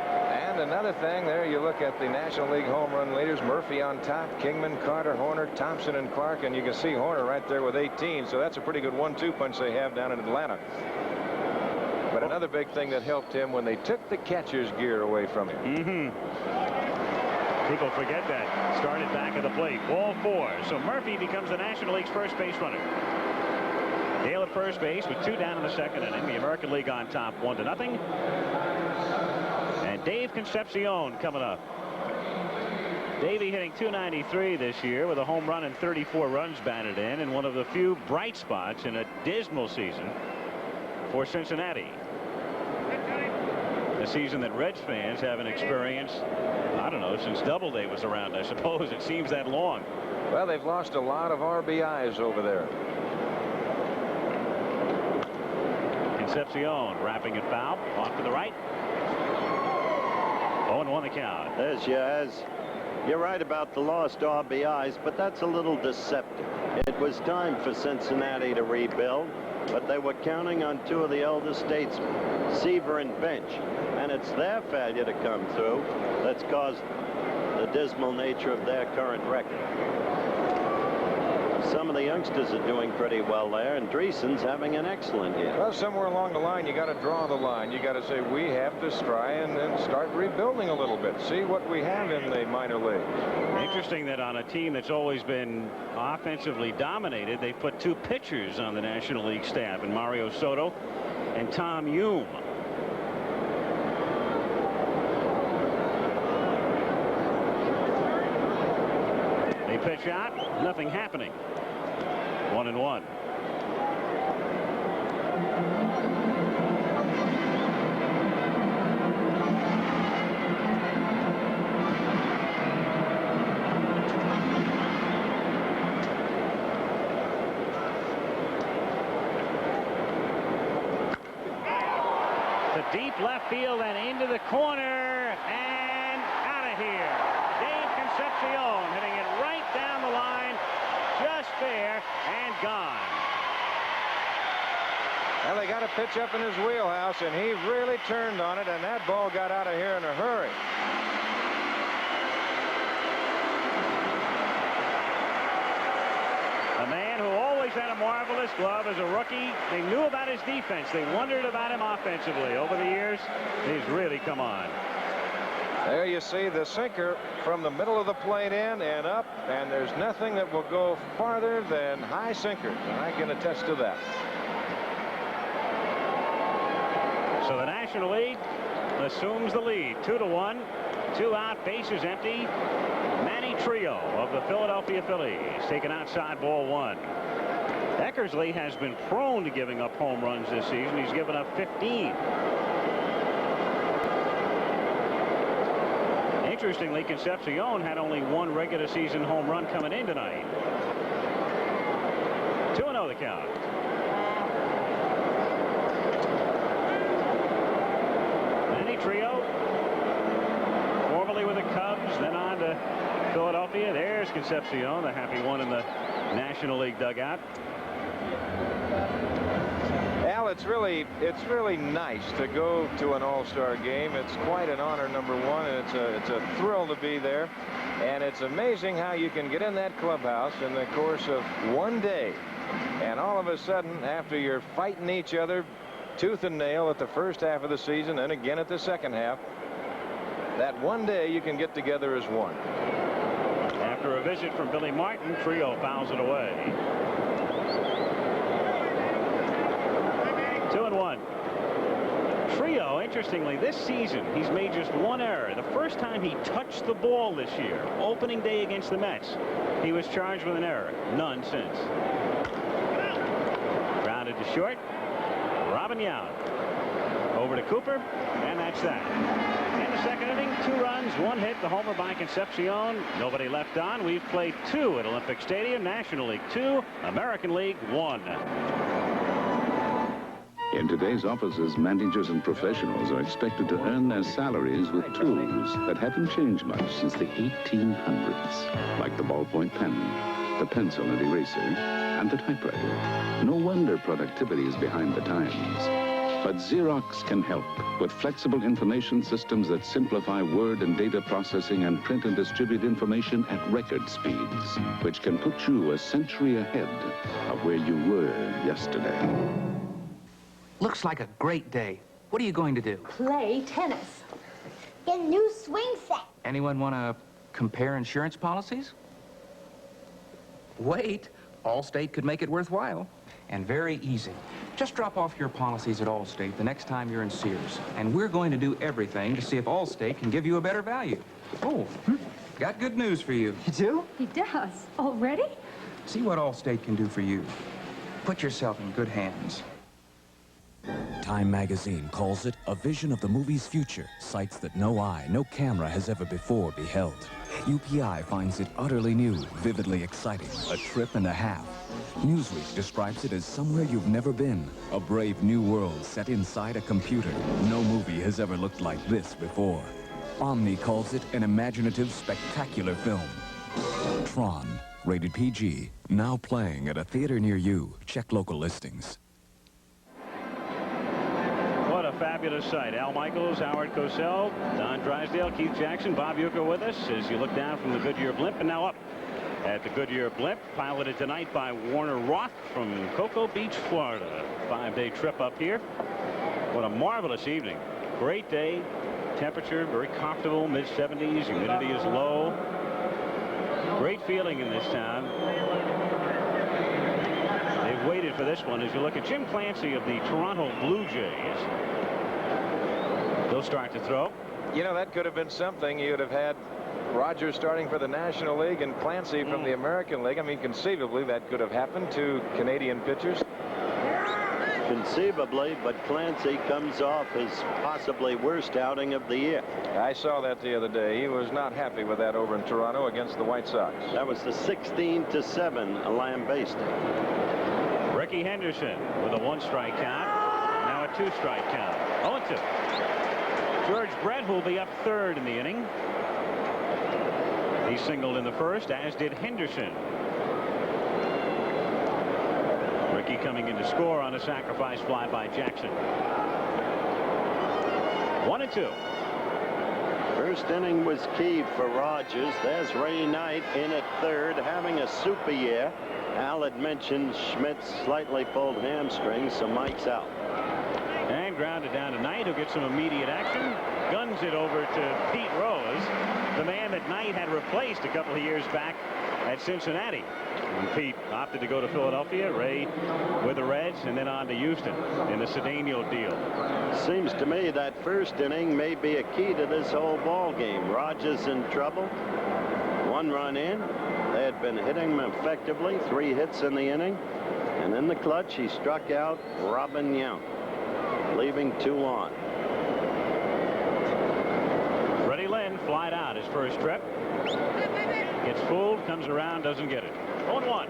And another thing there, you look at the National League home run leaders, Murphy on top, Kingman, Carter, Horner, Thompson, and Clark, and you can see Horner right there with 18, so that's a pretty good 1-2 punch they have down in Atlanta. But another big thing that helped him when they took the catcher's gear away from him. People forget that. Started back at the plate. Ball 4. So Murphy becomes the National League's first base runner. Dale at first base with 2 down in the second inning. The American League on top 1-0. And Dave Concepcion coming up. Davey hitting .293 this year with a home run and 34 runs batted in, and one of the few bright spots in a dismal season for Cincinnati. A season that Reds fans haven't experienced, I don't know, since Doubleday was around, I suppose. It seems that long. Well, they've lost a lot of RBIs over there. Concepcion wrapping it foul. Off to the right. 0-1 the count. There's Yaz. You're right about the lost RBIs, but that's a little deceptive. It was time for Cincinnati to rebuild, but they were counting on 2 of the elder statesmen, Seaver and Bench, and it's their failure to come through that's caused the dismal nature of their current record. Some of the youngsters are doing pretty well there, and Dreesen's having an excellent year. Well, somewhere along the line, you got to draw the line. You got to say, we have to try and then start rebuilding a little bit. See what we have in the minor leagues. Interesting that on a team that's always been offensively dominated, they put 2 pitchers on the National League staff, and Mario Soto and Tom Hume. They pitch out, nothing happening. 1-1. To deep left field and into the corner and out of here. Dave Concepcion hitting it right down the line, just fair and gone. Well, they got a pitch up in his wheelhouse, and he really turned on it, and that ball got out of here in a hurry. A man who always had a marvelous glove as a rookie. They knew about his defense. They wondered about him offensively. Over the years, he's really come on. There you see the sinker from the middle of the plate in and up, and there's nothing that will go farther than high sinkers, and I can attest to that. So the National League assumes the lead. 2-1. 2 out, bases empty. Manny Trio of the Philadelphia Phillies taken outside, ball 1. Eckersley has been prone to giving up home runs this season. He's given up 15. Interestingly, Concepcion had only 1 regular season home run coming in tonight. 2-0 the count. Manny Trio, formerly with the Cubs, then on to Philadelphia. There's Concepcion, the happy one in the National League dugout. Al, it's really nice to go to an All-Star game. It's quite an honor, number one, and it's a thrill to be there. And it's amazing how you can get in that clubhouse in the course of one day, and all of a sudden, after you're fighting each other tooth and nail at the first half of the season and again at the second half, that one day you can get together as one. After a visit from Billy Martin, Trio fouls it away. 2-1. Trio, Interestingly, this season, he's made just one error. The first time he touched the ball this year, opening day against the Mets, he was charged with an error. None since. Grounded to short. Robin Yount. Over to Cooper, and that's that. In the second inning, 2 runs, 1 hit, the homer by Concepcion. Nobody left on. We've played 2 at Olympic Stadium. National League 2, American League 1. In today's offices, managers and professionals are expected to earn their salaries with tools that haven't changed much since the 1800s, like the ballpoint pen, the pencil and eraser, and the typewriter. No wonder productivity is behind the times. But Xerox can help with flexible information systems that simplify word and data processing and print and distribute information at record speeds, which can put you a century ahead of where you were yesterday. Looks like a great day. What are you going to do? Play tennis. Get a new swing set. Anyone want to compare insurance policies? Wait. Allstate could make it worthwhile. And very easy. Just drop off your policies at Allstate the next time you're in Sears. And we're going to do everything to see if Allstate can give you a better value. Oh, got good news for you. You do? He does. Already? See what Allstate can do for you. Put yourself in good hands. Time magazine calls it a vision of the movie's future, sights that no eye, no camera has ever before beheld. UPI finds it utterly new, vividly exciting, a trip and a half. Newsweek describes it as somewhere you've never been, a brave new world set inside a computer. No movie has ever looked like this before. Omni calls it an imaginative, spectacular film. Tron, rated PG, now playing at a theater near you. Check local listings. What a fabulous sight. Al Michaels, Howard Cosell, Don Drysdale, Keith Jackson, Bob Uecker with us as you look down from the Goodyear blimp and now up at the Goodyear blimp, piloted tonight by Warner Roth from Cocoa Beach, Florida. 5-day trip up here. What a marvelous evening. Great day. Temperature very comfortable, mid-70s. Humidity is low. Great feeling in this town. They've waited for this one as you look at Jim Clancy of the Toronto Blue Jays. They'll start to throw. You know, that could have been something. You'd have had Rogers starting for the National League and Clancy from the American League. I mean, conceivably, that could have happened to Canadian pitchers. Conceivably, but Clancy comes off his possibly worst outing of the year. I saw that the other day. He was not happy with that over in Toronto against the White Sox. That was the 16-7 lambasted. Ricky Henderson with a 1-strike count. Now a 2-strike count. 0-2. George Brett will be up 3rd in the inning. He singled in the first, as did Henderson. Ricky coming in to score on a sacrifice fly by Jackson. 1-2. First inning was key for Rogers. There's Ray Knight in at 3rd, having a super year. Al had mentioned Schmidt's slightly pulled hamstring, so Mike's out. And grounded down to Knight, who gets some immediate action. Guns it over to Pete Rose, the man that Knight had replaced a couple of years back at Cincinnati. And Pete opted to go to Philadelphia. Ray with the Reds, and then on to Houston in the Cedeno deal. Seems to me that first inning may be a key to this whole ball game. Rogers in trouble. 1 run in. They had been hitting him effectively. 3 hits in the inning. And in the clutch, he struck out Robin Yount, leaving 2 on. Freddie Lynn flied out his first trip. Gets fooled, comes around, doesn't get it. 0-1.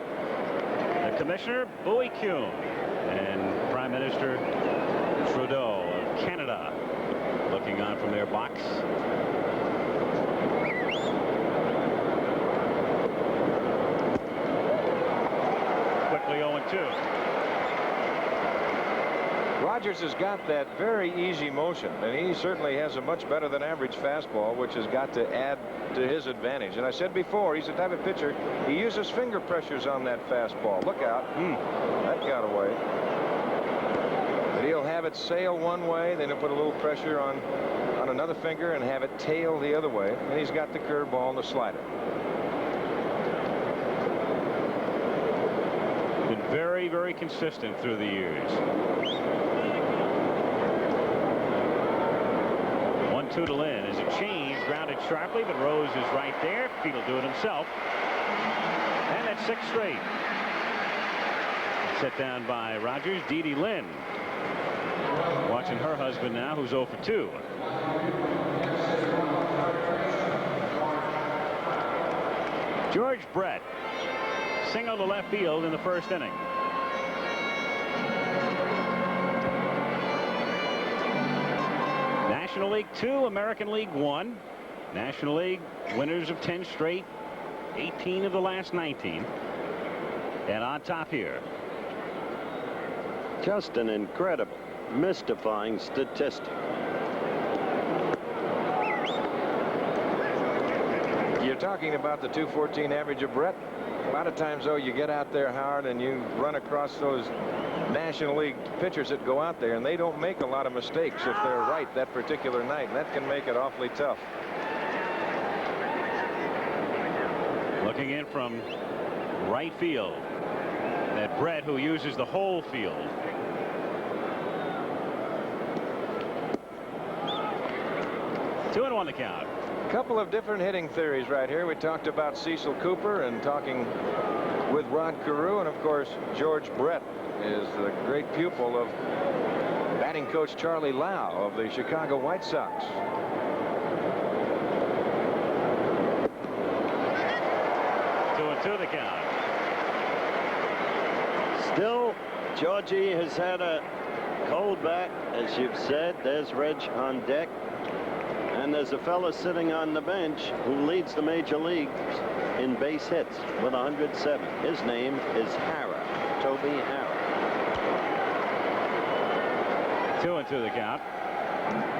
The commissioner, Bowie Kuhn, and Prime Minister Trudeau of Canada looking on from their box. Quickly 0-2. Rogers has got that very easy motion, and he certainly has a much better than average fastball, which has got to add to his advantage. And I said before, he's the type of pitcher, he uses finger pressures on that fastball. Look out. That got away. But he'll have it sail one way, then he'll put a little pressure on another finger and have it tail the other way. And he's got the curveball and the slider. Been very, very consistent through the years. 2 to Lynn. As a change, grounded sharply, but Rose is right there. Feet will do it himself. And that's 6 straight. Set down by Rogers. Dee Lynn. Watching her husband now, who's 0 for 2. George Brett. Single to left field in the first inning. National League 2, American League 1. National League winners of 10 straight, 18 of the last 19. And on top here. Just an incredible, mystifying statistic. You're talking about the 214 average of Brett. A lot of times, though, you get out there, Howard, and you run across those National League pitchers that go out there, and they don't make a lot of mistakes if they're right that particular night, and that can make it awfully tough. Looking in from right field. That Brett, who uses the whole field. Two and one to count. A couple of different hitting theories right here. We talked about Cecil Cooper and talking with Rod Carew, and of course George Brett is the great pupil of batting coach Charlie Lau of the Chicago White Sox. Two and two the count. Still, Georgie has had a cold bat, as you've said. There's Reg on deck. And there's a fella sitting on the bench who leads the major leagues in base hits with 107. His name is Hara, Toby Hara. 2 and 2 the count.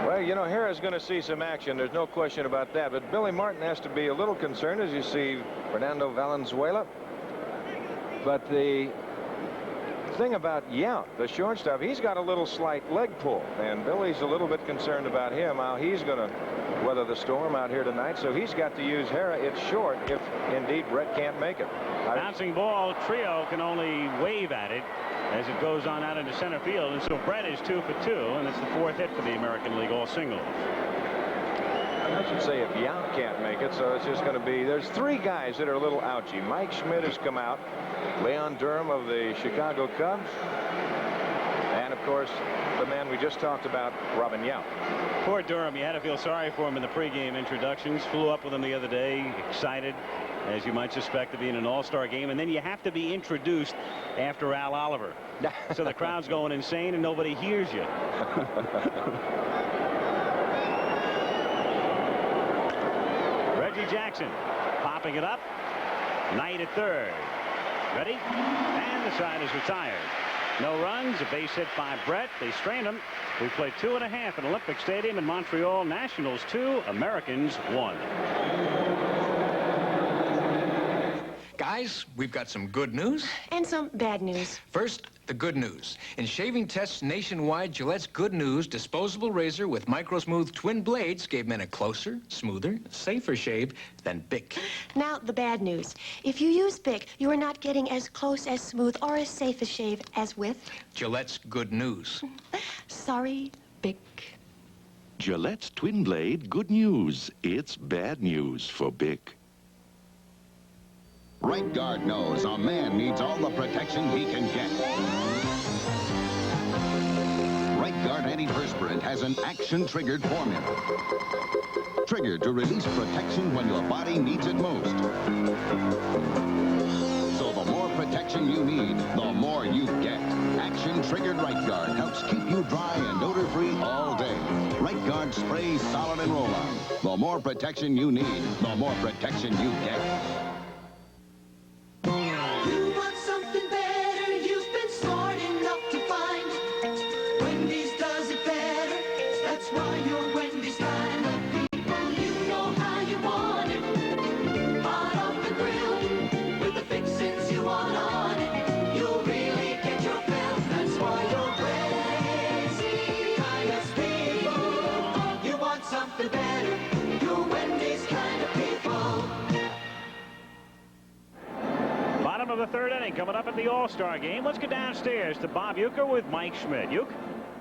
Well, you know, Hara's going to see some action. There's no question about that. But Billy Martin has to be a little concerned as you see Fernando Valenzuela. But the thing about Yount, the shortstop, he's got a little slight leg pull, and Billy's a little bit concerned about him, how he's going to weather the storm out here tonight. So he's got to use Hara. It's short if indeed Brett can't make it. Bouncing ball. Trio can only wave at it as it goes on out into center field, and so Brett is 2 for 2, and it's the 4th hit for the American League, all singles. I should say if Yount can't make it, so it's just going to be, there's 3 guys that are a little ouchy. Mike Schmidt has come out, Leon Durham of the Chicago Cubs, and of course the man we just talked about, Robin Yount. Poor Durham, you had to feel sorry for him in the pregame introductions. Flew up with him the other day, excited, as you might suspect, to be in an all-star game, and then you have to be introduced after Al Oliver. So the crowd's going insane and nobody hears you. Reggie Jackson popping it up. Knight at third. Ready? And the side is retired. No runs, a base hit by Brett. They strained him. We played 2.5 at Olympic Stadium in Montreal. Nationals 2, Americans 1. Guys, we've got some good news. And some bad news. First, the good news. In shaving tests nationwide, Gillette's Good News disposable razor with micro-smooth twin blades gave men a closer, smoother, safer shave than Bic. Now, the bad news. If you use Bic, you are not getting as close, as smooth, or as safe a shave as with Gillette's Good News. Sorry, Bic. Gillette's Twin Blade Good News. It's bad news for Bic. Right Guard knows a man needs all the protection he can get. Right Guard antiperspirant has an action-triggered formula. Triggered to release protection when your body needs it most. So the more protection you need, the more you get. Action-triggered Right Guard helps keep you dry and odor-free all day. Right Guard sprays solid and roll-on. The more protection you need, the more protection you get. Of the 3rd inning coming up at the All Star Game. Let's get downstairs to Bob Uecker with Mike Schmidt. Ueck.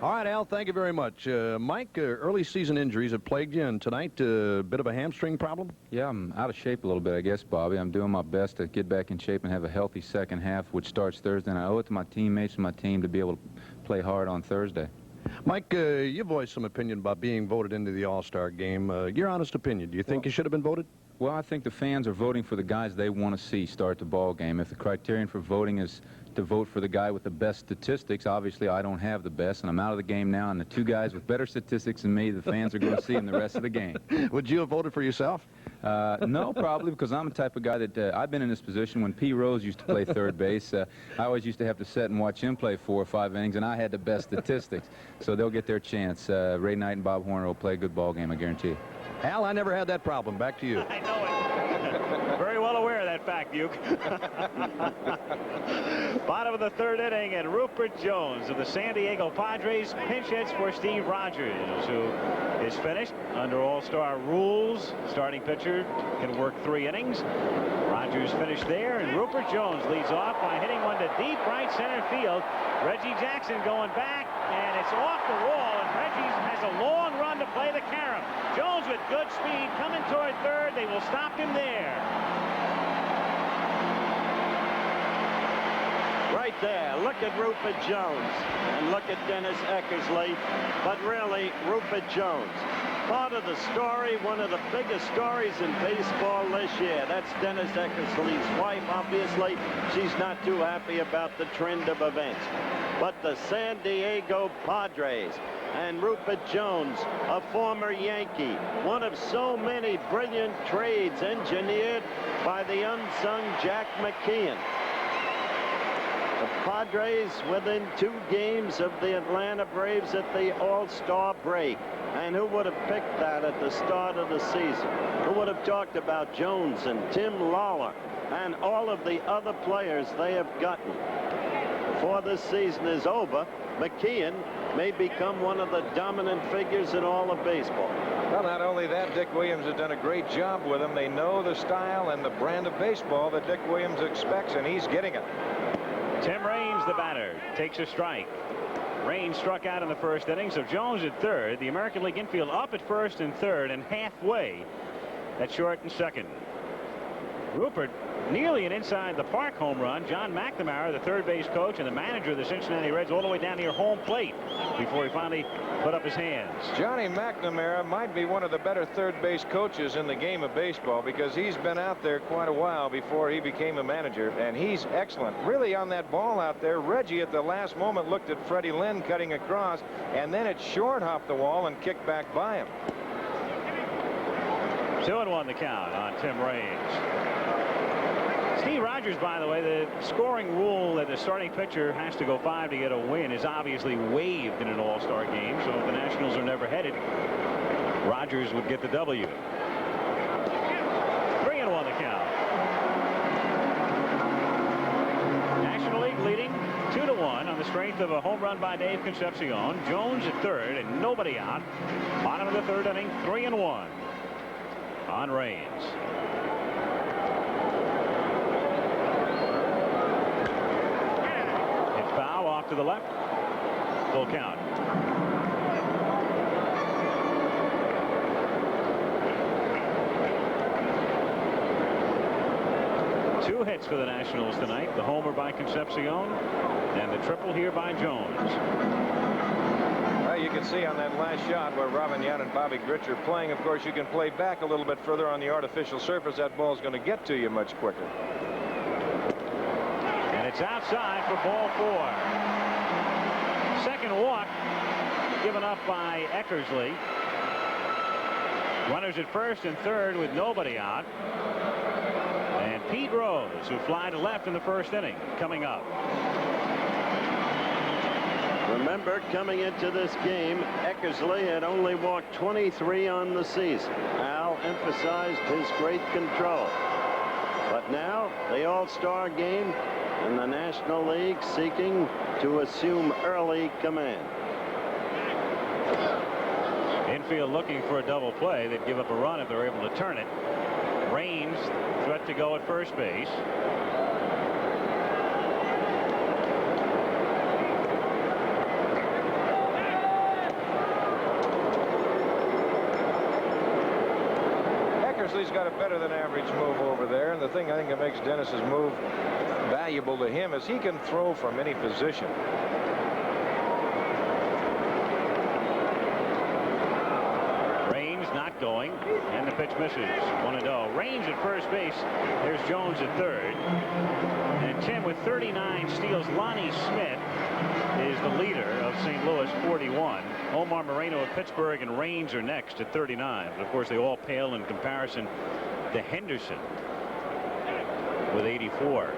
All right, Al, thank you very much. Mike, early season injuries have plagued you, and tonight, a bit of a hamstring problem? Yeah, I'm out of shape a little bit, I guess, Bobby. I'm doing my best to get back in shape and have a healthy second half, which starts Thursday, and I owe it to my teammates and my team to be able to play hard on Thursday. Mike, you voiced some opinion about being voted into the All Star Game. Your honest opinion, do you think you should have been voted? Well, I think the fans are voting for the guys they want to see start the ball game. If the criterion for voting is to vote for the guy with the best statistics, obviously I don't have the best, and I'm out of the game now, and the two guys with better statistics than me, the fans are going to see in the rest of the game. Would you have voted for yourself? No, probably, because I'm the type of guy that I've been in this position when P. Rose used to play third base. I always used to have to sit and watch him play 4 or 5 innings, and I had the best statistics. So they'll get their chance. Ray Knight and Bob Horner will play a good ball game, I guarantee you. Al, I never had that problem. Back to you. I know it. Very well aware of that fact, Buke. Bottom of the third inning, and Rupert Jones of the San Diego Padres pinch hits for Steve Rogers, who is finished under All-Star rules. Starting pitcher can work 3 innings. Rogers finished there, and Rupert Jones leads off by hitting one to deep right center field. Reggie Jackson going back, and it's off the wall, and Reggie has a long run to play the carom. Jones with good speed coming toward third. They will stop him there. Right there, look at Rupert Jones and look at Dennis Eckersley, but really Rupert Jones. Part of the story, one of the biggest stories in baseball this year. That's Dennis Eckersley's wife, obviously. She's not too happy about the trend of events. But the San Diego Padres and Rupert Jones, a former Yankee, one of so many brilliant trades engineered by the unsung Jack McKeon. The Padres within 2 games of the Atlanta Braves at the All-Star break. And who would have picked that at the start of the season? Who would have talked about Jones and Tim Lawler and all of the other players they have gotten? Before this season is over, McKeon may become one of the dominant figures in all of baseball. Well, not only that, Dick Williams has done a great job with him. They know the style and the brand of baseball that Dick Williams expects, and he's getting it. Tim Raines, the batter, takes a strike. Raines struck out in the first inning, so Jones at third. The American League infield up at first and third, and halfway at short and second. Rupert, nearly an inside the park home run. John McNamara, the third base coach and the manager of the Cincinnati Reds, all the way down near home plate before he finally put up his hands. Johnny McNamara might be one of the better third base coaches in the game of baseball, because he's been out there quite a while before he became a manager, and he's excellent. Really, on that ball out there, Reggie at the last moment looked at Freddie Lynn cutting across, and then it short hopped the wall and kicked back by him. 2-1 the count on Tim Raines. Steve Rogers, by the way, the scoring rule that the starting pitcher has to go 5 to get a win is obviously waived in an All-Star game, so if the Nationals are never headed, Rogers would get the W. 3-1 the count. National League leading 2-1 on the strength of a home run by Dave Concepcion. Jones at third and nobody out. Bottom of the third inning, 3-1 on Raines. Foul off to the left. Full count. Two hits for the Nationals tonight. The homer by Concepcion and the triple here by Jones. Well, you can see on that last shot where Robin Yount and Bobby Grich are playing. Of course, you can play back a little bit further on the artificial surface. That ball's going to get to you much quicker. It's outside for ball 4. Second walk given up by Eckersley. Runners at first and third with nobody out. And Pete Rose, who fly to left in the first inning, coming up. Remember, coming into this game, Eckersley had only walked 23 on the season. Al emphasized his great control. But now, the All-Star game, and the National League seeking to assume early command. Infield looking for a double play. They'd give up a run if they're able to turn it. Raines threat to go at first base. Eckersley's got a better than average move over there, and the thing I think that makes Dennis's move valuable to him is he can throw from any position. Raines not going, and the pitch misses. 1-0. Raines at first base. There's Jones at third. And Tim with 39 steals. Lonnie Smith is the leader of St. Louis, 41. Omar Moreno of Pittsburgh and Raines are next at 39. But of course, they all pale in comparison to Henderson with 84.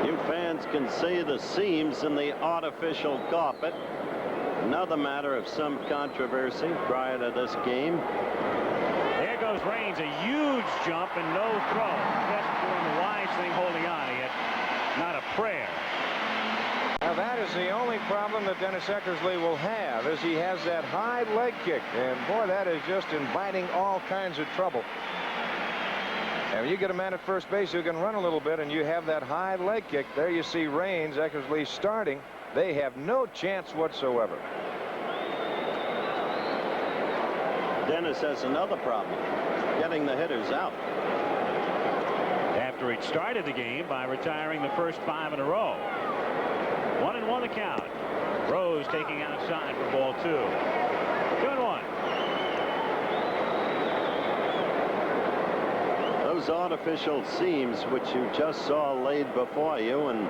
You fans can see the seams in the artificial carpet. Another matter of some controversy prior to this game. There goes Raines, a huge jump and no throw. Just doing the wise thing, holding on. He had not a prayer. Now that is the only problem that Dennis Eckersley will have, is he has that high leg kick, and boy, that is just inviting all kinds of trouble. And when you get a man at first base who can run a little bit and you have that high leg kick, there you see Raines, Eckersley starting. They have no chance whatsoever. Dennis has another problem, getting the hitters out. After he'd started the game by retiring the first 5 in a row. 1-1 the count. Rose taking outside for ball 2. 2-1. Those artificial seams which you just saw laid before you and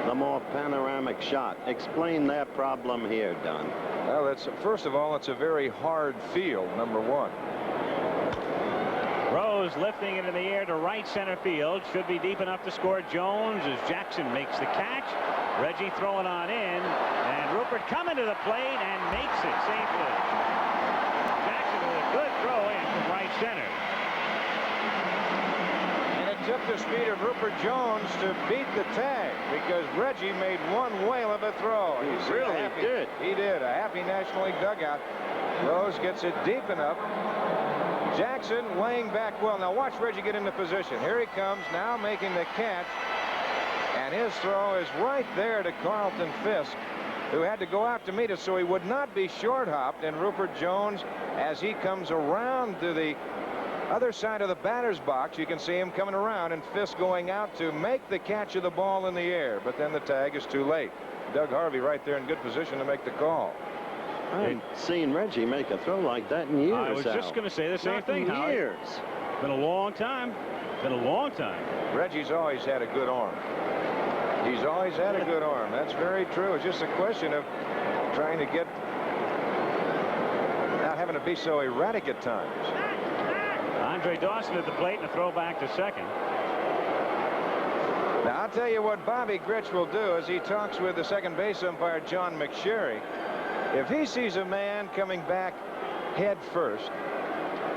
the more panoramic shot. Explain their problem here, Don. Well, first of all, it's a very hard field, number one. Rose lifting it in the air to right center field. Should be deep enough to score. Jones as Jackson makes the catch. Reggie throwing on in. And Rupert coming to the plate and makes it safely. Jackson with a good throw in from right center. Took the speed of Rupert Jones to beat the tag because Reggie made one whale of a throw. He really did. He did. A happy National League dugout. Rose gets it deep enough. Jackson laying back well. Now watch Reggie get into position. Here he comes now making the catch. And his throw is right there to Carlton Fisk, who had to go out to meet it so he would not be short hopped. And Rupert Jones, as he comes around to the other side of the batter's box, you can see him coming around and Fisk going out to make the catch of the ball in the air, but then the tag is too late. Doug Harvey right there in good position to make the call. I haven't seen Reggie make a throw like that in years. I was just going to say the same thing. Years. Been a long time. Been a long time. Reggie's always had a good arm. He's always had a good arm. That's very true. It's just a question of trying to get, not having to be so erratic at times. Andre Dawson at the plate and a throw back to second. Now, I'll tell you what Bobby Grich will do as he talks with the second base umpire, John McSherry. If he sees a man coming back head first,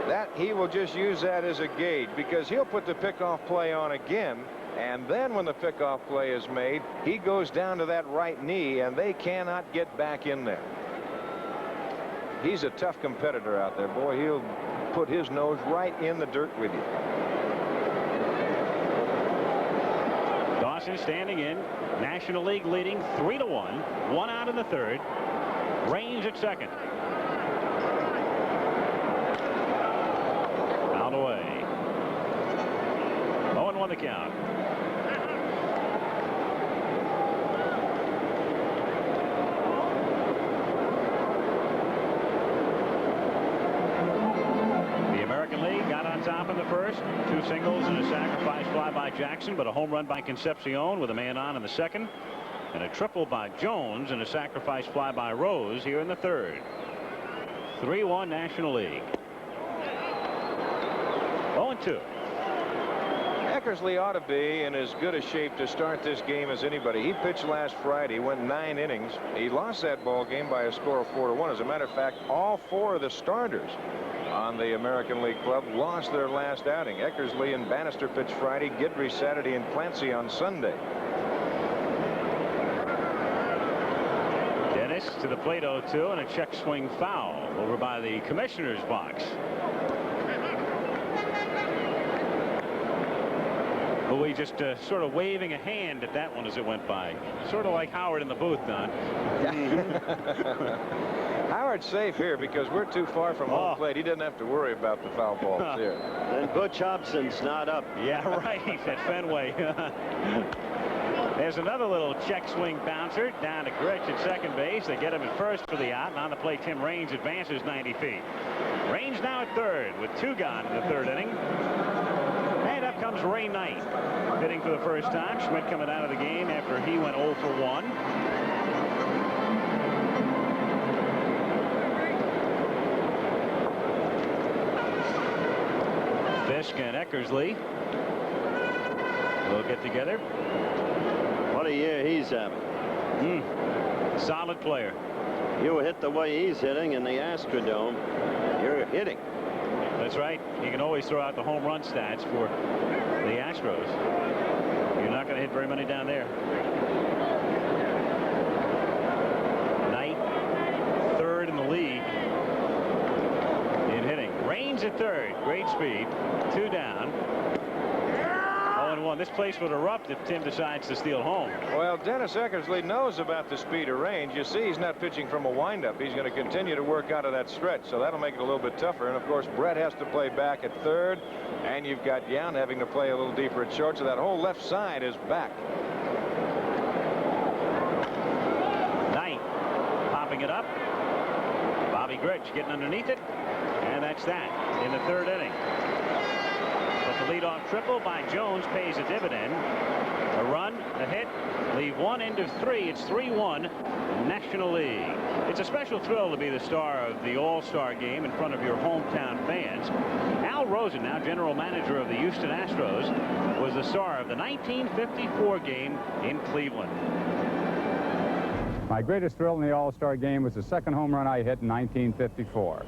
that he will just use that as a gauge because he'll put the pickoff play on again. And then when the pickoff play is made, he goes down to that right knee and they cannot get back in there. He's a tough competitor out there. Boy, he'll put his nose right in the dirt with you. Dawson standing in. National League leading 3-1. 1 out in the third. Raines at second. Out away. 0-1 the count. Top in the first, 2 singles and a sacrifice fly by Jackson, but a home run by Concepcion with a man on in the second, and a triple by Jones and a sacrifice fly by Rose here in the third. 3-1 National League. 0-2. Eckersley ought to be in as good a shape to start this game as anybody. He pitched last Friday, went 9 innings. He lost that ball game by a score of 4-1. As a matter of fact, all 4 of the starters on the American League club lost their last outing. Eckersley and Bannister pitched Friday, Guidry Saturday, and Clancy on Sunday. Dennis to the plate 0-2 and a check swing foul over by the commissioner's box. Bowie just sort of waving a hand at that one as it went by. Sort of like Howard in the booth, Don. Howard Howard's safe here because we're too far from home plate. He doesn't have to worry about the foul balls here. And Butch Hobson's not up. Yeah, right, at Fenway. There's another little check swing bouncer down to Gritch at second base. They get him at first for the out. And on the play, Tim Raines advances 90 feet. Raines now at third with 2 gone in the 3rd inning. And up comes Ray Knight, hitting for the first time. Schmidt coming out of the game after he went 0 for 1. Fisk and Eckersley will get together. What a year he's having. Solid player. You hit the way he's hitting in the Astrodome, you're hitting. That's right. You can always throw out the home run stats for the Astros. You're not going to hit very many down there. Knight, 3rd in the league in hitting. Raines at 3rd. Great speed. 2 down. 0-1. This place would erupt if Tim decides to steal home. Well, Dennis Eckersley knows about the speed of Raines. You see, he's not pitching from a windup. He's going to continue to work out of that stretch, so that'll make it a little bit tougher. And, of course, Brett has to play back at 3rd, and you've got Young having to play a little deeper at short, so that whole left side is back. Knight popping it up. Bobby Gritch getting underneath it, and that's that in the 3rd inning. But the leadoff triple by Jones pays a dividend. A run, a hit, leave 1 end of 3. It's 3-1 National League. It's a special thrill to be the star of the All-Star Game in front of your hometown fans. Al Rosen, now general manager of the Houston Astros, was the star of the 1954 game in Cleveland. My greatest thrill in the All-Star Game was the 2nd home run I hit in 1954.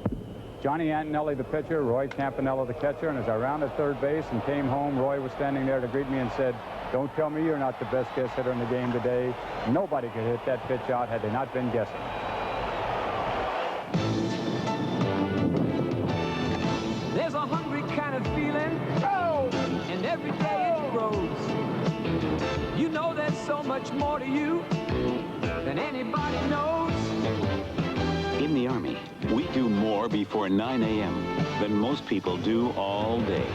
Johnny Antonelli, the pitcher, Roy Campanella, the catcher, and as I rounded 3rd base and came home, Roy was standing there to greet me and said, "Don't tell me you're not the best guess hitter in the game today. Nobody could hit that pitch out had they not been guessing." There's a hungry kind of feeling, and every day it grows. You know there's so much more to you than anybody knows. In the Army, we do more before 9 a.m. than most people do all day.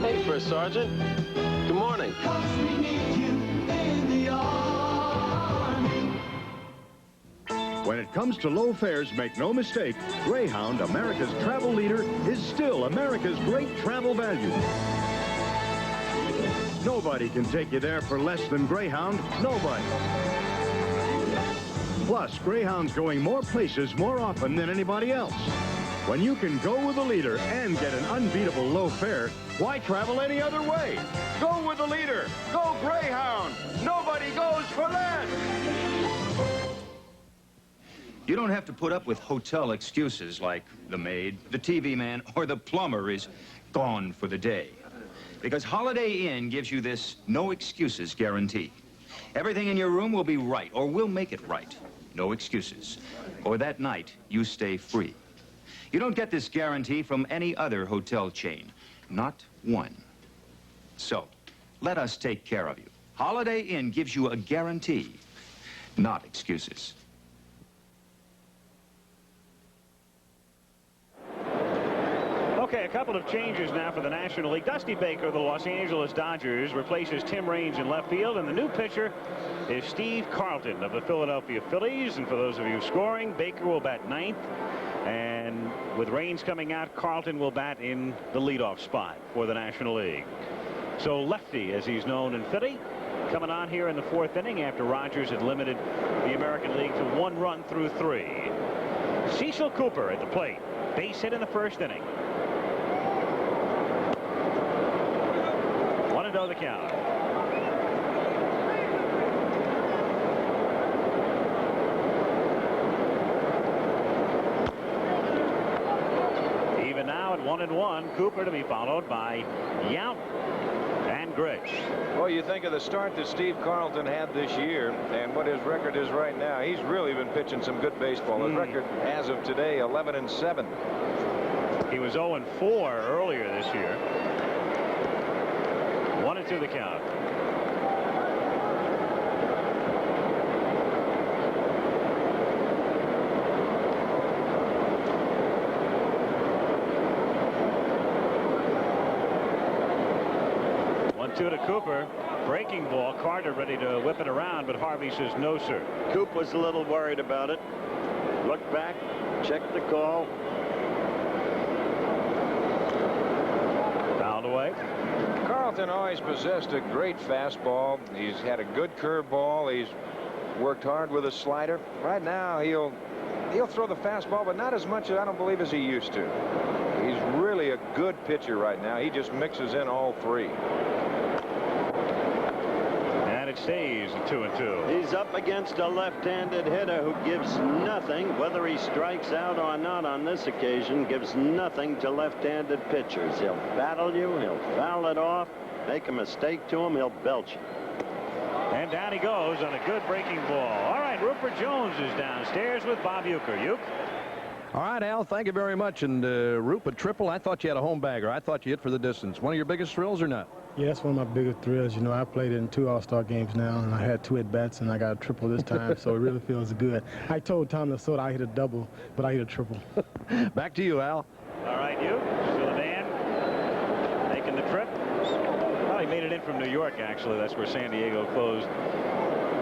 Hey, First Sergeant. Good morning. When it comes to low fares, make no mistake, Greyhound, America's travel leader, is still America's great travel value. Nobody can take you there for less than Greyhound. Nobody. Plus, Greyhound's going more places more often than anybody else. When you can go with a leader and get an unbeatable low fare, why travel any other way? Go with the leader. Go Greyhound. Nobody goes for less. You don't have to put up with hotel excuses like the maid, the TV man, or the plumber is gone for the day. Because Holiday Inn gives you this no excuses guarantee. Everything in your room will be right, or we'll make it right. No excuses. Or that night, you stay free. You don't get this guarantee from any other hotel chain. Not one. So, let us take care of you. Holiday Inn gives you a guarantee, not excuses. Okay, a couple of changes now for the National League. Dusty Baker of the Los Angeles Dodgers replaces Tim Raines in left field, and the new pitcher is Steve Carlton of the Philadelphia Phillies. And for those of you scoring, Baker will bat 9th, and with Raines coming out, Carlton will bat in the leadoff spot for the National League. So lefty, as he's known in Philly, coming on here in the 4th inning after Rogers had limited the American League to 1 run through 3. Cecil Cooper at the plate, base hit in the 1st inning. 1-0 the count. Even now at 1-1, Cooper to be followed by Yount and Gritch. Well, you think of the start that Steve Carlton had this year and what his record is right now. He's really been pitching some good baseball. His record as of today, 11-7. He was 0-4 earlier this year. 1-2 the count. 2-2 to Cooper. Breaking ball. Carter ready to whip it around, but Harvey says no, sir. Coop was a little worried about it. Looked back, checked the call. Fouled away. Carlton always possessed a great fastball. He's had a good curveball. He's worked hard with a slider. Right now, he'll throw the fastball, but not as much, I don't believe, as he used to. He's really a good pitcher right now. He just mixes in all three. And it stays at 2-2. He's up against a left-handed hitter who gives nothing, whether he strikes out or not on this occasion, gives nothing to left-handed pitchers. He'll battle you, he'll foul it off, make a mistake to him, he'll belch you. And down he goes on a good breaking ball. All right, Rupert Jones is downstairs with Bob Uecker. Ueck. All right, Al, thank you very much. And Rupert, triple, I thought you had a home bagger. I thought you hit for the distance. One of your biggest thrills or not? Yeah, that's one of my biggest thrills. You know, I played in 2 All-Star games now, and I had 2 at-bats, and I got a triple this time, so it really feels good. I told Tom Lasorda I hit a double, but I hit a triple. Back to you, Al. All right, Ueck. Still a man making the trip. Well, he made it in from New York, actually. That's where San Diego closed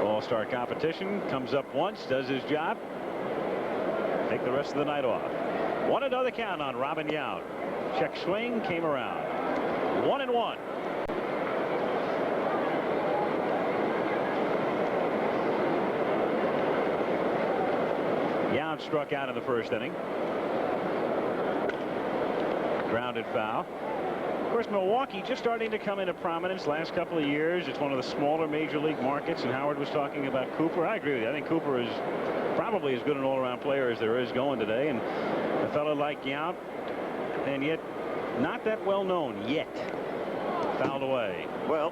All-Star competition. Comes up once, does his job. Take the rest of the night off. 1-0 the count on Robin Yount. Check swing, came around. 1-1. Yount struck out in the first inning. Grounded foul. Of course, Milwaukee just starting to come into prominence last couple of years. It's one of the smaller major league markets, and Howard was talking about Cooper. I agree with you. I think Cooper is probably as good an all-around player as there is going today, and a fellow like Yount, and yet not that well known yet. Fouled away. Well,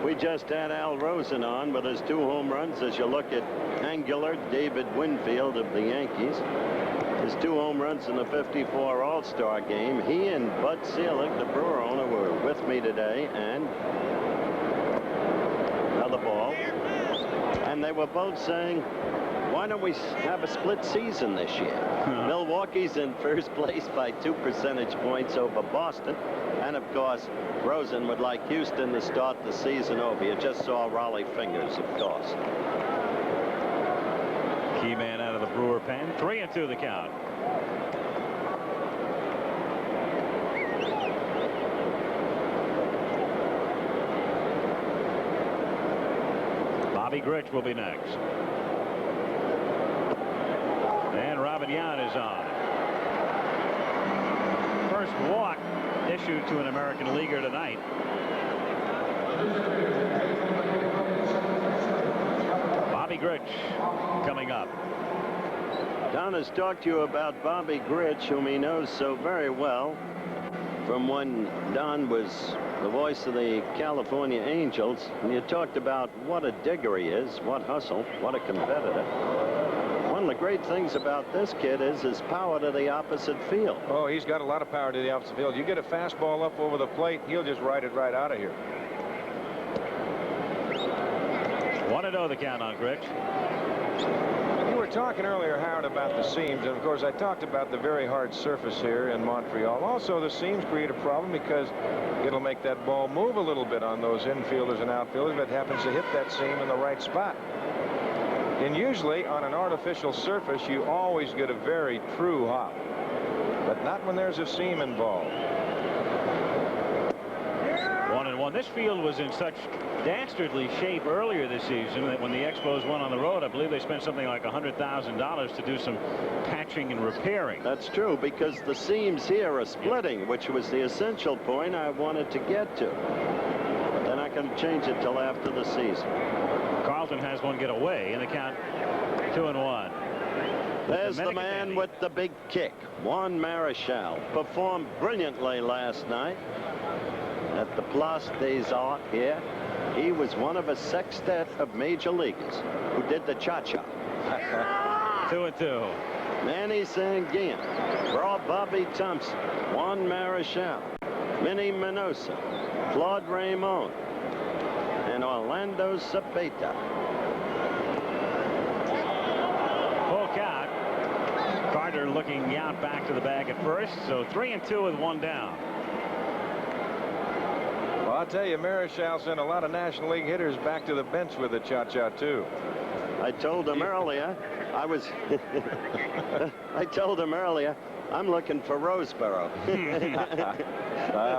we just had Al Rosen on with his 2 home runs. As you look at angular David Winfield of the Yankees, his 2 home runs in the '54 All-Star game. He and Bud Selig, the Brewer owner, were with me today, and another ball. And they were both saying, why don't we have a split season this year? Milwaukee's in first place by 2 percentage points over Boston. And, of course, Rosen would like Houston to start the season over. You just saw Raleigh fingers, of course. Key man out of the Brewer pen. 3-2 the count. Bobby Grich will be next. And Robin Yount is on. First walk issued to an American leaguer tonight. Bobby Grich coming up. Don has talked to you about Bobby Grich, whom he knows so very well from when Don was the voice of the California Angels. And you talked about what a digger he is, what hustle, what a competitor. One of the great things about this kid is his power to the opposite field. Oh, he's got a lot of power to the opposite field. You get a fastball up over the plate, he'll just ride it right out of here. 1-0 the count on Grich. You were talking earlier, Howard, about the seams, and of course I talked about the very hard surface here in Montreal. Also, the seams create a problem because it'll make that ball move a little bit on those infielders and outfielders that happens to hit that seam in the right spot. And usually on an artificial surface you always get a very true hop, but not when there's a seam involved. 1-1. This field was in such dastardly shape earlier this season that when the Expos went on the road, I believe they spent something like $100,000 to do some patching and repairing. That's true, because the seams here are splitting, which was the essential point I wanted to get to. But they're not going to change it till after the season. Carlton has one get away in the count 2-1. There's the man with the big kick. Juan Marichal performed brilliantly last night at the Place des Arts here. He was one of a sextet of major leaguers who did the cha-cha. 2-2. Manny Sanguin, Bro Bobby Thompson, Juan Marichal, Minnie Minosa, Claude Raymond, and Orlando Cepeda. Full count. Carter looking out back to the bag at first, so 3-2 with one down. I'll tell you, Marichal sent a lot of National League hitters back to the bench with the cha-cha, too. I told him earlier, I told him earlier, I'm looking for Roseboro.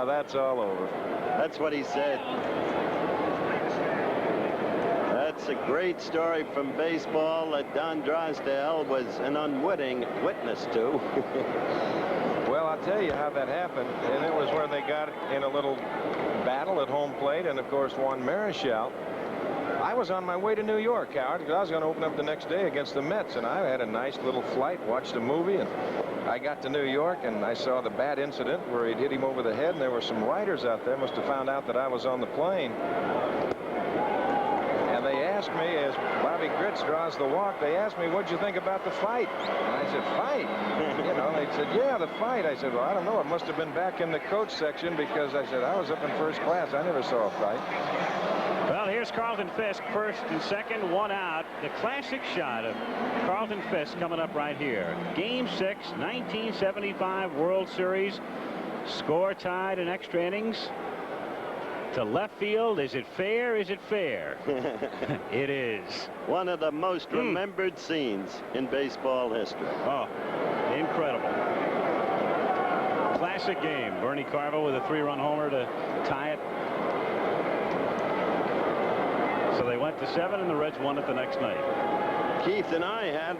That's all over. That's what he said. That's a great story from baseball that Don Drysdale was an unwitting witness to. Well, I'll tell you how that happened, and it was where they got in a little battle at home plate, and of course Juan Marichal. I was on my way to New York, Howard, because I was going to open up the next day against the Mets, and I had a nice little flight, watched a movie, and I got to New York, and I saw the bad incident where he'd hit him over the head, and there were some writers out there, must have found out that I was on the plane. And they asked me, as Bobby Grits draws the walk, they asked me, what'd you think about the fight? And I said, fight? You know, they said, yeah, the fight. I said, well, I don't know. It must have been back in the coach section, because I said, I was up in first class. I never saw a fight. Well, here's Carlton Fisk, first and second, one out. The classic shot of Carlton Fisk coming up right here. Game 6, 1975 World Series. Score tied in extra innings. To left field. Is it fair? Is it fair? It is. One of the most remembered scenes in baseball history. Oh, incredible. Classic game. Bernie Carvel with a 3-run homer to tie it. So they went to 7, and the Reds won it the next night. Keith and I had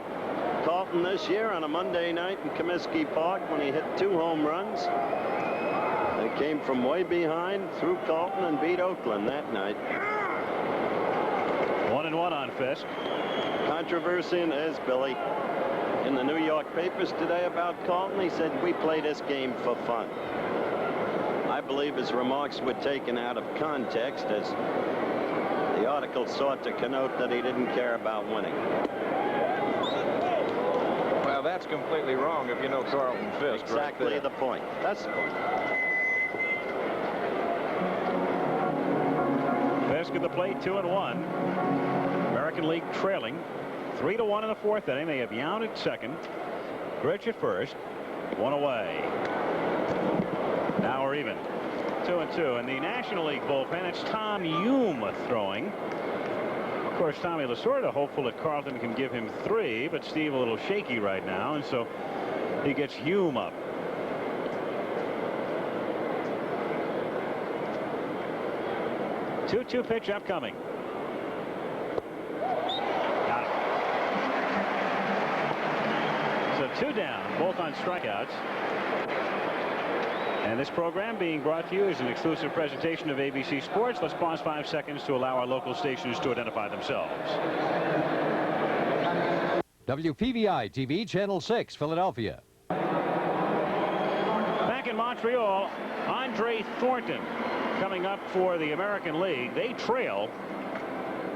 Carlton this year on a Monday night in Comiskey Park when he hit 2 home runs. They came from way behind through Carlton and beat Oakland that night. 1-1 on Fisk. Controversy in Billy. In the New York papers today about Carlton, he said, we play this game for fun. I believe his remarks were taken out of context, as the article sought to connote that he didn't care about winning. Well, that's completely wrong if you know Carlton Fisk. Exactly the point. That's the point. Fisk at the plate, 2-1. American League trailing 3-1 in the 4th inning. They have Yount at second, Grich at first, 1 away. Now we're even, 2-2. In the National League bullpen, it's Tom Hume throwing. Of course, Tommy Lasorda hopeful that Carlton can give him 3, but Steve a little shaky right now, and so he gets Hume up. 2-2 pitch upcoming. Got it. So 2 down, both on strikeouts. And this program being brought to you is an exclusive presentation of ABC Sports. Let's pause 5 seconds to allow our local stations to identify themselves. WPVI TV, Channel 6, Philadelphia. Back in Montreal, Andre Thornton coming up for the American League. They trail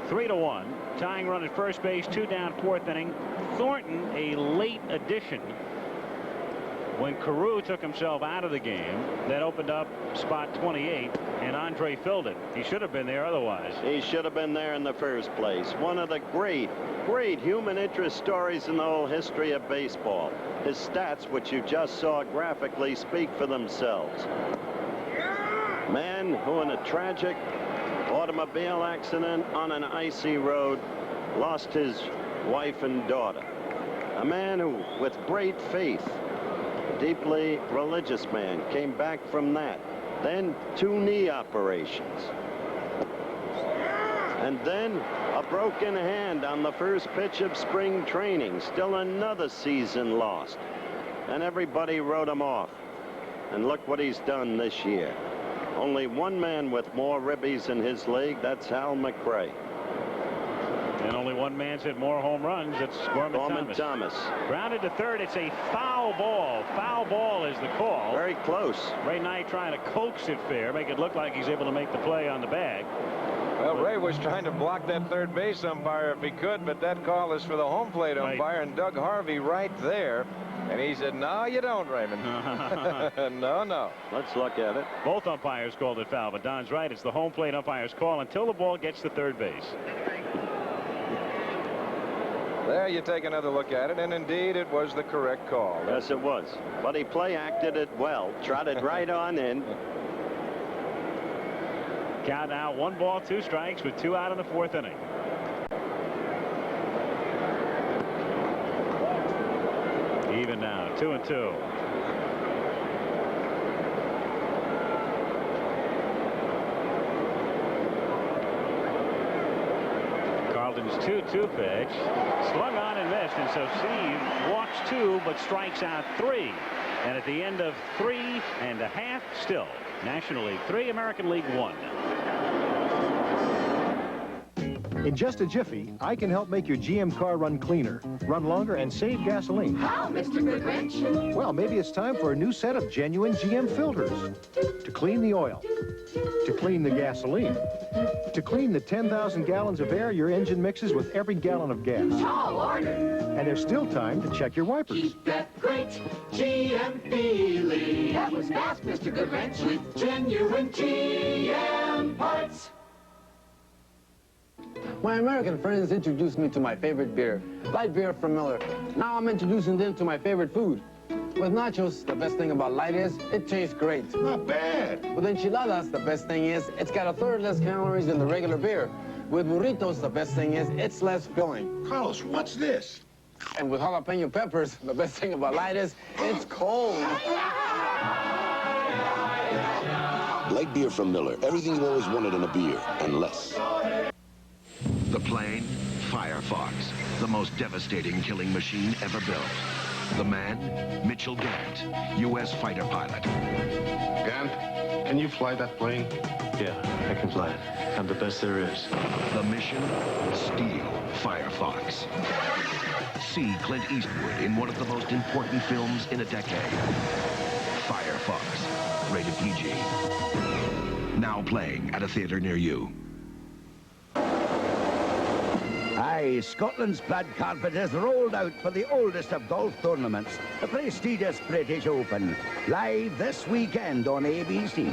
3-1. Tying run at first base, 2 down, 4th inning. Thornton, a late addition when Carew took himself out of the game. That opened up spot 28, and Andre filled it. He should have been there otherwise. He should have been there in the first place. One of the great human interest stories in the whole history of baseball. His stats, which you just saw graphically, speak for themselves. Man who, in a tragic automobile accident on an icy road, lost his wife and daughter. A man who, with great faith, deeply religious man, came back from that. Then 2 knee operations. And then a broken hand on the first pitch of spring training. Still another season lost. And everybody wrote him off. And look what he's done this year. Only one man with more ribbies in his league. That's Hal McRae. And only one man's hit more home runs. That's Gorman Thomas. Grounded to third. It's a foul ball. Foul ball is the call. Very close. Ray Knight trying to coax it fair, make it look like he's able to make the play on the bag. Well, Ray was trying to block that third base umpire if he could, but that call is for the home plate umpire, and Doug Harvey right there. And he said, no, you don't, Raymond. No. Let's look at it. Both umpires called it foul, but Don's right. It's the home plate umpire's call until the ball gets to third base. There you take another look at it, and indeed it was the correct call. Yes, it was. But he play acted it well. Trotted right on in. Count now 1 ball, 2 strikes with 2 out in the 4th inning. Even now, 2-2. Carlton's 2-2 pitch, swung on and missed, and so Steve walks 2 but strikes out 3. And at the end of 3.5, still National League 3, American League 1. In just a jiffy, I can help make your GM car run cleaner, run longer, and save gasoline. How, Mr. Goodrich? Well, maybe it's time for a new set of genuine GM filters to clean the oil, to clean the gasoline, to clean the 10,000 gallons of air your engine mixes with every gallon of gas. Tall order. And there's still time to check your wipers. Keep that great GM feeling. That was fast, Mr. Goodrich, with genuine GM parts. My American friends introduced me to my favorite beer, light beer from Miller. Now I'm introducing them to my favorite food. With nachos, the best thing about light is it tastes great. Not bad. With enchiladas, the best thing is it's got 1/3 less calories than the regular beer. With burritos, the best thing is it's less filling. Carlos, what's this? And with jalapeno peppers, the best thing about light is it's cold. Light beer from Miller. Everything you always wanted in a beer, and less. The plane, Firefox, the most devastating killing machine ever built. The man, Mitchell Gant, U.S. fighter pilot. Gant, can you fly that plane? Yeah, I can fly it. I'm the best there is. The mission, steal Firefox. See Clint Eastwood in one of the most important films in a decade. Firefox, rated PG. Now playing at a theater near you. Aye, Scotland's plaid carpet has rolled out for the oldest of golf tournaments, the prestigious British Open, live this weekend on ABC.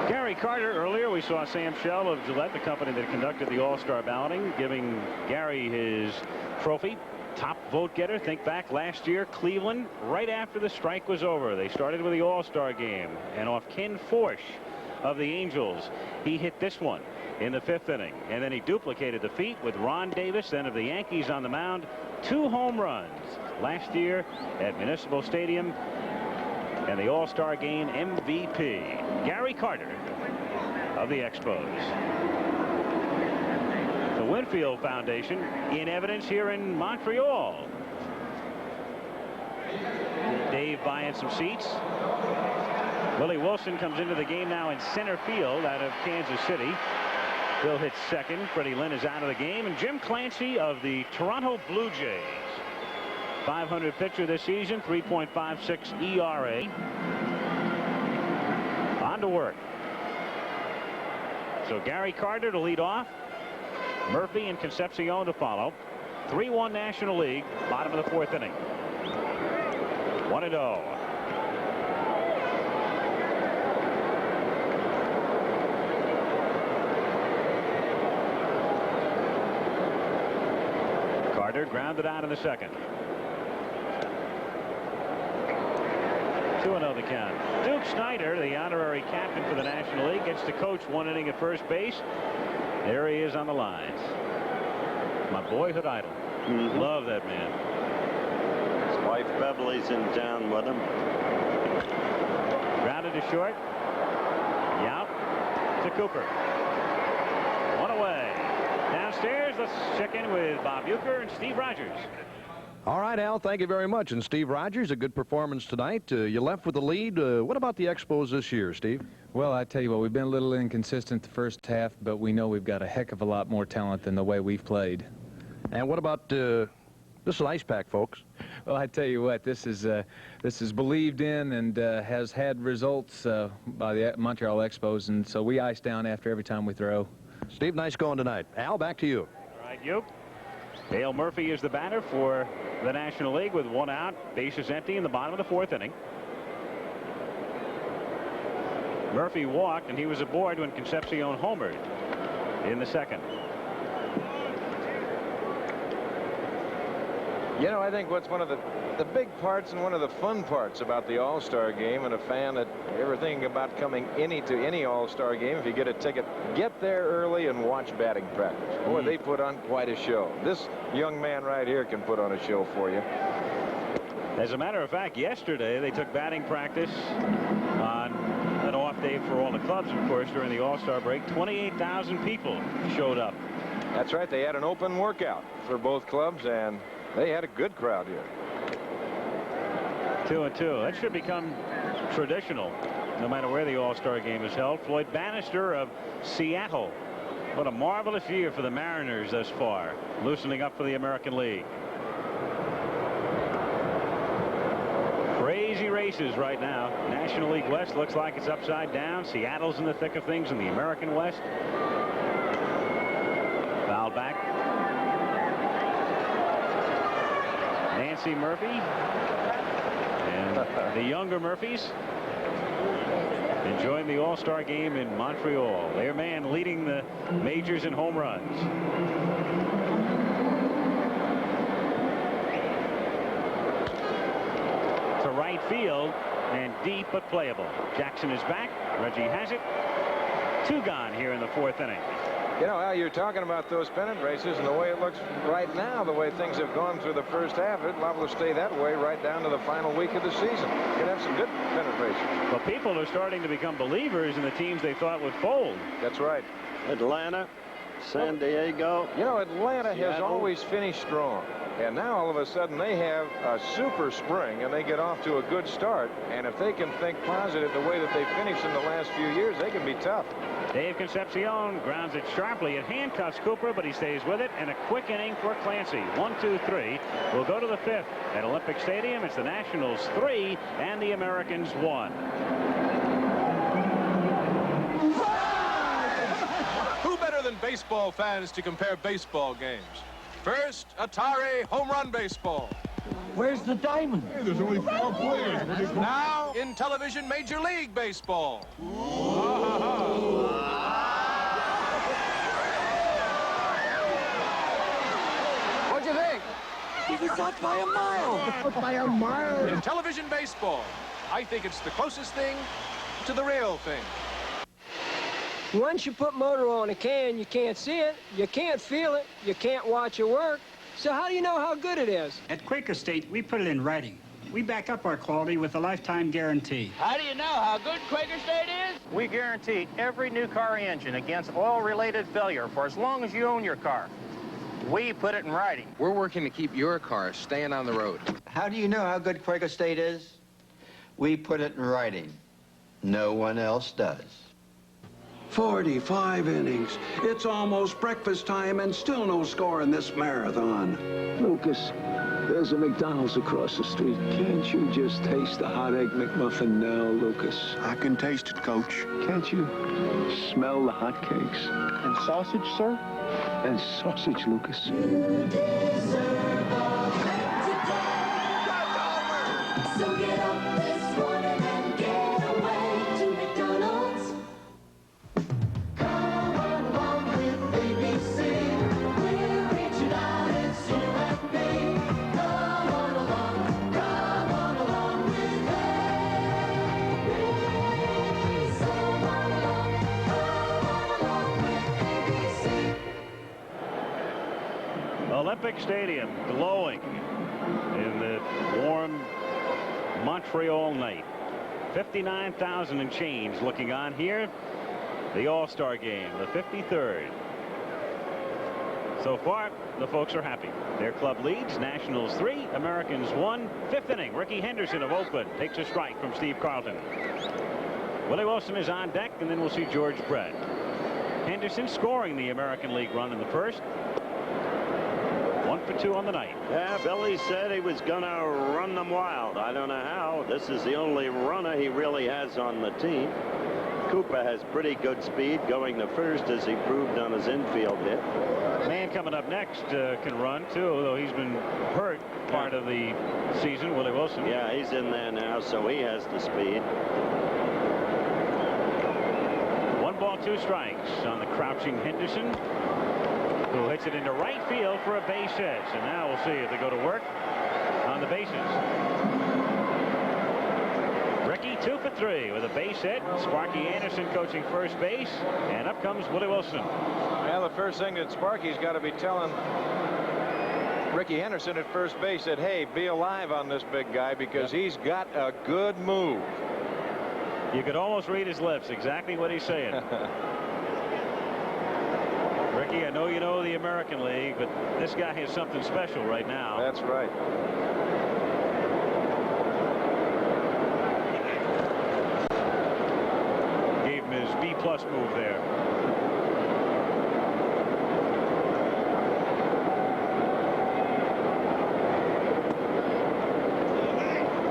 Gary Carter, earlier we saw Sam Shell of Gillette, the company that conducted the All-Star balloting, giving Gary his trophy. Top vote getter. Think back last year, Cleveland, right after the strike was over. They started with the All-Star game, and off Ken Forsch of the Angels, he hit this one in the 5th inning, and then he duplicated the feat with Ron Davis, then of the Yankees, on the mound. 2 home runs last year at Municipal Stadium, and the All-Star Game MVP, Gary Carter of the Expos. The Winfield Foundation in evidence here in Montreal. Dave buying some seats. Willie Wilson comes into the game now in center field out of Kansas City. He'll hit second. Freddie Lynn is out of the game. And Jim Clancy of the Toronto Blue Jays. 500 pitcher this season, 3.56 ERA. On to work. So Gary Carter to lead off. Murphy and Concepcion to follow. 3-1 National League, bottom of the 4th inning. 1-0. Carter grounded out in the 2nd. 2-0 the count. Duke Snyder, the honorary captain for the National League, gets to coach 1 inning at first base. There he is on the lines. My boyhood idol. Love that man. His wife Beverly's in town with him. Grounded to short. Yaup to Cooper. 1 away. Downstairs, let's check in with Bob Uecker and Steve Rogers. All right, Al, thank you very much. And Steve Rogers, a good performance tonight. You left with the lead. What about the Expos this year, Steve? Well, I tell you what, we've been a little inconsistent the first half, but we know we've got a heck of a lot more talent than the way we've played. And what about this is Ice Pack, folks? Well, I tell you what, this is believed in and has had results by the Montreal Expos, and so we ice down after every time we throw. Steve, nice going tonight. Al, back to you. All right, Uke. Dale Murphy is the batter for the National League with 1 out. Bases empty in the bottom of the 4th inning. Murphy walked, and he was aboard when Concepcion homered in the 2nd. You know, I think what's one of the big parts and one of the fun parts about the All-Star Game, and a fan that ever thinking about coming to any All-Star Game, if you get a ticket, get there early and watch batting practice. Boy, they put on quite a show. This young man right here can put on a show for you. As a matter of fact, yesterday they took batting practice on an off day for all the clubs, of course, during the All-Star break. 28,000 people showed up. That's right. They had an open workout for both clubs, and they had a good crowd here. 2-2. That should become traditional, no matter where the All-Star Game is held. Floyd Bannister of Seattle. What a marvelous year for the Mariners thus far, loosening up for the American League. Crazy races right now. National League West looks like it's upside down. Seattle's in the thick of things in the American West. Foul back. Nancy Murphy and the younger Murphys enjoying the All-Star Game in Montreal. Their man leading the majors in home runs. To right field and deep but playable. Jackson is back. Reggie has it. 2 gone here in the 4th inning. You know, Al, you're talking about those pennant races, and the way it looks right now, the way things have gone through the first half, it's liable to stay that way right down to the final week of the season. Could have some good pennant races. Well, people are starting to become believers in the teams they thought would fold. That's right. Atlanta, San Diego. You know, Atlanta has Seattle. always finished strong. And now all of a sudden they have a super spring and they get off to a good start. And if they can think positive the way that they finished in the last few years, they can be tough. Dave Concepcion grounds it sharply. It handcuffs Cooper, but he stays with it. And a quick inning for Clancy. 1, 2, 3. We'll go to the 5th at Olympic Stadium. It's the Nationals 3 and the Americans 1. Who better than baseball fans to compare baseball games? First, Atari home run baseball. Where's the diamond? Hey, there's only 4 players. Now in television Major League Baseball. What'd you think? He was out by a mile. Out by a mile. In television baseball, I think it's the closest thing to the real thing. Once you put motor on a can, you can't see it, you can't feel it, you can't watch it work. So how do you know how good it is? At Quaker State, we put it in writing. We back up our quality with a lifetime guarantee. How do you know how good Quaker State is? We guarantee every new car engine against oil-related failure for as long as you own your car. We put it in writing. We're working to keep your car staying on the road. How do you know how good Quaker State is? We put it in writing. No one else does. 45 innings. It's almost breakfast time and still no score in this marathon. Lucas, there's a McDonald's across the street. Can't you just taste the hot egg McMuffin now, Lucas? I can taste it, Coach. Can't you smell the hot cakes? And sausage, sir? And sausage, Lucas. So get up this morning and get away to McDonald's. Come along with ABC. We're reaching out, it's you and me. Come on along with ABC. Come on along with ABC. Olympic Stadium glowing in the warm Montreal night. 59,000 and change looking on here. The All-Star Game, the 53rd. So far, the folks are happy. Their club leads, Nationals 3, Americans 1. 5th inning, Ricky Henderson of Oakland takes a strike from Steve Carlton. Willie Wilson is on deck, and then we'll see George Brett. Henderson scoring the American League run in the first. 1 for 2 on the night. Yeah, Billy said he was going to run them wild. I don't know how. This is the only runner he really has on the team. Cooper has pretty good speed going to first, as he proved on his infield hit. Man coming up next can run, too, though he's been hurt part of the season, Willie Wilson. Yeah, he's in there now, so he has the speed. 1 ball, 2 strikes on the crouching Henderson. who hits it into right field for a base hit. So now we'll see if they go to work on the bases. Ricky 2 for 3 with a base hit. Sparky Anderson coaching first base, and up comes Willie Wilson. Well, the first thing that Sparky's got to be telling Ricky Henderson at first base that, hey, be alive on this big guy, because he's got a good move. You could almost read his lips, exactly what he's saying. Ricky, I know you know the American League, but this guy has something special right now. That's right. Gave him his B+ move there.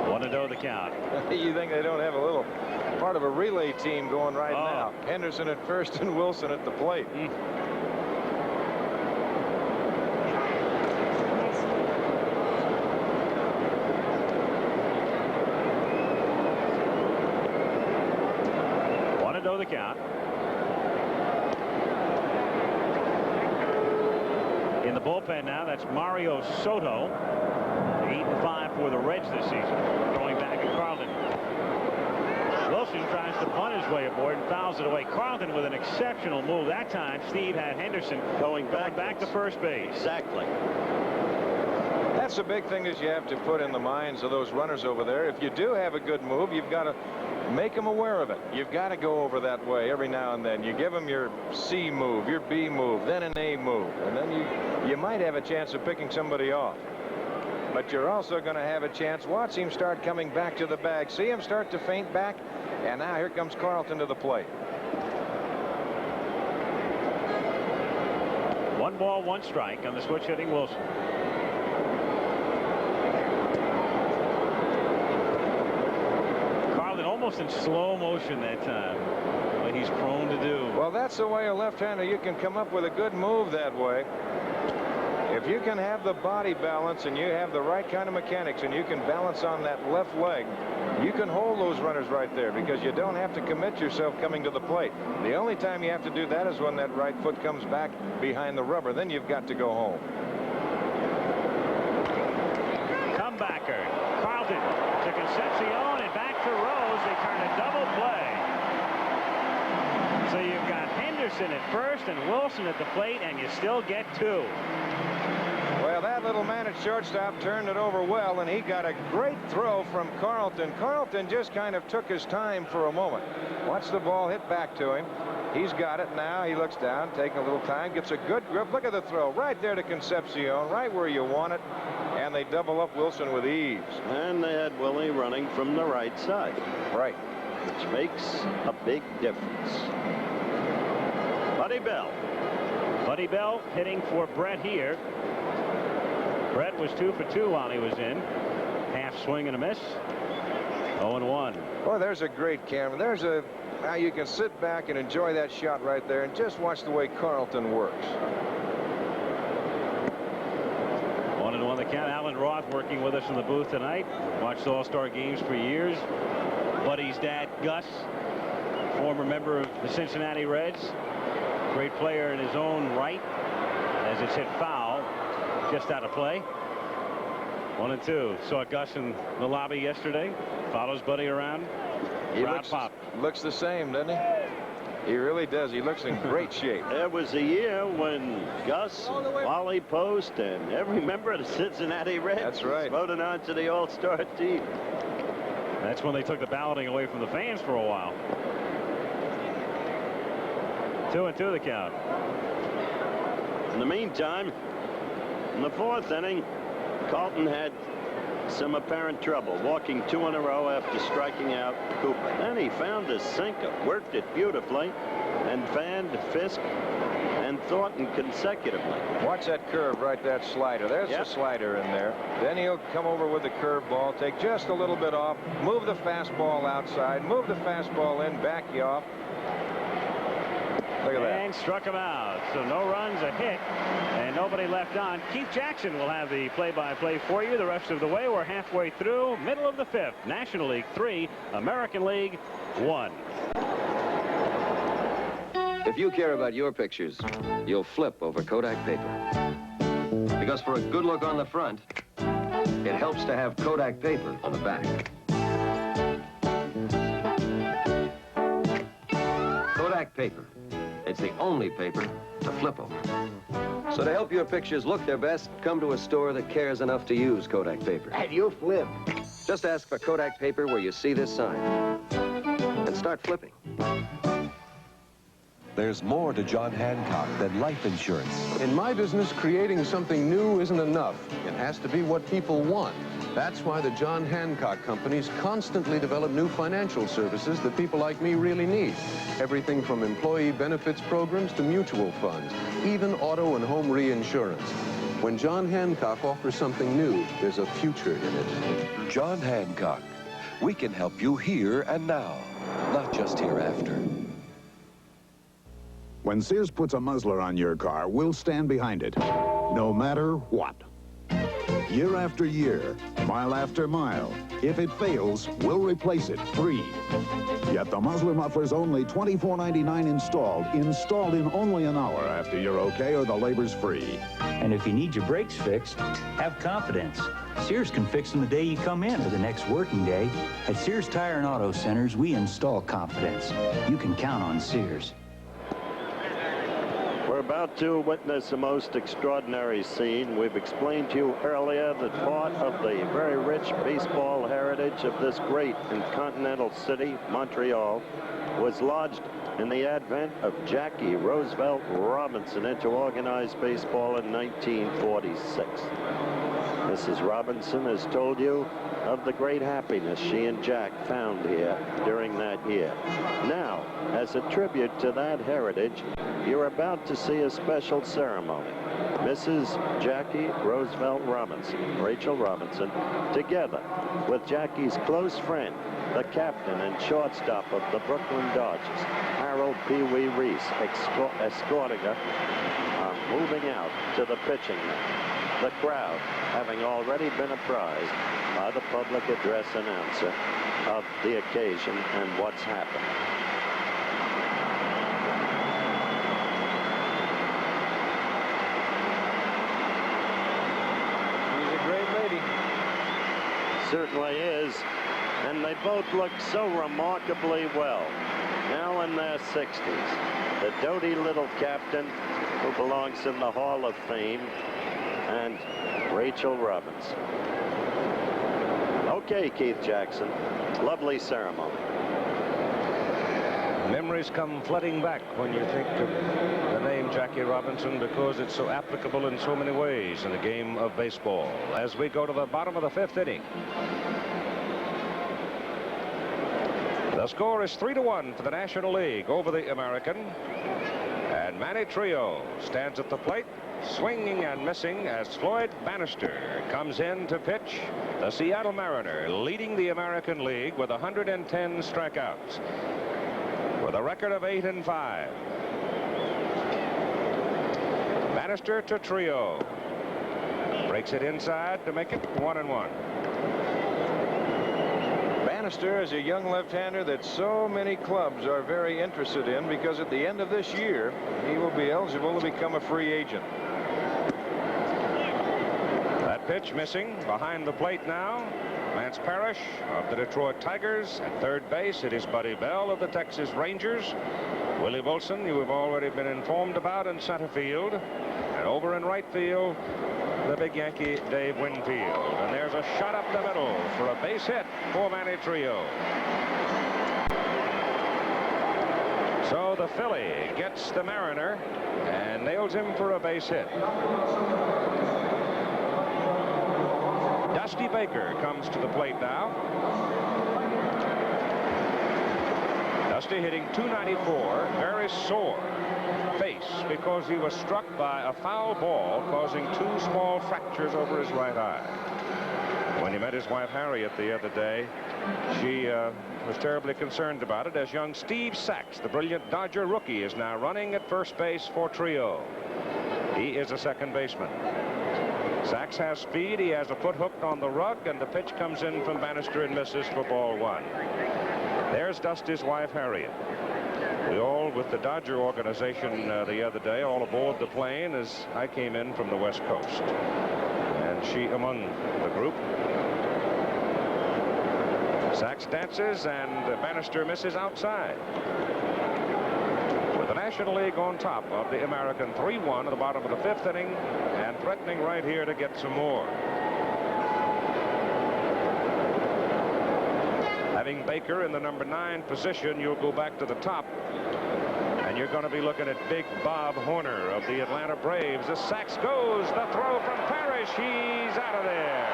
1-0 the count. You think they don't have a little part of a relay team going right now? Henderson at first and Wilson at the plate. The count. In the bullpen now, that's Mario Soto. 8-5 for the Reds this season. Going back at Carlton. Wilson tries to bunt his way aboard and fouls it away. Carlton with an exceptional move. That time, Steve had Henderson going back to first base. Exactly. That's the big thing that you have to put in the minds of those runners over there. If you do have a good move, you've got to make them aware of it. You've got to go over that way every now and then. You give them your C move, your B move, then an A move, and then you might have a chance of picking somebody off. But you're also going to have a chance. Watch him start coming back to the bag. See him start to feint back, and now here comes Carlton to the plate. 1 ball, 1 strike on the switch hitting Wilson. Almost in slow motion that time, like he's prone to do. Well, that's the way a left-hander, you can come up with a good move that way. If you can have the body balance and you have the right kind of mechanics and you can balance on that left leg, you can hold those runners right there, because you don't have to commit yourself coming to the plate. The only time you have to do that is when that right foot comes back behind the rubber. Then you've got to go home. Comebacker. Carlton to Concepcion and back to Rose. They turn a double play. So you've got Henderson at first and Wilson at the plate, and you still get 2. Well, that little man at shortstop turned it over well, and he got a great throw from Carlton. Carlton just kind of took his time for a moment. Watch the ball hit back to him. He's got it now. He looks down, taking a little time, gets a good grip. Look at the throw right there to Concepcion, right where you want it. And they double up Wilson with ease. And they had Willie running from the right side. Right. Which makes a big difference. Buddy Bell. Buddy Bell hitting for Brett here. Brett was 2 for 2 while he was in. Half swing and a miss. 0-1. Oh, there's a great camera. There's a... Now you can sit back and enjoy that shot right there and just watch the way Carlton works. 1-1 the count. Alan Roth working with us in the booth tonight. Watched All-Star games for years. Buddy's dad, Gus, former member of the Cincinnati Reds. Great player in his own right, as it's hit foul, just out of play. 1-2. Saw Gus in the lobby yesterday. Follows Buddy around. He looks the same, doesn't he? He really does. He looks in great shape. There was a year when Gus, Wally Post, and every member of the Cincinnati Reds voted on to the All-Star team. That's when they took the balloting away from the fans for a while. 2-2 the count. In the meantime, in the 4th inning, Carlton had some apparent trouble, walking 2 in a row after striking out Cooper. Then he found a sinker, worked it beautifully, and fanned Fisk and Thornton consecutively. Watch that curve, right, that slider. There's the slider in there. Then he'll come over with the curve ball, take just a little bit off, move the fastball outside, move the fastball in, back you off. Look at that. And struck him out. So no runs, a hit, and nobody left on. Keith Jackson will have the play-by-play for you the rest of the way. We're halfway through, middle of the 5th. National League 3, American League 1. If you care about your pictures, you'll flip over Kodak paper. Because for a good look on the front, it helps to have Kodak paper on the back. Kodak paper. It's the only paper to flip over. So to help your pictures look their best, come to a store that cares enough to use Kodak paper. And you'll flip. Just ask for Kodak paper where you see this sign. And start flipping. There's more to John Hancock than life insurance. In my business, creating something new isn't enough. It has to be what people want. That's why the John Hancock companies constantly develop new financial services that people like me really need. Everything from employee benefits programs to mutual funds, even auto and home reinsurance. When John Hancock offers something new, there's a future in it. John Hancock. We can help you here and now, not just hereafter. When Sears puts a muzzler on your car, we'll stand behind it, no matter what. Year after year, mile after mile. If it fails, we'll replace it free. Yet the muzzler muffler's only $24.99 installed in only an hour after you're okay or the labor's free. And if you need your brakes fixed, have confidence. Sears can fix them the day you come in or the next working day. At Sears Tire and Auto Centers, we install confidence. You can count on Sears. We're about to witness a most extraordinary scene. We've explained to you earlier that part of the very rich baseball heritage of this great and continental city, Montreal, was lodged in the advent of Jackie Roosevelt Robinson into organized baseball in 1946. Mrs. Robinson has told you of the great happiness she and Jack found here during that year. Now, as a tribute to that heritage, you're about to see a special ceremony. Mrs. Jackie Roosevelt Robinson, Rachel Robinson, together with Jackie's close friend, the captain and shortstop of the Brooklyn Dodgers, Harold Pee Wee Reese, escorting her, moving out to the pitching net. The crowd having already been apprised by the public address announcer of the occasion and what's happened. She's a great lady. Certainly is. And they both look so remarkably well. Now in their 60s. The doty little captain who belongs in the Hall of Fame, and Rachel Robinson. Okay, Keith Jackson. Lovely ceremony. Memories come flooding back when you think of the name Jackie Robinson, because it's so applicable in so many ways in the game of baseball. As we go to the bottom of the 5th inning. The score is 3-1 for the National League over the American. And Manny Trio stands at the plate, swinging and missing as Floyd Bannister comes in to pitch. The Seattle Mariner leading the American League with 110 strikeouts with a record of 8-5. Bannister to Trio. Breaks it inside to make it 1-1. Bannister is a young left-hander that so many clubs are very interested in, because at the end of this year, he will be eligible to become a free agent. That pitch missing behind the plate now. Lance Parrish of the Detroit Tigers. At third base, it is Buddy Bell of the Texas Rangers. Willie Wilson, you have already been informed about, in center field. And over in right field, the big Yankee Dave Winfield. And there's a shot up the middle for a base hit for Manny Trio. So the Philly gets the Mariner and nails him for a base hit. Dusty Baker comes to the plate now. Dusty hitting .294, very sore face because he was struck by a foul ball, causing 2 small fractures over his right eye. When he met his wife Harriet the other day, she was terribly concerned about it, as young Steve Sachs, the brilliant Dodger rookie, is now running at first base for Trio. He is a second baseman. Sachs has speed. He has a foot hooked on the rug, and the pitch comes in from Bannister and misses for ball 1. There's Dusty's wife Harriet. We all, with the Dodger organization the other day, all aboard the plane as I came in from the West Coast. And she among the group. Sachs dances, and Bannister misses outside. With the National League on top of the American 3-1 at the bottom of the 5th inning, and threatening right here to get some more. Having Baker in the number 9 position, you'll go back to the top, and you're going to be looking at big Bob Horner of the Atlanta Braves. As Sachs goes, the throw from Parrish. He's out of there.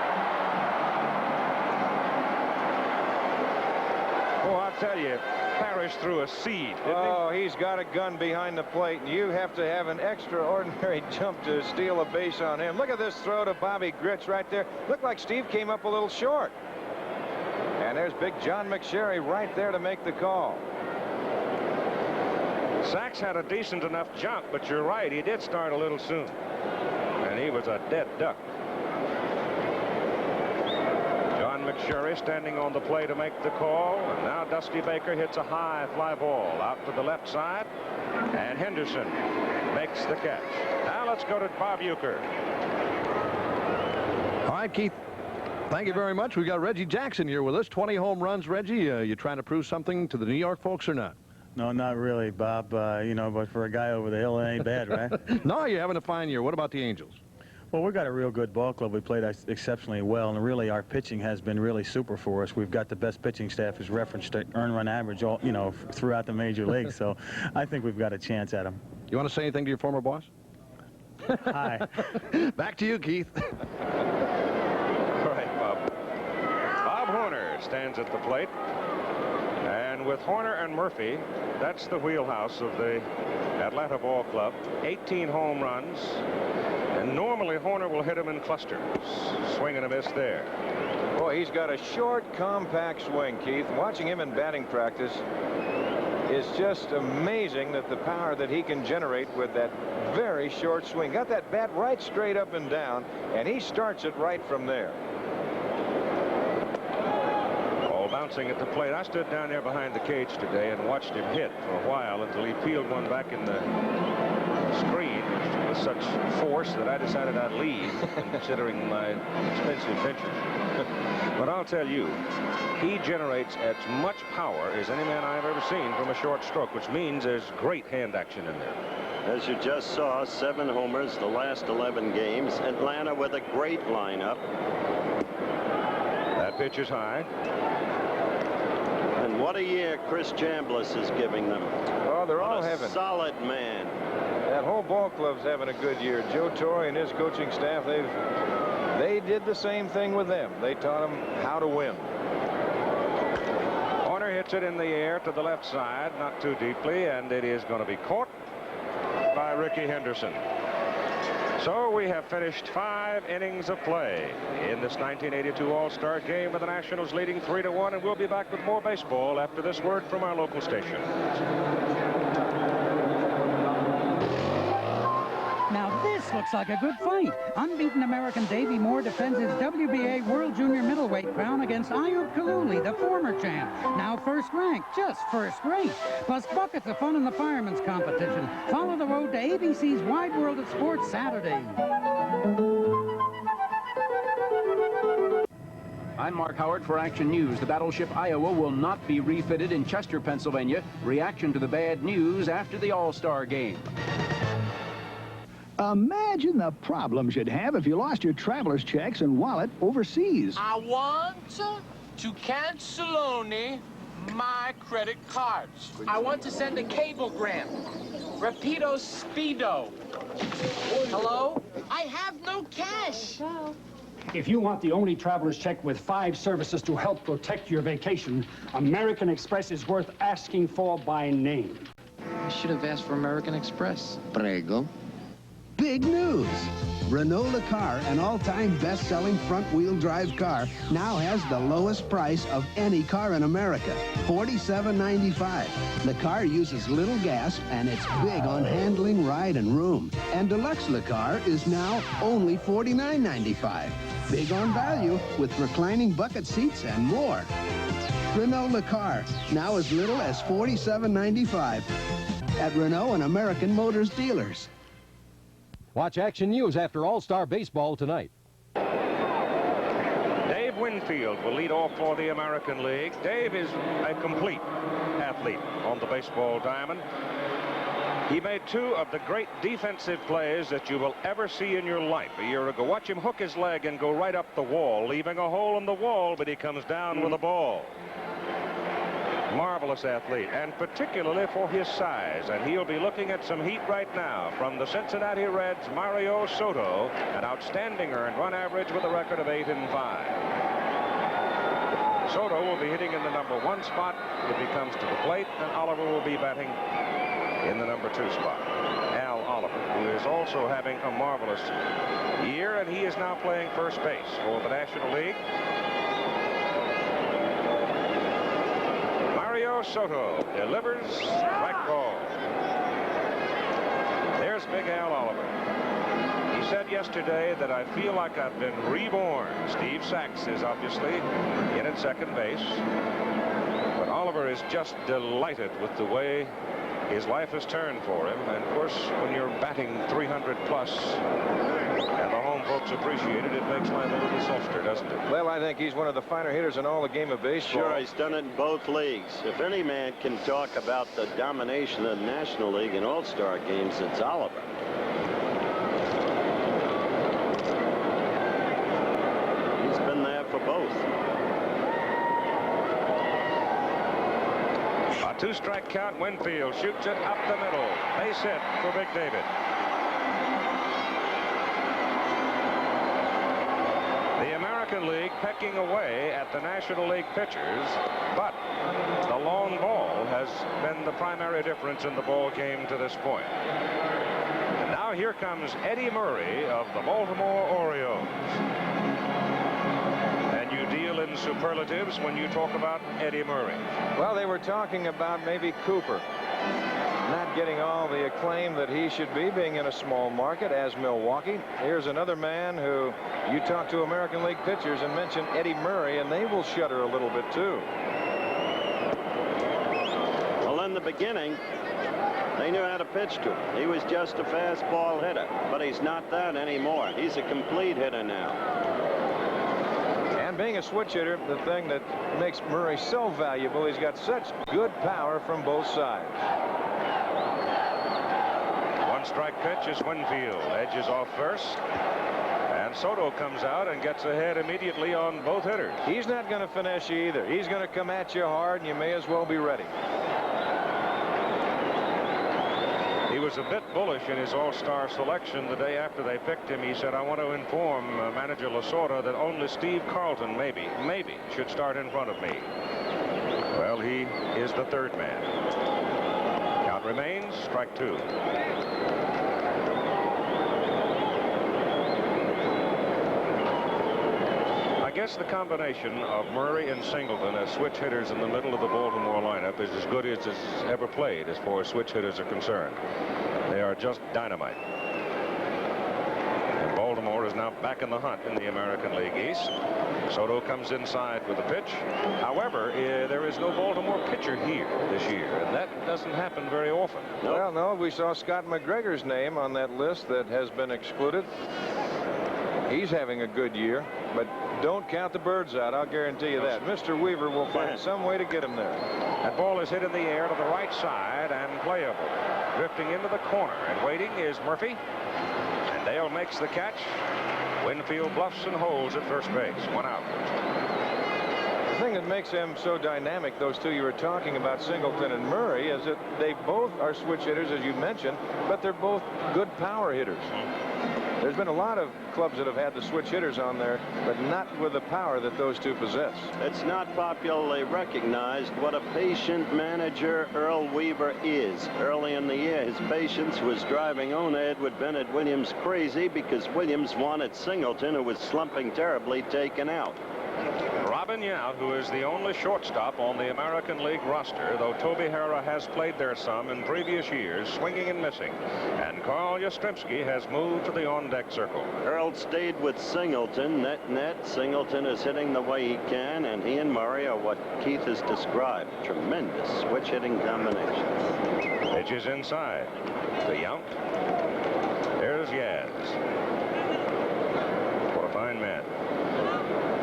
Oh, I'll tell you, Parrish threw a seed. Oh, he's got a gun behind the plate, and you have to have an extraordinary jump to steal a base on him. Look at this throw to Bobby Grich right there. Looked like Steve came up a little short. And there's big John McSherry right there to make the call. Sachs had a decent enough jump, but you're right, he did start a little soon. And he was a dead duck. John McSherry standing on the plate to make the call. And now Dusty Baker hits a high fly ball out to the left side. And Henderson makes the catch. Now let's go to Bob Uecker. All right, Keith. Thank you very much. We got Reggie Jackson here with us. 20 home runs, Reggie. You trying to prove something to the New York folks or not? No, not really, Bob. You know, but for a guy over the hill, it ain't bad, right? No, you're having a fine year. What about the Angels? Well, we've got a real good ball club. We played exceptionally well, and really our pitching has been really super for us. We've got the best pitching staff as referenced to earned run average, all, you know, throughout the major leagues. So I think we've got a chance at them. You want to say anything to your former boss? Hi. Back to you, Keith. All right, Bob. Bob Horner stands at the plate. And with Horner and Murphy, that's the wheelhouse of the Atlanta Ball Club. 18 home runs. And normally Horner will hit them in clusters. Swing and a miss there. Boy, he's got a short, compact swing, Keith. Watching him in batting practice is just amazing, that the power that he can generate with that very short swing. Got that bat right straight up and down, and he starts it right from there. Bouncing at the plate. I stood down there behind the cage today and watched him hit for a while until he peeled one back in the screen with such force that I decided I'd leave, considering my expensive ventures. But I'll tell you, he generates as much power as any man I've ever seen from a short stroke, which means there's great hand action in there. As you just saw, 7 homers the last 11 games. Atlanta with a great lineup. That pitch is high. And what a year Chris Chambliss is giving them. Oh, they're all having. Solid man. That whole ball club's having a good year. Joe Torre and his coaching staff, they did the same thing with them. They taught them how to win. Horner hits it in the air to the left side, not too deeply, and it is going to be caught by Ricky Henderson. So we have finished 5 innings of play in this 1982 All-Star Game, with the Nationals leading 3-1, and we'll be back with more baseball after this word from our local station. Now this looks like a good fight. Unbeaten American Davey Moore defends his WBA World Junior Middleweight crown against Ayub Kaluli, the former champ. Now first ranked, just first rate. Plus buckets of fun in the fireman's competition. Follow the road to ABC's Wide World of Sports Saturday. I'm Mark Howard for Action News. The battleship Iowa will not be refitted in Chester, Pennsylvania. Reaction to the bad news after the All-Star Game. Imagine the problems you'd have if you lost your traveler's checks and wallet overseas. I want to cancel only my credit cards. I want to send a cablegram. Rapido Speedo. Hello? I have no cash. If you want the only traveler's check with 5 services to help protect your vacation, American Express is worth asking for by name. I should have asked for American Express. Prego. Big news! Renault Le Car, an all-time best-selling front-wheel drive car, now has the lowest price of any car in America, $47.95. The car uses little gas, and it's big on handling, ride, and room. And Deluxe Le Car is now only $49.95. Big on value, with reclining bucket seats and more. Renault Le Car, now as little as $47.95 at Renault and American Motors dealers. Watch Action News after All-Star Baseball tonight. Dave Winfield will lead off for the American League. Dave is a complete athlete on the baseball diamond. He made two of the great defensive plays that you will ever see in your life a year ago. Watch him hook his leg and go right up the wall, leaving a hole in the wall, but he comes down with a ball. Marvelous athlete, and particularly for his size. And he'll be looking at some heat right now from the Cincinnati Reds, Mario Soto, an outstanding earned run average with a record of 8-5. Soto will be hitting in the number 1 spot if he comes to the plate, and Oliver will be batting in the number 2 spot. Al Oliver, who is also having a marvelous year, and he is now playing first base for the National League. Mario Soto delivers strike ball. There's Big Al Oliver. He said yesterday that I feel like I've been reborn. Steve Sachs is obviously in at second base, but Oliver is just delighted with the way his life has turned for him. And of course, when you're batting 300 plus and the home folks appreciate it, it makes life a little softer, doesn't it? Well, I think he's one of the finer hitters in all the game of baseball. Sure, he's done it in both leagues. If any man can talk about the domination of the National League in All-Star games, it's Oliver. He's been there for both. A 2-strike count. Winfield shoots it up the middle. Base hit for Big David. The American League pecking away at the National League pitchers, but the long ball has been the primary difference in the ball game to this point. And now here comes Eddie Murray of the Baltimore Orioles. And you deal in superlatives when you talk about Eddie Murray. Well, they were talking about maybe Cooper not getting all the acclaim that he should be, being in a small market as Milwaukee. Here's another man who you talk to American League pitchers and mention Eddie Murray, and they will shudder a little bit too. Well, in the beginning, they knew how to pitch to him. He was just a fastball hitter, but he's not that anymore. He's a complete hitter now. And being a switch hitter, the thing that makes Murray so valuable, he's got such good power from both sides. 1-strike pitch is Winfield. Edges off first. And Soto comes out and gets ahead immediately on both hitters. He's not going to finesse you either. He's going to come at you hard, and you may as well be ready. He was a bit bullish in his all-star selection the day after they picked him. He said, I want to inform manager Lasorda that only Steve Carlton maybe should start in front of me. Well, he is the third man. Count remains strike 2. I guess the combination of Murray and Singleton as switch hitters in the middle of the Baltimore lineup is as good as it's ever played as far as switch hitters are concerned. They are just dynamite. And Baltimore is now back in the hunt in the American League East. Soto comes inside with a pitch. However, there is no Baltimore pitcher here this year, and that doesn't happen very often. Well, no, we saw Scott McGregor's name on that list that has been excluded. He's having a good year, but don't count the birds out. I'll guarantee you that. Mr. Weaver will find some way to get him there. That ball is hit in the air to the right side and playable. Drifting into the corner and waiting is Murphy. And Dale makes the catch. Winfield bluffs and holds at first base. 1 out. The thing that makes them so dynamic, those two you were talking about, Singleton and Murray, is that they both are switch hitters, as you mentioned, but they're both good power hitters. There's been a lot of clubs that have had the switch hitters on there, but not with the power that those two possess. It's not popularly recognized what a patient manager Earl Weaver is. Early in the year, his patience was driving owner Edward Bennett Williams crazy because Williams wanted Singleton, who was slumping terribly, taken out. Robin Yount, who is the only shortstop on the American League roster, though Toby Harrah has played there some in previous years, swinging and missing. And Carl Yastrzemski has moved to the on-deck circle. Earl stayed with Singleton, net. Singleton is hitting the way he can, and he and Murray are what Keith has described. Tremendous switch hitting combination. Pitch is inside to Yount. There's Yaz. What a fine man.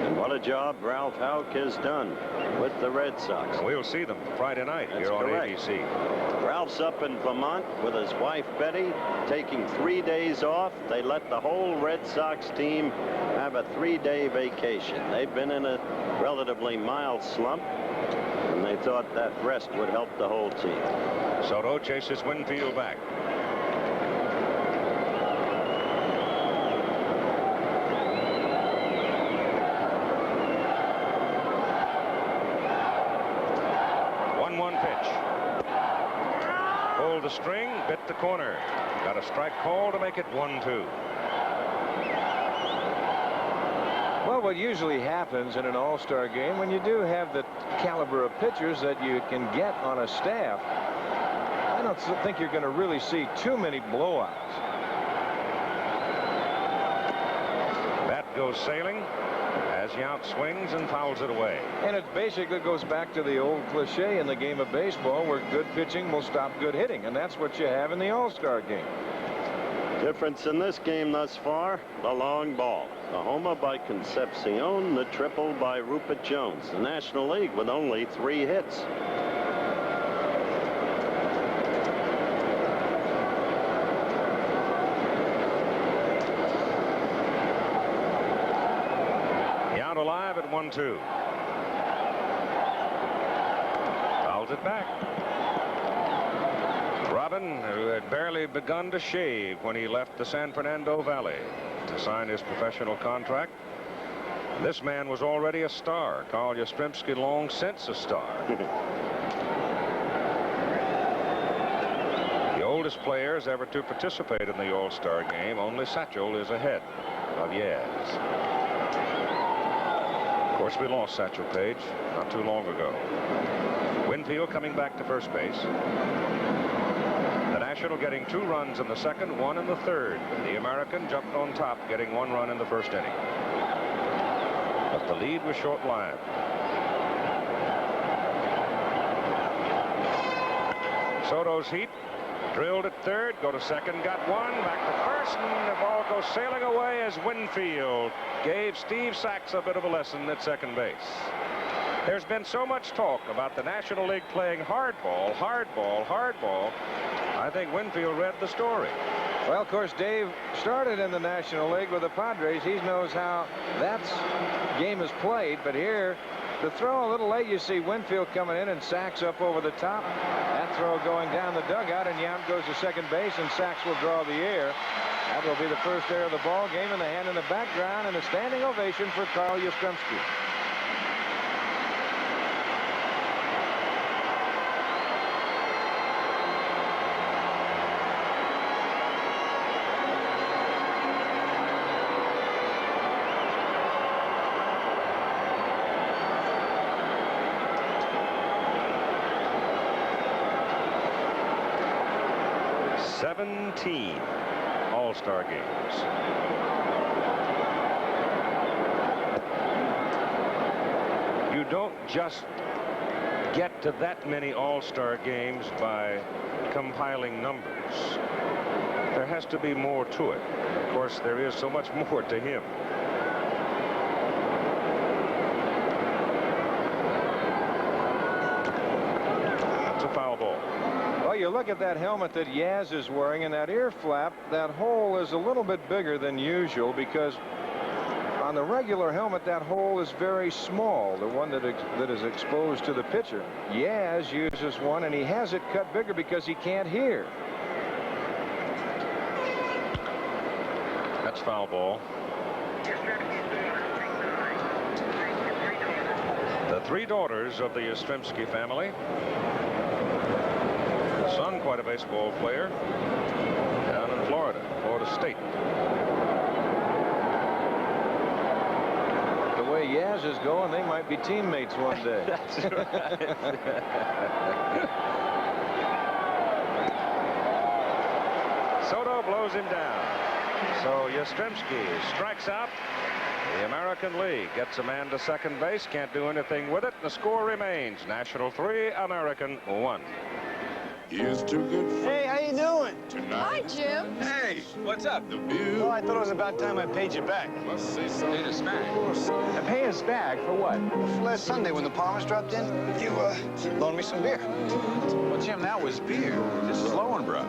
And what a job Ralph Houck has done with the Red Sox. We'll see them Friday night here on ABC. Ralph's up in Vermont with his wife Betty, taking 3 days off. They let the whole Red Sox team have a 3-day vacation. They've been in a relatively mild slump, and they thought that rest would help the whole team. Soto chases Winfield back. The string, bit the corner. Got a strike call to make it 1-2. Well, what usually happens in an all-star game, when you do have the caliber of pitchers that you can get on a staff, I don't think you're going to really see too many blowouts. Bat goes sailing as Yount swings and fouls it away. And it basically goes back to the old cliche in the game of baseball where good pitching will stop good hitting, and that's what you have in the All-Star game. Difference in this game thus far, the long ball. The homer by Concepcion, the triple by Rupert Jones. The National League with only 3 hits. Alive at 1-2. Fouls it back. Robin, who had barely begun to shave when he left the San Fernando Valley to sign his professional contract. This man was already a star. Carl Yastrzemski long since a star. The oldest players ever to participate in the All-Star game, only Satchel is ahead of Yaz. Of course, we lost Satchel Paige not too long ago. Winfield coming back to first base. The National getting 2 runs in the second, 1 in the third. The American jumped on top, getting 1 run in the first inning. But the lead was short-lived. Soto's heat. Drilled at third, go to second, got 1, back to first, and the ball goes sailing away as Winfield gave Steve Sachs a bit of a lesson at second base. There's been so much talk about the National League playing hardball. I think Winfield read the story. Well, of course, Dave started in the National League with the Padres. He knows how that game is played, but here, the throw a little late. You see Winfield coming in and Sachs up over the top. That throw going down the dugout, and Yount goes to second base, and Sachs will draw the air. That will be the first error of the ball game, and the hand in the background, and a standing ovation for Carl Yastrzemski. All-Star games. You don't just get to that many All-Star games by compiling numbers. There has to be more to it. Of course, there is so much more to him. That's a foul ball. Well, you look at that helmet that Yaz is wearing, and that ear flap, that hole is a little bit bigger than usual because on the regular helmet, that hole is very small, the one that is exposed to the pitcher. Yaz uses one, and he has it cut bigger because he can't hear. That's foul ball. The 3 daughters of the Yastrzemski family. Son, quite a baseball player, down in Florida State. The way way Yaz is going, they might be teammates one day. That's right. Soto blows him down. So Yastrzemski strikes out. The American League gets a man to second base, can't do anything with it. The score remains National 3, American 1. Here's to good. Hey, how you doing? Hi, Jim. Hey, what's up? Well, I thought it was about time I paid you back. Paid us back. Pay us back for what? Last Sunday when the Palmers dropped in, you loaned me some beer. Well, Jim, that was beer. This is Lowenbrow.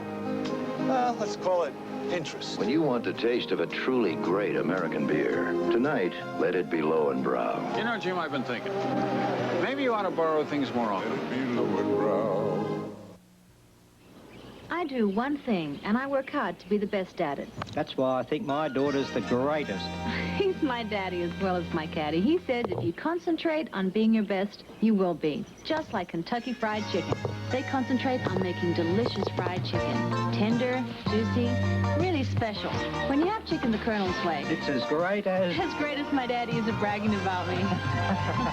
Well, let's call it interest. When you want a taste of a truly great American beer, tonight, let it be Lowenbrow. You know, Jim, I've been thinking. Maybe you ought to borrow things more often. Let it be Lowenbrow. I do one thing, and I work hard to be the best at it. That's why I think my daughter's the greatest. He's my daddy as well as my caddy. He says if you concentrate on being your best, you will be. Just like Kentucky Fried Chicken. They concentrate on making delicious fried chicken. Tender, juicy, really special. When you have chicken the Colonel's way. It's as great as... As great as my daddy is at bragging about me.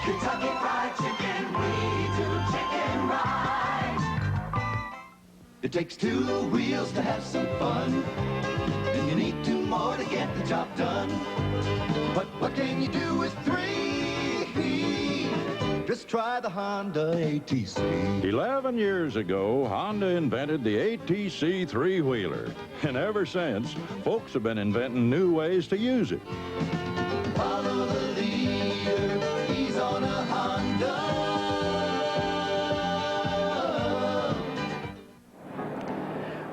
Kentucky Fried Chicken, we do chicken right. It takes 2 wheels to have some fun, and you need 2 more to get the job done. But what can you do with 3? Just try the Honda ATC. 11 years ago, Honda invented the ATC three-wheeler. And ever since, folks have been inventing new ways to use it. Follow the leader, he's on a Honda.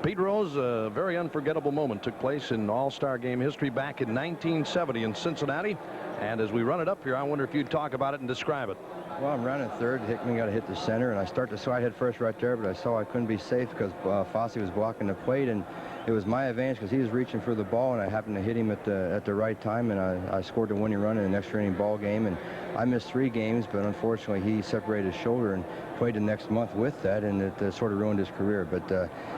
Pete Rose, a very unforgettable moment took place in All-Star Game history back in 1970 in Cincinnati. And as we run it up here, I wonder if you'd talk about it and describe it. Well, I'm running third. Hickman got to hit the center, and I start to slide head first right there, but I saw I couldn't be safe because Fosse was blocking the plate, and it was my advantage because he was reaching for the ball, and I happened to hit him at the right time, and I scored the winning run in an extra inning ball game. And I missed 3 games, but unfortunately he separated his shoulder and played the next month with that, and it sort of ruined his career. But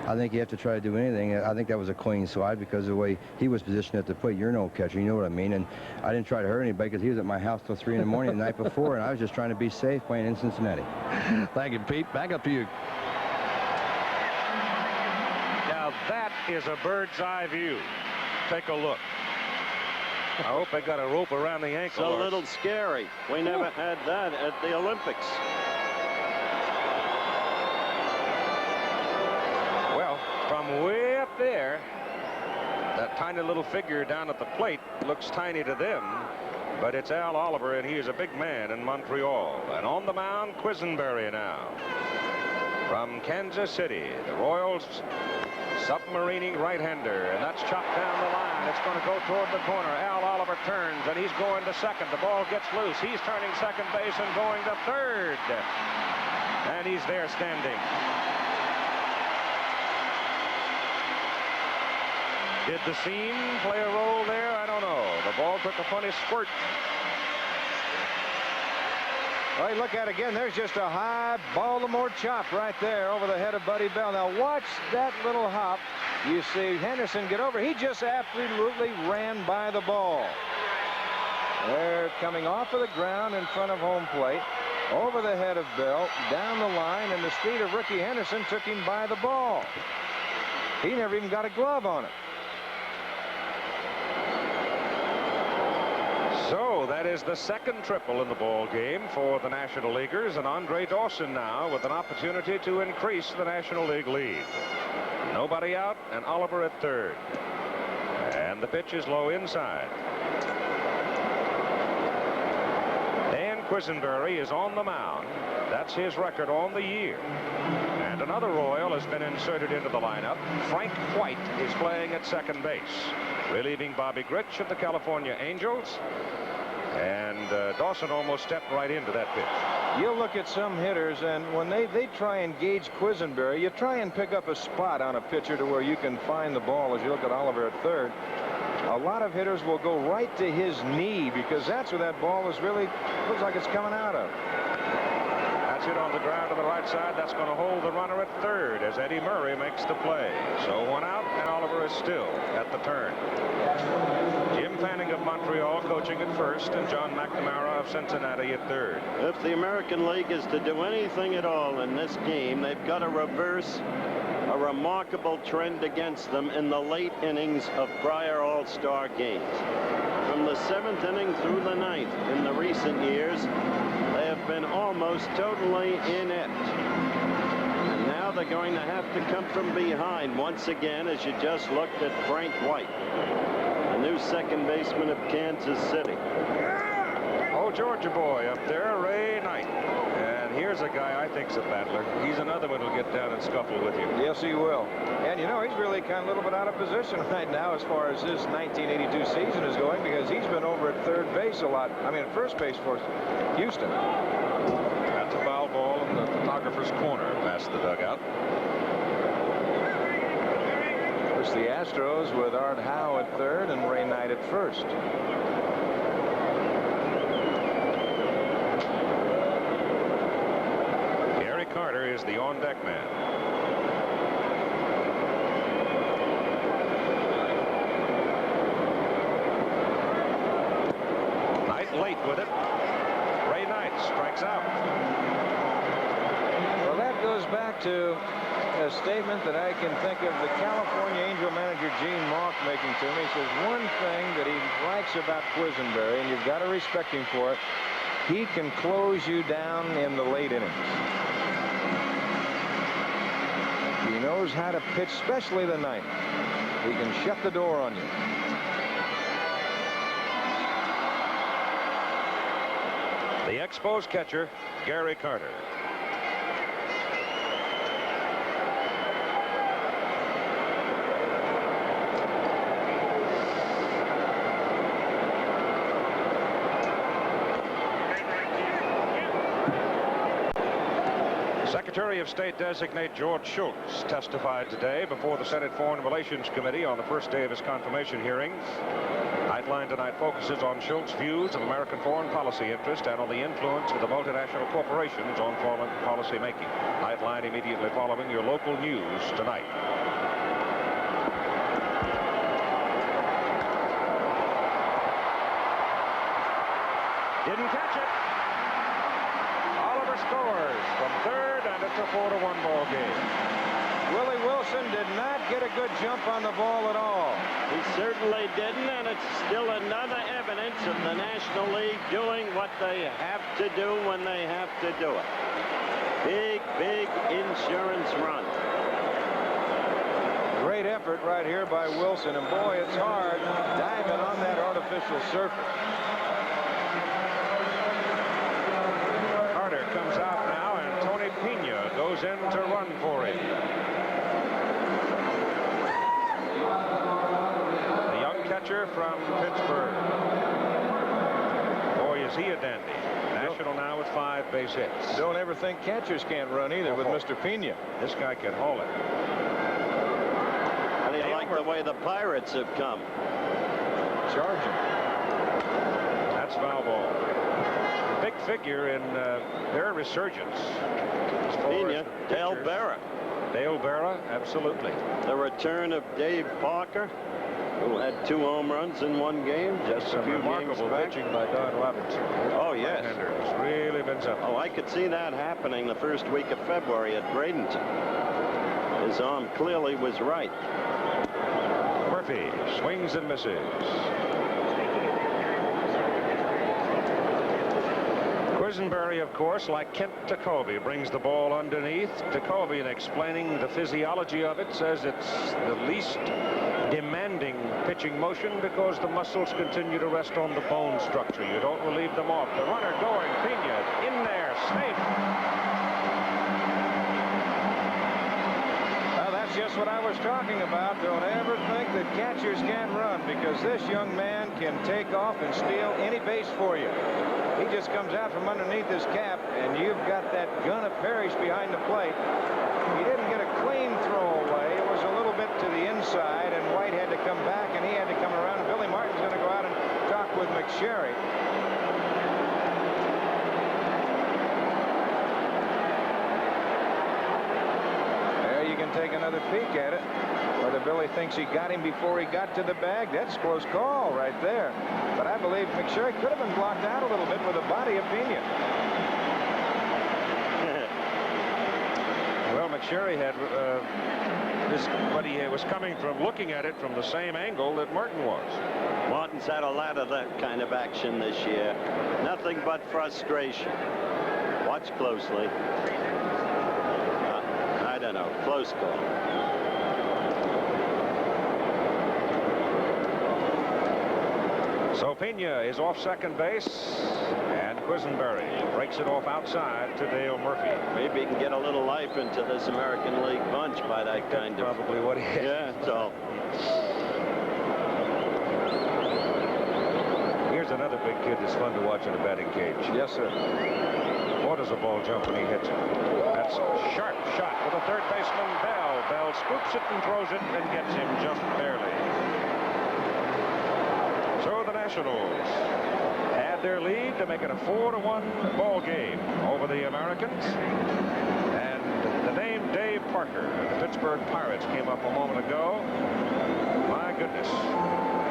I think you have to try to do anything. I think that was a clean slide because of the way he was positioned at the plate. You're no catcher, you know what I mean. And I didn't try to hurt anybody because he was at my house till 3 in the morning the night before, and I was just trying to be safe playing in Cincinnati. Thank you, Pete. Back up to you. Now that is a bird's eye view. Take a look. I hope they got a rope around the ankle. It's a little scary. We never had that at the Olympics. Well, from way up there, that tiny little figure down at the plate looks tiny to them, but it's Al Oliver, and he is a big man in Montreal. And on the mound, Quisenberry now. From Kansas City, the Royals submarining right-hander, and that's chopped down the line. It's going to go toward the corner. Al Oliver turns, and he's going to second. The ball gets loose. He's turning second base and going to third. And he's there standing. Did the seam play a role there? I don't know. The ball took a funny squirt. All right, look at it again. There's just a high Baltimore chop right there over the head of Buddy Bell. Now watch that little hop. You see Henderson get over. He just absolutely ran by the ball. They're coming off of the ground in front of home plate, over the head of Bell, down the line, and the speed of Ricky Henderson took him by the ball. He never even got a glove on it. So that is the second triple in the ball game for the National Leaguers, and Andre Dawson now with an opportunity to increase the National League lead. Nobody out, and Oliver at third. And the pitch is low inside. Dan Quisenberry is on the mound. That's his record on the year. And another Royal has been inserted into the lineup. Frank White is playing at second base, relieving Bobby Grich of the California Angels. And Dawson almost stepped right into that pitch. You'll look at some hitters, and when they try and gauge Quisenberry, you try and pick up a spot on a pitcher to where you can find the ball. As you look at Oliver at third, a lot of hitters will go right to his knee because that's where that ball is really looks like it's coming out of. That's gets hit on the ground to the right side. That's going to hold the runner at third as Eddie Murray makes the play. So 1 out, and Oliver is still at the turn. Jim Fanning of Montreal coaching at first, and John McNamara of Cincinnati at third. If the American League is to do anything at all in this game, they've got to reverse a remarkable trend against them in the late innings of prior All-Star games. From the 7th inning through the 9th in the recent years, they have been almost totally inept. And now they're going to have to come from behind once again, as you just looked at Frank White, the new second baseman of Kansas City. Oh, Georgia boy up there, Ray Knight. And here's a guy I think's a battler. He's another one who'll get down and scuffle with you. Yes, he will. And, you know, he's really kind of a little bit out of position right now as far as his 1982 season is going, because he's been over at third base a lot. I mean, at first base for Houston. That's a foul ball in the photographer's corner past the dugout. Of course, the Astros with Art Howe at third and Ray Knight at first. Carter is the on-deck man. Knight late with it. Ray Knight strikes out. Well, that goes back to a statement that I can think of the California Angel manager Gene Mauch making to me. He says one thing that he likes about Quisenberry, and you've got to respect him for it, he can close you down in the late innings. He knows how to pitch, especially the 9th. He can shut the door on you. The Expos catcher, Gary Carter. Secretary of State designate George Shultz testified today before the Senate Foreign Relations Committee on the first day of his confirmation hearing. Nightline tonight focuses on Shultz's views of American foreign policy interest and on the influence of the multinational corporations on foreign policy making. Nightline immediately following your local news tonight. Didn't catch it. Oliver scores from third, and it's a 4-1 ball game. Willie Wilson did not get a good jump on the ball at all. He certainly didn't, and it's still another evidence of the National League doing what they have to do when they have to do it. Big, big insurance run. Great effort right here by Wilson, and boy, it's hard diving on that artificial surface. Carter comes out now, and Tony Pena goes in to run for him. The young catcher from Pittsburgh. Boy, is he a dandy. National now with 5 base hits. Don't ever think catchers can't run either with Mr. Pena. This guy can haul it. How do you like the way the Pirates have come? Charging. That's foul ball. Big figure in their resurgence. Pena, Dale Berra. Dale Berra, absolutely. The return of Dave Parker, who had 2 home runs in 1 game just a few remarkable games back. pitching by Don Robinson. Oh, yes. It's really been something. Oh, I could see that happening the first week of February at Bradenton. His arm clearly was right. Murphy swings and misses. Quisenberry, of course, like Kent Tekulve, brings the ball underneath. Tekulve, in explaining the physiology of it, says it's the least demanding pitching motion because the muscles continue to rest on the bone structure. You don't relieve them off. The runner going, Pena in there, safe. Well, that's just what I was talking about. Don't ever think that catchers can't run, because this young man can take off and steal any base for you. He just comes out from underneath his cap, and you've got that gun of Parrish behind the plate. He didn't get a clean throw away. It was a little bit to the inside, and White had to come back, and he had to come around. And Billy Martin's going to go out and talk with McSherry. another peek at it. Whether Billy thinks he got him before he got to the bag, that's a close call right there. But I believe McSherry could have been blocked out a little bit with a body of Pena. Well, McSherry had but he was coming from looking at it from the same angle that Martin was. Martin's had a lot of that kind of action this year. Nothing but frustration. Watch closely. I don't know. Close call. So Pena is off second base, and Quisenberry breaks it off outside to Dale Murphy. Maybe he can get a little life into this American League bunch by that kind of... Probably what he is. Yeah, so... Here's another big kid that's fun to watch in a batting cage. Yes, sir. Boy, does a ball jump when he hits it. That's a sharp shot with a third baseman, Bell. Bell scoops it and throws it and gets him just barely. So the Nationals had their lead to make it a 4-1 ball game over the Americans. And the name Dave Parker of the Pittsburgh Pirates came up a moment ago. My goodness.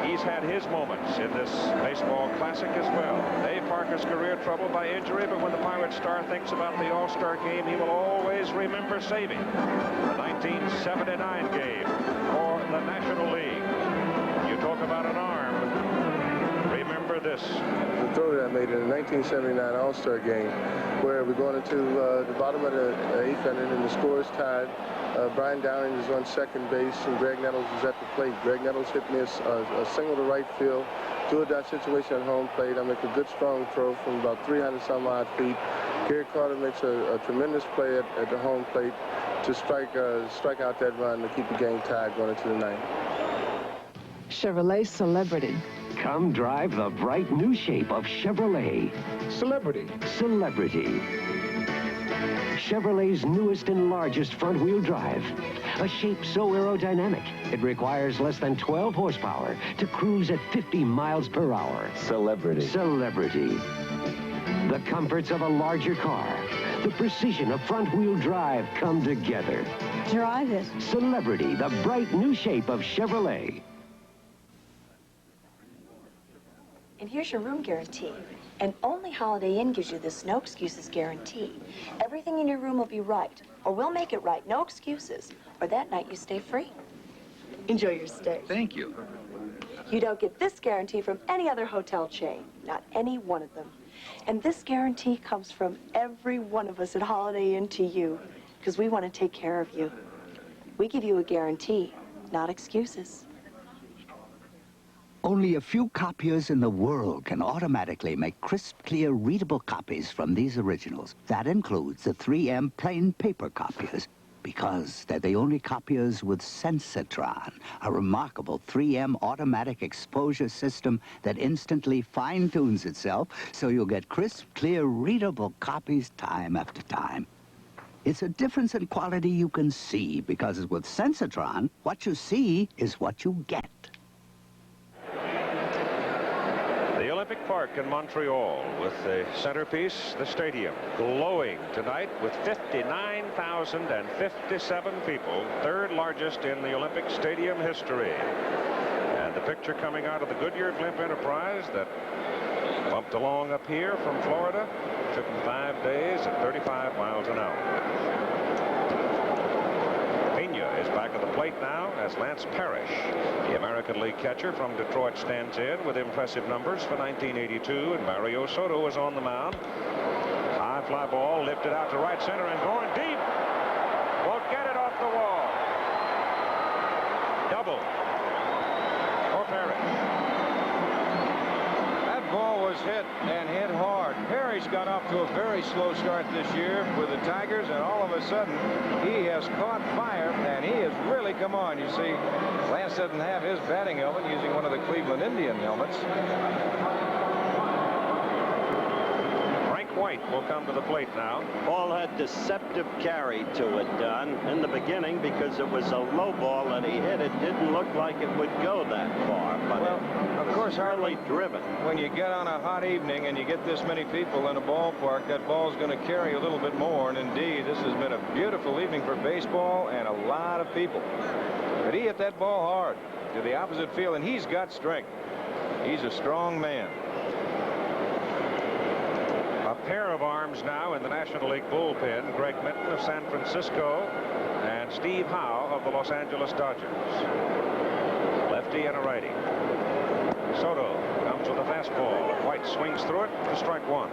He's had his moments in this baseball classic as well. Dave Parker's career troubled by injury, but when the Pirate star thinks about the All Star game, he will always remember saving the 1979 game for the National League. You talk about an arm. Remember this. The throw that I made in the 1979 All Star game, where we're going into the bottom of the 8th inning and the score is tied. Brian Downing is on second base, and Greg Nettles is at the plate. Greg Nettles hit me a single to right field, do-or-die situation at home plate. I make a good, strong throw from about 300-some-odd feet. Gary Carter makes a tremendous play at the home plate to strike out that run to keep the game tied going into the ninth. Chevrolet Celebrity. Come drive the bright new shape of Chevrolet. Celebrity. Celebrity. Chevrolet's newest and largest front-wheel drive. A shape so aerodynamic, it requires less than 12 horsepower to cruise at 50 miles per hour. Celebrity. Celebrity. The comforts of a larger car, the precision of front-wheel drive come together. Drive it. Celebrity, the bright new shape of Chevrolet. And here's your room guarantee. And only Holiday Inn gives you this no excuses guarantee. Everything in your room will be right, or we'll make it right. No excuses. Or that night you stay free. Enjoy your stay. Thank you. You don't get this guarantee from any other hotel chain. Not any one of them. And this guarantee comes from every one of us at Holiday Inn to you, because we want to take care of you. We give you a guarantee, not excuses. Only a few copiers in the world can automatically make crisp, clear, readable copies from these originals. That includes the 3M plain paper copiers, because they're the only copiers with Sensitron, a remarkable 3M automatic exposure system that instantly fine-tunes itself so you'll get crisp, clear, readable copies time after time. It's a difference in quality you can see, because with Sensitron, what you see is what you get. The Olympic Park in Montreal, with the centerpiece, the stadium, glowing tonight with 59,057 people, third largest in the Olympic Stadium history. And the picture coming out of the Goodyear Blimp Enterprise that bumped along up here from Florida, took them 5 days at 35 miles an hour. Pena is back at the plate now as Lance Parrish, the American League catcher from Detroit, stands in with impressive numbers for 1982, and Mario Soto is on the mound. High fly ball lifted out to right center and going deep. Won't get it off the wall. Double for Parrish. That ball was hit and hit hard. Parrish got off to a very slow start this year with the Tigers, and all of a sudden he has caught fire and he has really come on. You see, Lance doesn't have his batting helmet, using one of the Cleveland Indian helmets. Frank White White will come to the plate now. Ball had deceptive carry to it, Don, in the beginning because it was a low ball that he hit. It didn't look like it would go that far, but well, of course, hardly driven. When you get on a hot evening and you get this many people in a ballpark, that ball's going to carry a little bit more. And indeed, this has been a beautiful evening for baseball and a lot of people. But he hit that ball hard to the opposite field, and he's got strength. He's a strong man. A pair of arms now in the National League bullpen. Greg Minton of San Francisco and Steve Howe of the Los Angeles Dodgers. Lefty and a righty. Soto comes with a fastball. White swings through it for strike one.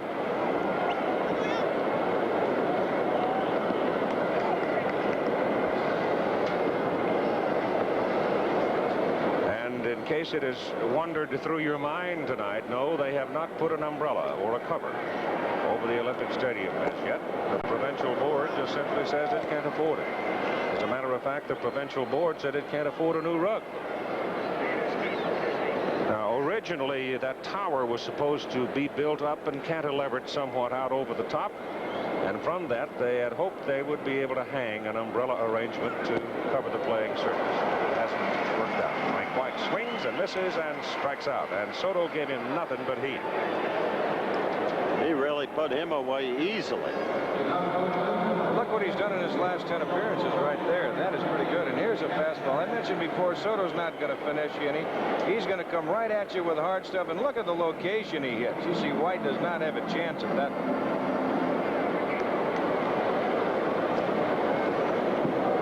In case it has wandered through your mind tonight, no, they have not put an umbrella or a cover over the Olympic Stadium as yet. The provincial board just simply says it can't afford it. As a matter of fact, the provincial board said it can't afford a new rug. Now, originally, that tower was supposed to be built up and cantilevered somewhat out over the top. And from that, they had hoped they would be able to hang an umbrella arrangement to cover the playing surface. It hasn't worked out. Mike White swings and misses and strikes out. And Soto gave him nothing but heat. He really put him away easily. Look what he's done in his last 10 appearances right there. That is pretty good. And here's a fastball. I mentioned before, Soto's not going to finish any. He's going to come right at you with hard stuff. And look at the location he hits. You see, White does not have a chance at that one.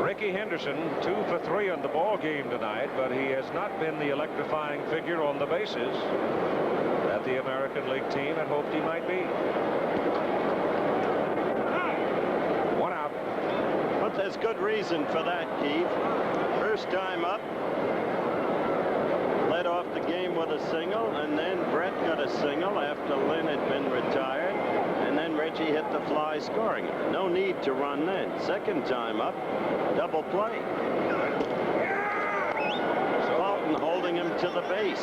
Ricky Henderson, 2 for 3 on the ball game tonight, but he has not been the electrifying figure on the bases that the American League team had hoped he might be. One out. But there's good reason for that, Keith. First time up, led off the game with a single, and then Brett got a single after Lynn had been retired, and then Reggie hit the fly scoring it. No need to run then. Second time up, double play. Walton holding him to the base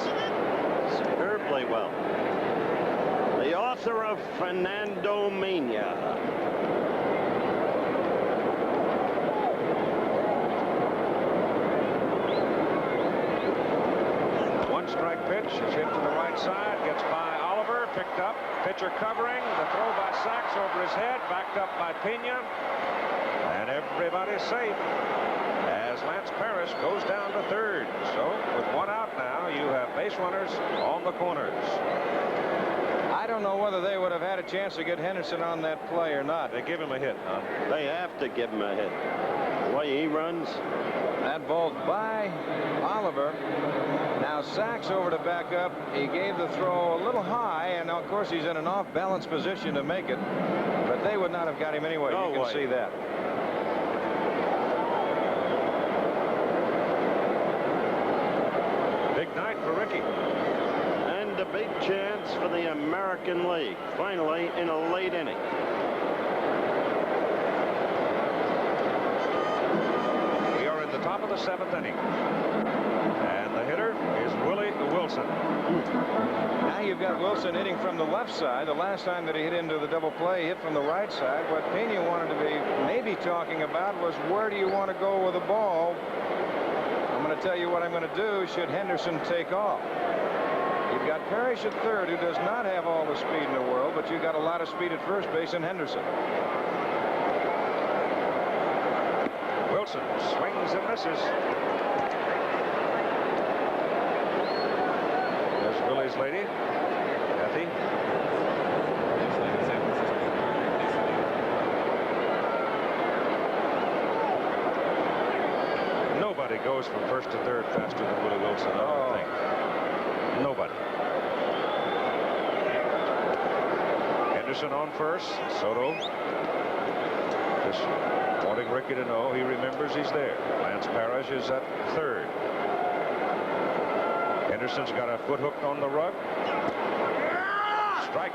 superbly well. The author of Fernando Mania. One strike pitch is hit to the right side, gets by Oliver, picked up, pitcher covering, the throw by Sachs over his head, backed up by Pena, and everybody's safe as Lance Parrish goes down to third. So with one out now, you have base runners on the corners. I don't know whether they would have had a chance to get Henderson on that play or not. They give him a hit. They have to give him a hit. The way he runs. That ball's by Oliver. Now Sachs over to back up. He gave the throw a little high, and of course he's in an off-balance position to make it. But they would not have got him anyway. No you can way. see that. Big night for Ricky. And a big chance for the American League. Finally, in a late inning. We are in the top of the 7th inning. And the hitter is Willie Wilson. Now you've got Wilson hitting from the left side. The last time that he hit into the double play, he hit from the right side. What Pena wanted to be maybe talking about was, where do you want to go with the ball? I'm going to tell you what I'm going to do should Henderson take off. You've got Parrish at third, who does not have all the speed in the world, but you've got a lot of speed at first base in Henderson. Wilson swings and misses. There's Willie's lady, Kathy. Nobody goes from first to third faster than Willie Wilson, I don't think. Nobody. Henderson on first. Soto just wanting Ricky to know he remembers he's there. Lance Parrish is at third. Henderson's got a foot hooked on the rug. Strike.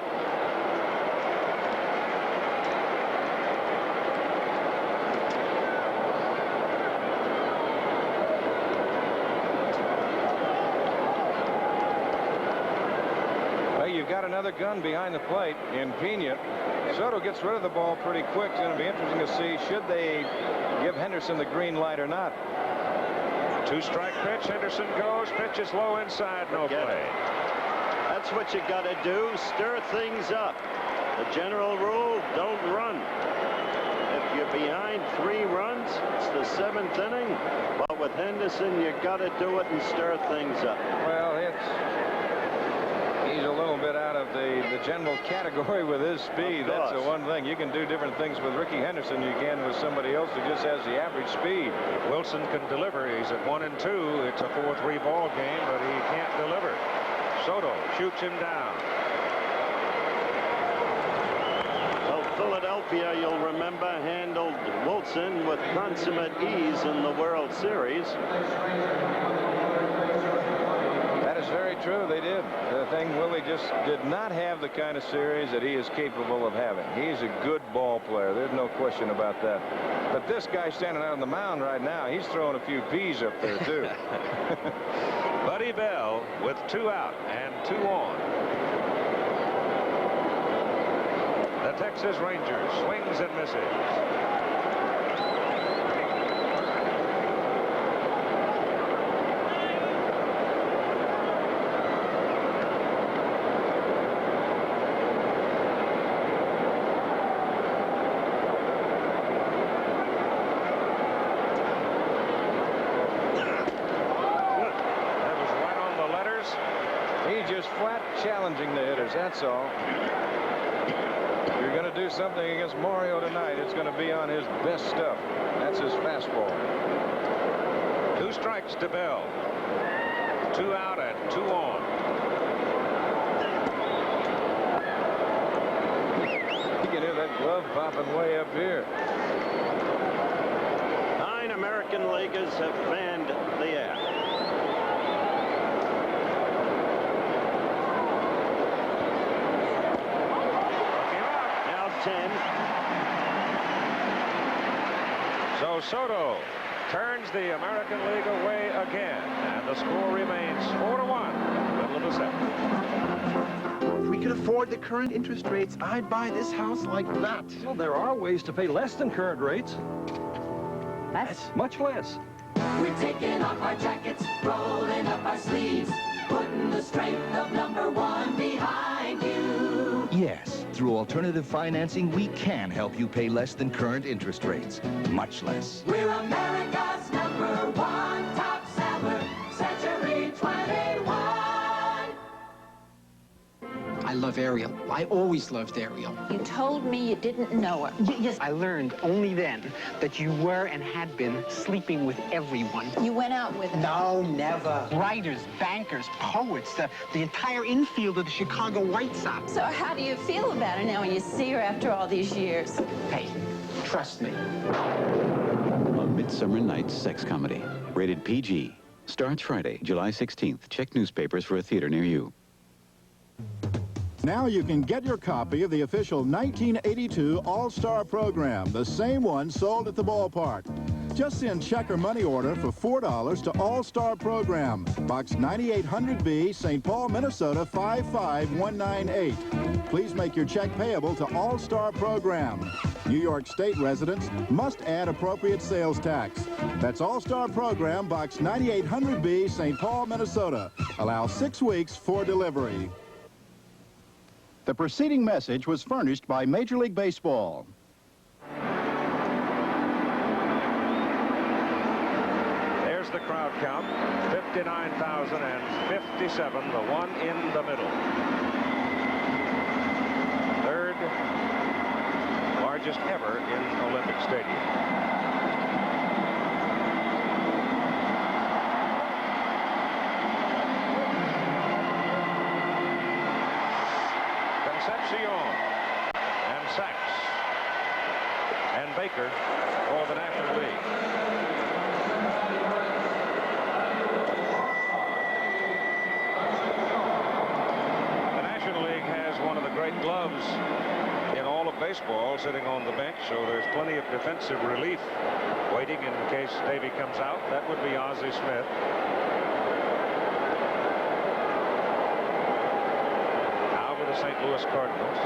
got another gun behind the plate in Pena. Soto gets rid of the ball pretty quick. It's going to be interesting to see should they give Henderson the green light or not. 2-strike pitch. Henderson goes. Pitch is low inside. No play. That's what you got to do. Stir things up. The general rule, don't run. If you're behind 3 runs, it's the 7th inning. But with Henderson, you got to do it and stir things up. Well, he's a little bit out of the general category with his speed. That's the one thing. You can do different things with Ricky Henderson you can with somebody else who just has the average speed. If Wilson can deliver. He's at 1-2. It's a 4-3 ball game, but he can't deliver. Soto shoots him down. So Philadelphia, you'll remember, handled Wilson with consummate ease in the World Series. That is very true. They did. The thing, Willie just did not have the kind of series that he is capable of having. He's a good ball player. There's no question about that. But this guy standing out on the mound right now, he's throwing a few peas up there, too. Buddy Bell with 2 out and 2 on. The Texas Rangers swings and misses. Challenging the hitters, that's all. If you're going to do something against Mario tonight, it's going to be on his best stuff. That's his fastball. 2 strikes to Bell. 2 out and 2 on. You can hear that glove popping way up here. 9 American leaguers have fanned the air. So Soto turns the American League away again, and the score remains 4-1 in the middle of the 7th. If we could afford the current interest rates, I'd buy this house like that. Well, there are ways to pay less than current rates. Less? Much less. We're taking off our jackets, rolling up our sleeves, putting the strength of #1 behind you. Yes, through alternative financing, we can help you pay less than current interest rates. Much less. We're America's #1 top seller, Century 21. I love Ariel. I always loved Ariel. You told me you didn't know her. Yes, I learned only then that you were and had been sleeping with everyone. You went out with her. No, never. Writers, bankers, poets, the entire infield of the Chicago White Sox. So how do you feel about her now when you see her after all these years? Hey, trust me. A Midsummer Night's Sex Comedy. Rated PG. Starts Friday, July 16th. Check newspapers for a theater near you. Now you can get your copy of the official 1982 All-Star program, the same one sold at the ballpark. Just send check or money order for $4 to All-Star Program, Box 9800B, St. Paul, Minnesota 55198. Please make your check payable to All-Star Program. New York State residents must add appropriate sales tax. That's All-Star Program, Box 9800B, St. Paul, Minnesota. Allow 6 weeks for delivery. The preceding message was furnished by Major League Baseball. There's the crowd count, 59,057, the one in the middle. 3rd largest ever in Olympic Stadium. Concepcion and Sachs and Baker for the National League. The National League has one of the great gloves in all of baseball sitting on the bench, so there's plenty of defensive relief waiting in case Davey comes out. That would be Ozzie Smith. the St. Louis Cardinals.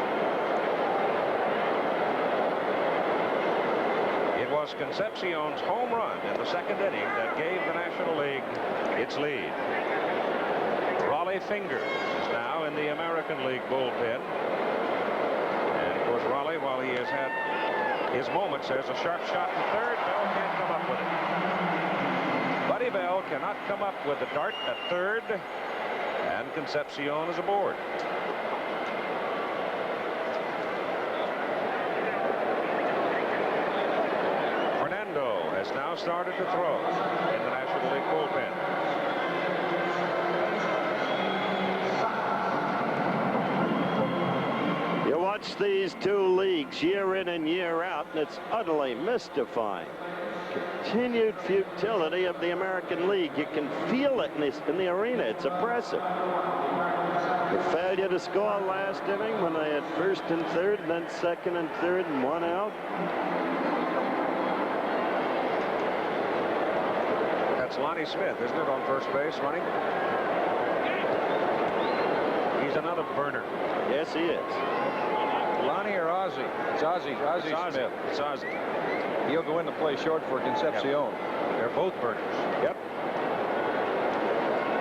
It was Concepcion's home run in the second inning that gave the National League its lead. Raleigh Fingers is now in the American League bullpen. And of course, Raleigh, while he has had his moments, has a sharp shot in third. Bell can't come up with it. Buddy Bell cannot come up with the dart at third, and Concepcion is aboard. Fernando has now started to throw in the National League bullpen. You watch these two leagues year in and year out, and it's utterly mystifying. Continued futility of the American League. You can feel it in the arena. It's oppressive. The failure to score last inning when they had first and third, and then second and third, and one out. That's Lonnie Smith, isn't it, on first base, Lonnie? He's another burner. Yes, he is. Lonnie or Ozzie? It's Ozzie. Ozzie Smith. It's Ozzie. He'll go in to play short for Concepcion. Yep. They're both burners. Yep.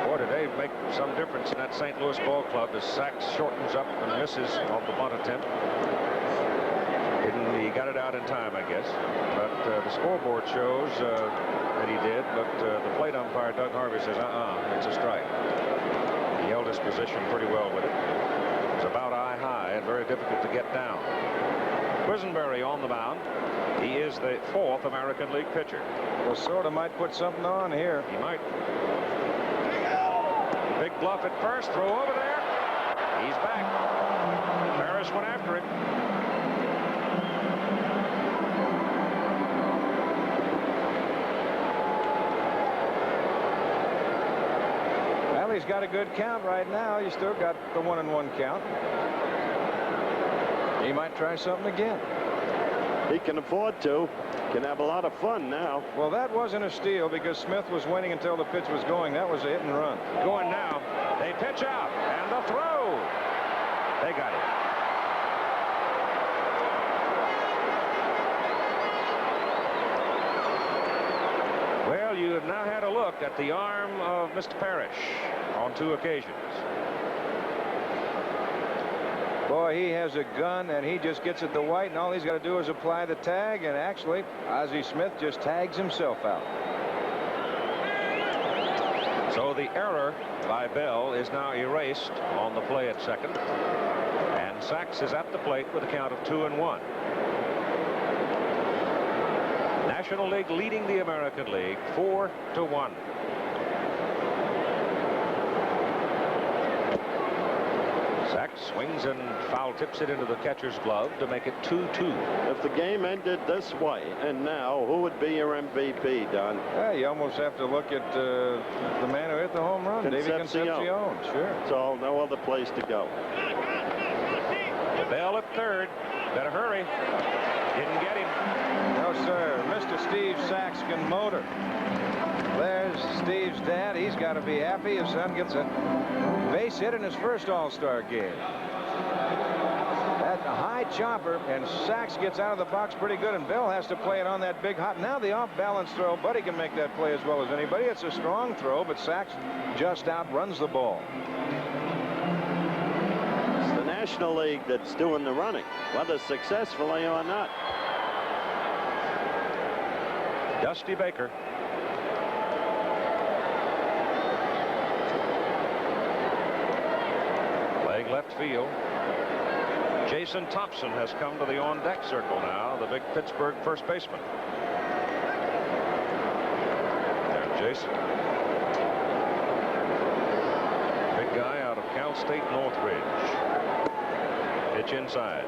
Boy, did they make some difference in that St. Louis ball club as Sachs shortens up and misses on the bunt attempt. He got it out in time, I guess. But the scoreboard shows that he did, but the plate umpire, Doug Harvey, says, it's a strike. He held his position pretty well with it. It's about eye high and very difficult to get down. Quisenberry on the mound. He is the fourth American League pitcher. Well, Soda might put something on here. He might. Big bluff at first. Throw over there. He's back. Ferris went after him. Well, he's got a good count right now. You still got the 1-1 count. He might try something again. He can afford to. Can have a lot of fun now. Well, that wasn't a steal because Smith was waiting until the pitch was going. That was a hit and run. Going now. They pitch out. And the throw. They got it. Well, you have now had a look at the arm of Mr. Parrish on 2 occasions. Boy, he has a gun, and he just gets at the white, and all he's got to do is apply the tag, and actually, Ozzie Smith just tags himself out. So the error by Bell is now erased on the play at second, and Sachs is at the plate with a count of 2-1. National League leading the American League 4-1. Sachs swings and foul tips it into the catcher's glove to make it 2-2. If the game ended this way, and now, who would be your MVP, Don? Yeah, you almost have to look at the man who hit the home run, Davey Concepcion. Sure. So no other place to go. The Bell at third. Better hurry. Didn't get him. No, sir. Mr. Steve Sachs can motor. There's Steve's dad. He's got to be happy. His son gets a base hit in his first All-Star game. That high chopper, and Sachs gets out of the box pretty good, and Bell has to play it on that big hop. Now the off-balance throw. Buddy can make that play as well as anybody. It's a strong throw, but Sachs just outruns the ball. It's the National League that's doing the running, whether successfully or not. Dusty Baker. Playing left field. Jason Thompson has come to the on-deck circle now, the big Pittsburgh first baseman. There's Jason. Big guy out of Cal State Northridge. Pitch inside.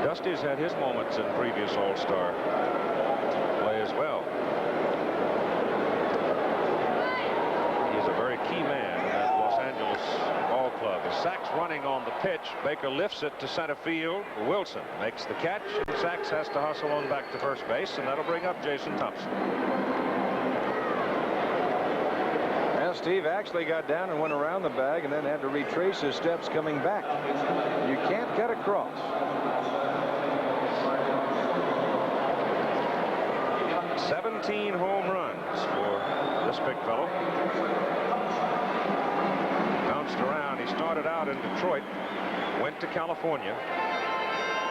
Dusty's had his moments in previous All-Star play as well. He's a very key man at Los Angeles ball club, as Sachs running on the pitch. Baker lifts it to center field. Wilson makes the catch. Sachs has to hustle on back to first base, and that'll bring up Jason Thompson. Well, Steve actually got down and went around the bag and then had to retrace his steps coming back. You can't cut across. 17 home runs for this big fellow. Bounced around. He started out in Detroit, went to California,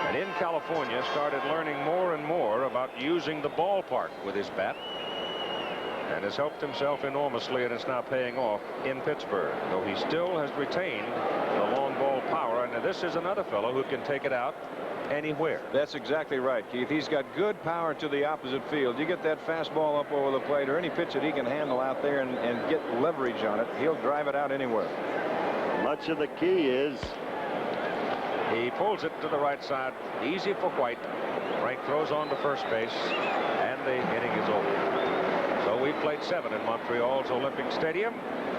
and in California started learning more and more about using the ballpark with his bat, and has helped himself enormously, and it's now paying off in Pittsburgh, though he still has retained the long ball power. And this is another fellow who can take it out anywhere. That's exactly right, Keith. He's got good power to the opposite field. You get that fastball up over the plate or any pitch that he can handle out there and get leverage on it, he'll drive it out anywhere. Much of the key is he pulls it to the right side. Easy for White. Frank throws on to first base, and the inning is over. So we played 7 in Montreal's Olympic Stadium.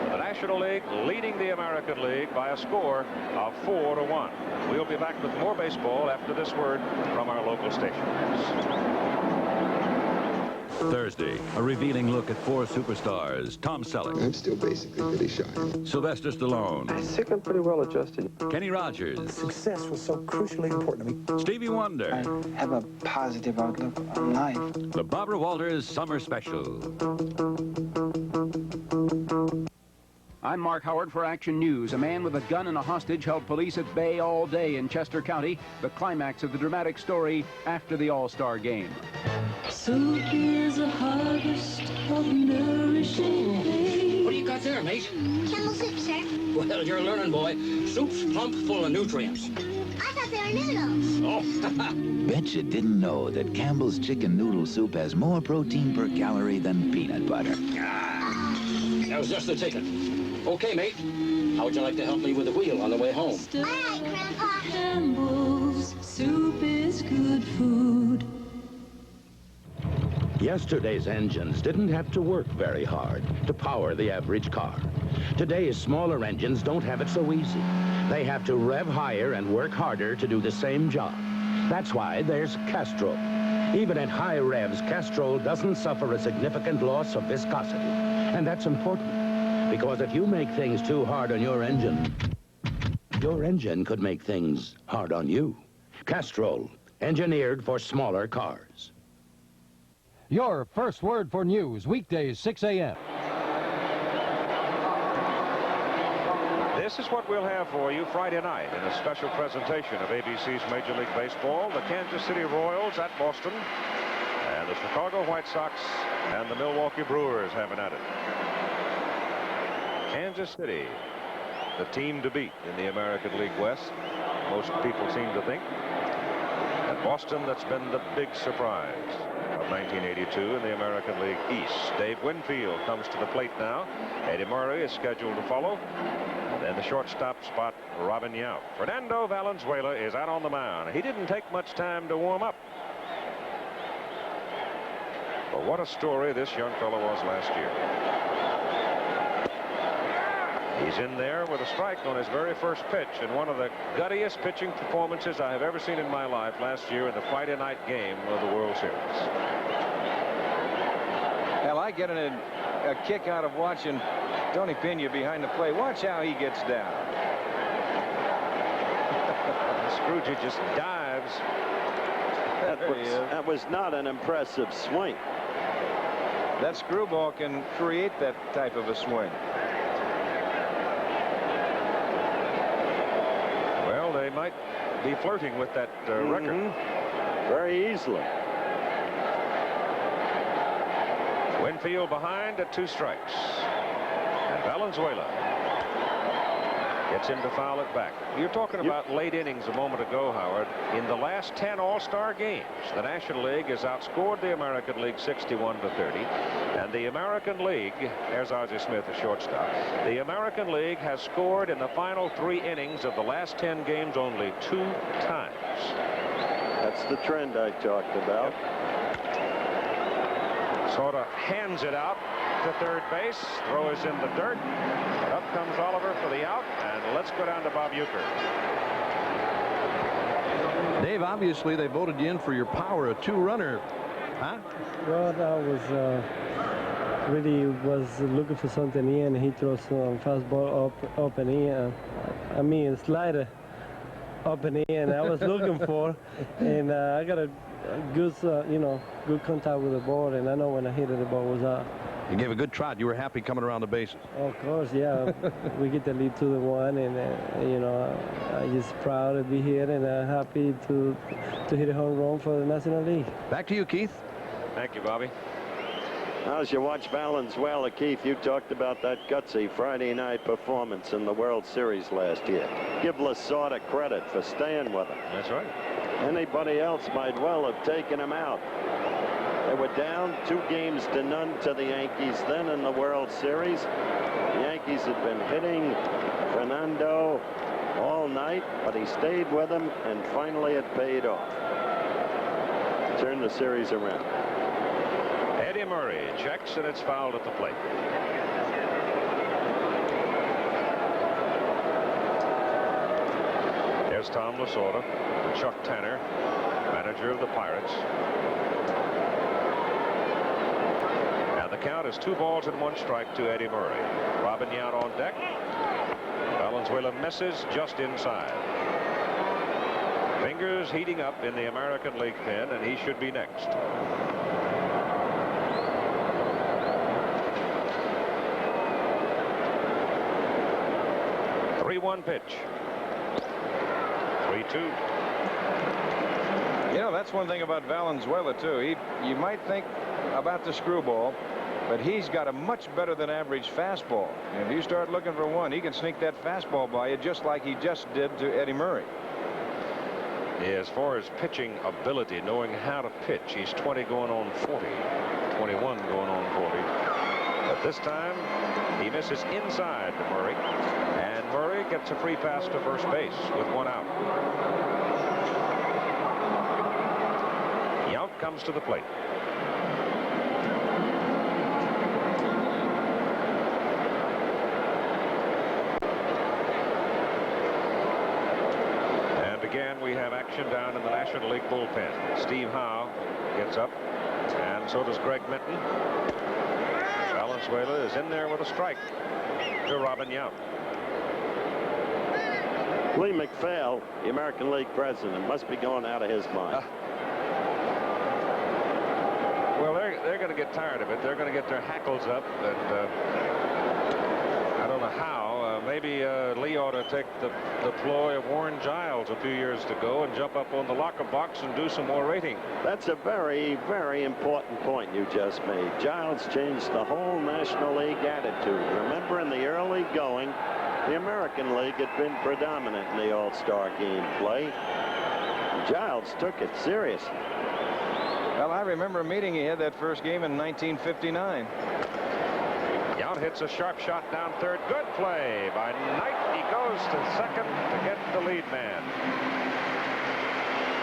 The National League leading the American League by a score of 4-1. We'll be back with more baseball after this word from our local stations. Thursday, a revealing look at 4 superstars. Tom Selleck. I'm still basically pretty shy. Sylvester Stallone. I think I'm pretty well adjusted. Kenny Rogers. Success was so crucially important to me. Stevie Wonder. I have a positive outlook on life. The Barbara Walters Summer Special. I'm Mark Howard for Action News. A man with a gun and a hostage held police at bay all day in Chester County. The climax of the dramatic story after the All-Star Game. Soup is a harvest of nourishing faith. What do you got there, mate? Campbell soup, sir. Well, you're learning, boy. Soup's plump full of nutrients. I thought they were noodles. Oh, Bet you didn't know that Campbell's chicken noodle soup has more protein per calorie than peanut butter. that was just the ticket. Okay, mate. How would you like to help me with the wheel on the way home? All right, Grandpa. Campbell's soup is good food. Yesterday's engines didn't have to work very hard to power the average car. Today's smaller engines don't have it so easy. They have to rev higher and work harder to do the same job. That's why there's Castrol. Even at high revs, Castrol doesn't suffer a significant loss of viscosity. And that's important, because if you make things too hard on your engine could make things hard on you. Castrol, engineered for smaller cars. Your first word for news, weekdays, 6 a.m. This is what we'll have for you Friday night in a special presentation of ABC's Major League Baseball. The Kansas City Royals at Boston, and the Chicago White Sox and the Milwaukee Brewers having at it. Kansas City, the team to beat in the American League West, most people seem to think. And Boston, that's been the big surprise of 1982 in the American League East. Dave Winfield comes to the plate now. Eddie Murray is scheduled to follow. And then the shortstop spot, Robin Yount. Fernando Valenzuela is out on the mound. He didn't take much time to warm up. But what a story this young fellow was last year. He's in there with a strike on his very first pitch, and one of the guttiest pitching performances I have ever seen in my life last year in the Friday night game of the World Series. Hell, I get a kick out of watching Tony Pena behind the plate. Watch how he gets down. Scrooge just dives. That was not an impressive swing. That screwball can create that type of a swing. Well, they might be flirting with that record. Very easily. Winfield behind at 2 strikes. And Valenzuela gets him to foul it back. You're talking about late innings a moment ago, Howard. In the last 10 All-Star games, the National League has outscored the American League 61-30. And the American League, there's Ozzie Smith, the shortstop. The American League has scored in the final 3 innings of the last 10 games only 2 times. That's the trend I talked about. Sort of hands it out. to third base. Throw is in the dirt. But up comes Oliver for the out. And let's go down to Bob Uecker. Dave, obviously they voted you in for your power, a two-runner. Huh? Well, I was really looking for something in. He throws some fastball up and in. I mean, slider up and in. I was looking for, and I got a good, good contact with the ball, and I know when I hit it, the ball was out. You gave a good trot. You were happy coming around the bases. Of course, yeah. We get the lead 2-1, and I'm just proud to be here, and happy to hit a home run for the National League. Back to you, Keith. Thank you, Bobby. As you watch Valenzuela, Keith, you talked about that gutsy Friday night performance in the World Series last year. Give Lasorda credit for staying with him. That's right. Anybody else might well have taken him out. They were down 2-0 to the Yankees then in the World Series. The Yankees had been hitting Fernando all night, but he stayed with them, and finally it paid off. Turned the series around. Eddie Murray checks, and it's fouled at the plate. There's Tom Lasorda, Chuck Tanner, manager of the Pirates. And the count is 2 balls and 1 strike to Eddie Murray. Robin Yount on deck. Valenzuela misses just inside. Fingers heating up in the American League pen, and he should be next. 3-1 pitch. 3-2. You know, that's one thing about Valenzuela, too. You might think about the screwball, but he's got a much better than average fastball. And if you start looking for one, he can sneak that fastball by you just like he just did to Eddie Murray. Yeah, as far as pitching ability, knowing how to pitch, he's 20 going on 40. 21 going on 40. But this time, he misses inside to Murray. And Murray gets a free pass to first base with 1 out. Yount comes to the plate. And again, we have action down in the National League bullpen. Steve Howe gets up, and so does Greg Minton. Valenzuela is in there with a strike to Robin Yount. Lee McPhail, the American League president, must be going out of his mind. Well, they're going to get tired of it. They're going to get their hackles up, and I don't know how. Maybe Lee ought to take the ploy of Warren Giles a few years ago and jump up on the locker box and do some more rating. That's a very, very important point you just made. Giles changed the whole National League attitude. Remember, in the early going, the American League had been predominant in the All-Star Game play. Giles took it seriously. Well, I remember a meeting he had that first game in 1959. Yount hits a sharp shot down third. Good play by Knight. He goes to second to get the lead man.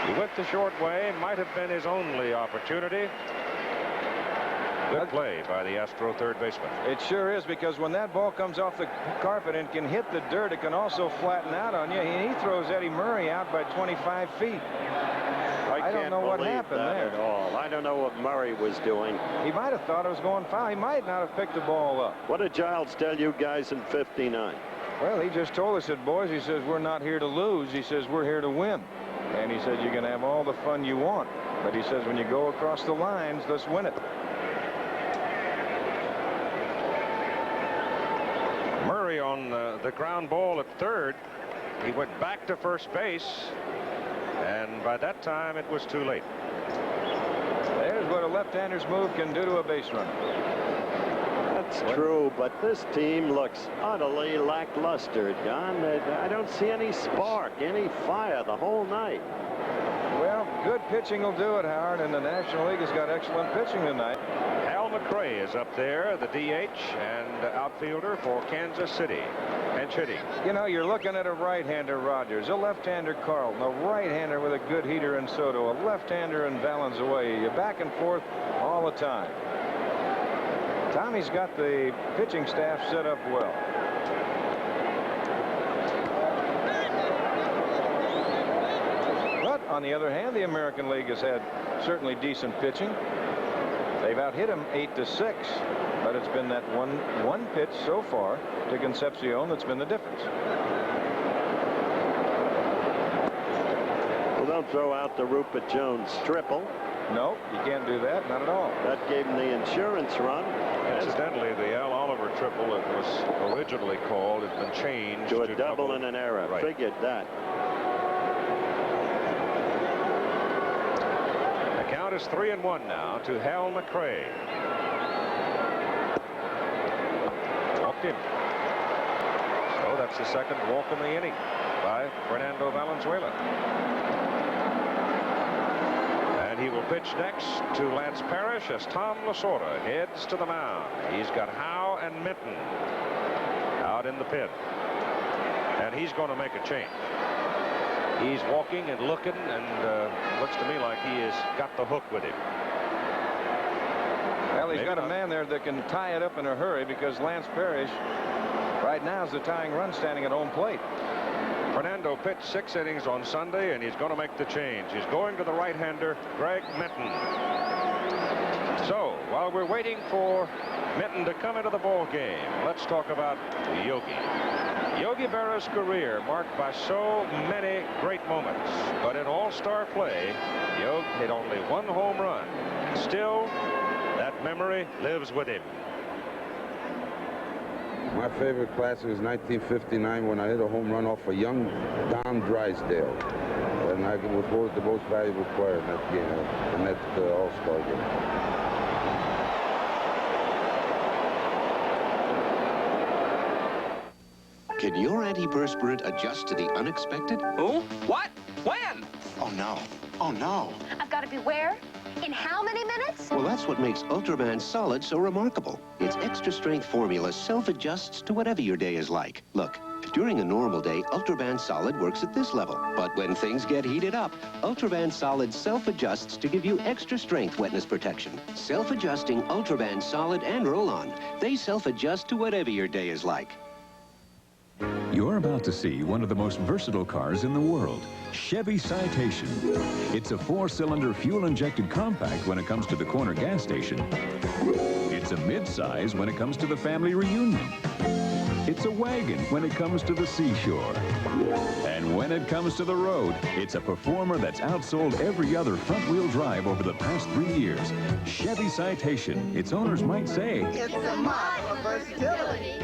He went the short way. Might have been his only opportunity. Good play by the Astro third baseman. It sure is, because when that ball comes off the carpet and can hit the dirt, it can also flatten out on you. He throws Eddie Murray out by 25 feet. I don't know what happened there at all. I don't know what Murray was doing. He might have thought it was going foul. He might not have picked the ball up. What did Giles tell you guys in 59? Well, he just told us that, boys, he says, we're not here to lose. He says, we're here to win. And he said, you can have all the fun you want. But he says, when you go across the lines, let's win it. Murray on the ground ball at third. He went back to first base. And by that time, it was too late. There's what a left-hander's move can do to a base runner. That's true, but this team looks utterly lackluster, Don. I don't see any spark, any fire the whole night. Well, good pitching will do it, Howard, and the National League has got excellent pitching tonight. Hal McRae is up there, the DH and outfielder for Kansas City. Pinch hitting. You know, you're looking at a right-hander, Rogers, a left-hander, Carlton, a right-hander with a good heater in Soto, a left-hander in Valenzuela. You're back and forth all the time. Tommy's got the pitching staff set up well. But on the other hand, the American League has had certainly decent pitching. They've out-hit him 8-6, but it's been that one pitch so far to Concepcion that's been the difference. Well, don't throw out the Rupert Jones triple. No, you can't do that, not at all. That gave him the insurance run. Incidentally, the Al Oliver triple that was originally called has been changed to a double and an error. Right. Figured that. The count is 3-1 now to Hal McRae. Walked in. So that's the second walk in the inning by Fernando Valenzuela. And he will pitch next to Lance Parrish as Tom Lasorda heads to the mound. He's got Howe and Minton out in the pit. And he's going to make a change. He's walking and looking, and looks to me like he has got the hook with him. Well, he's got a man there that can tie it up in a hurry, because Lance Parrish right now is the tying run standing at home plate. Fernando pitched 6 innings on Sunday, and he's going to make the change. He's going to the right-hander, Greg Minton. So, while we're waiting for Minton to come into the ball game, let's talk about Yogi. Yogi Berra's career marked by so many great moments, but in all-star play, Yogi hit only 1 home run. Still, that memory lives with him. My favorite classic is 1959 when I hit a home run off a young Don Drysdale. And I was voted the most valuable player in that game, in that All-Star game. Can your antiperspirant adjust to the unexpected? Who? What? When? Oh, no. Oh, no. I've got to be where? In how many minutes? Well, that's what makes Ultraman Solid so remarkable. Its extra-strength formula self-adjusts to whatever your day is like. Look, during a normal day, Ultraman Solid works at this level. But when things get heated up, Ultraman Solid self-adjusts to give you extra-strength wetness protection. Self-adjusting Ultraman Solid and Roll-On. They self-adjust to whatever your day is like. You're about to see one of the most versatile cars in the world, Chevy Citation. It's a 4-cylinder fuel-injected compact when it comes to the corner gas station. It's a mid-size when it comes to the family reunion. It's a wagon when it comes to the seashore. And when it comes to the road, it's a performer that's outsold every other front-wheel drive over the past 3 years. Chevy Citation, its owners might say, it's a model of versatility.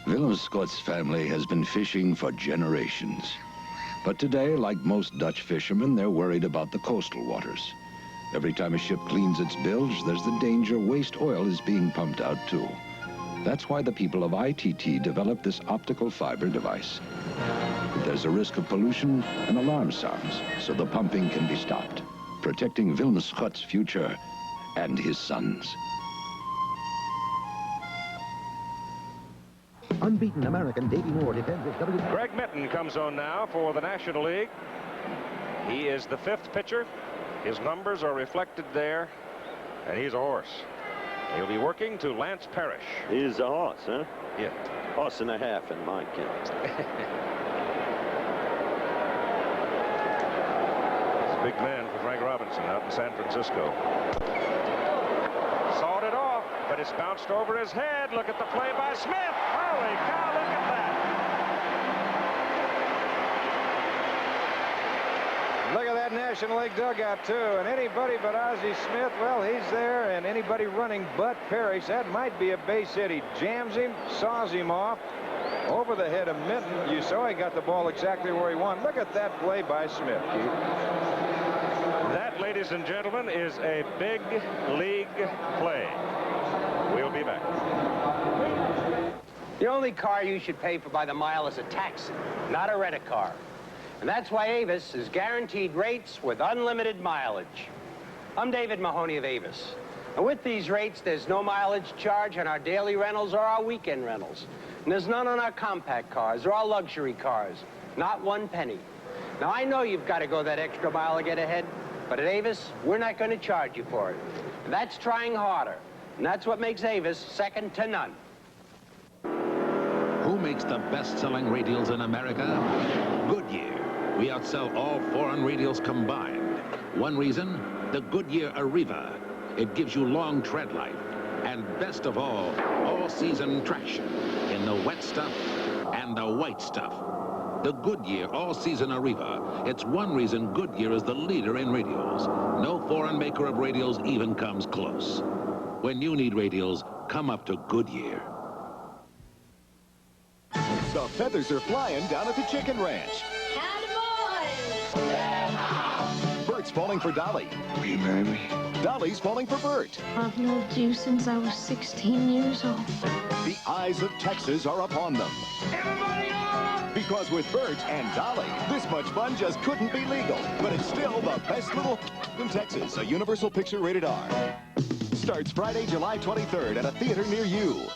Willem Scott's family has been fishing for generations. But today, like most Dutch fishermen, they're worried about the coastal waters. Every time a ship cleans its bilge, there's the danger waste oil is being pumped out too. That's why the people of ITT developed this optical fiber device. If there's a risk of pollution, an alarm sounds, so the pumping can be stopped, protecting Willem Scott's future and his sons. Unbeaten American Davey Moore defends his Greg Minton comes on now for the National League. He is the 5th pitcher. His numbers are reflected there, and he's a horse. He'll be working to Lance Parrish. He's a horse, huh? Yeah. Horse and a half in my count. He's a big man for Frank Robinson out in San Francisco. Sawed it off, but it's bounced over his head. Look at the play by Smith. Holy cow, look at that. Look at that National League dugout, too. And anybody but Ozzie Smith, well, he's there. And anybody running but Parrish, that might be a base hit. He jams him, saws him off over the head of Minton. You saw he got the ball exactly where he wanted. Look at that play by Smith, Keith. That, ladies and gentlemen, is a big league play. We'll be back. The only car you should pay for by the mile is a taxi, not a rent-a-car. And that's why Avis is guaranteed rates with unlimited mileage. I'm David Mahoney of Avis. And with these rates, there's no mileage charge on our daily rentals or our weekend rentals. And there's none on our compact cars or our luxury cars. Not 1 penny. Now, I know you've got to go that extra mile to get ahead, but at Avis, we're not going to charge you for it. That's trying harder. And that's what makes Avis second to none. Who makes the best-selling radials in America? Goodyear. We outsell all foreign radials combined. One reason, the Goodyear Arriva. It gives you long tread life. And best of all season traction in the wet stuff and the white stuff. The Goodyear all-season Arriva. It's one reason Goodyear is the leader in radials. No foreign maker of radials even comes close. When you need radials, come up to Goodyear. The feathers are flying down at the chicken ranch. Bert's falling for Dolly. Will you marry me? Dolly's falling for Bert. I've loved you since I was 16 years old. The eyes of Texas are upon them. Because with Bert and Dolly, this much fun just couldn't be legal. But it's still the best little in Texas, a Universal Picture rated R. Starts Friday, July 23rd at a theater near you.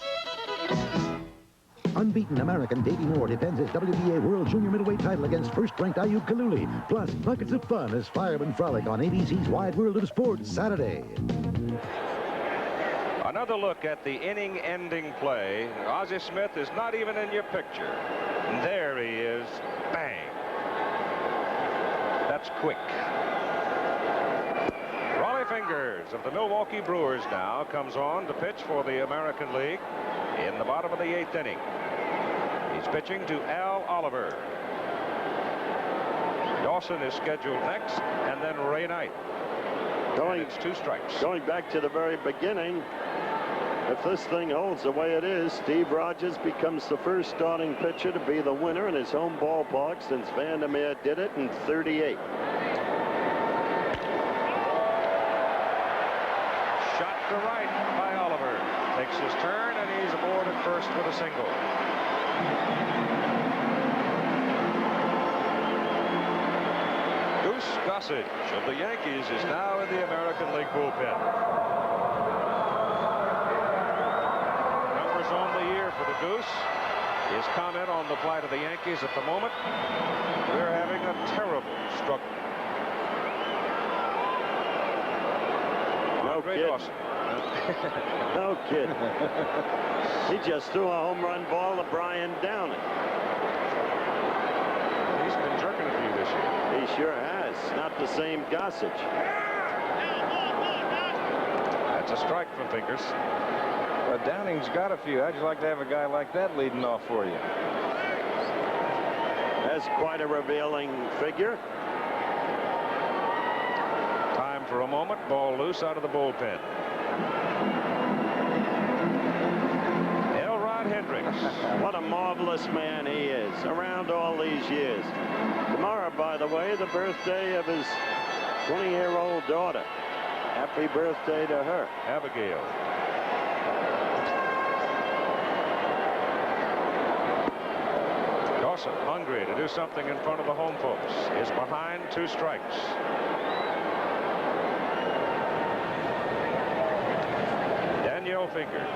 Unbeaten American Davey Moore defends his WBA World Junior Middleweight title against first-ranked Ayub Kaluli. Plus, buckets of fun as firemen frolic on ABC's Wide World of Sports Saturday. Another look at the inning-ending play. Ozzie Smith is not even in your picture. And there he is. Bang. That's quick. Raleigh Fingers of the Milwaukee Brewers now comes on to pitch for the American League in the bottom of the 8th inning. He's pitching to Al Oliver. Dawson is scheduled next, and then Ray Knight. It's 2 strikes. Going back to the very beginning, if this thing holds the way it is, Steve Rogers becomes the first starting pitcher to be the winner in his home ballpark since Vandermeer did it in '38. Shot to right by Oliver. Takes his turn, and he's aboard at first with a single. Goose Gossage of the Yankees is now in the American League bullpen. Numbers on the year for the Goose. His comment on the plight of the Yankees at the moment: we're having a terrible struggle. No kid. No kid. He just threw a home run ball to Brian Downing. He's been jerking a few this year. He sure has. Not the same Gossage. That's a strike from Fingers. Well, Downing's got a few. How'd you like to have a guy like that leading off for you? That's quite a revealing figure. Time for a moment. Ball loose out of the bullpen. Elrod Hendricks. What a marvelous man he is around all these years. Tomorrow, by the way, the birthday of his 20-year-old daughter. Happy birthday to her. Abigail. Dawson, hungry to do something in front of the home folks, is behind 2 strikes. Danielle Fingers,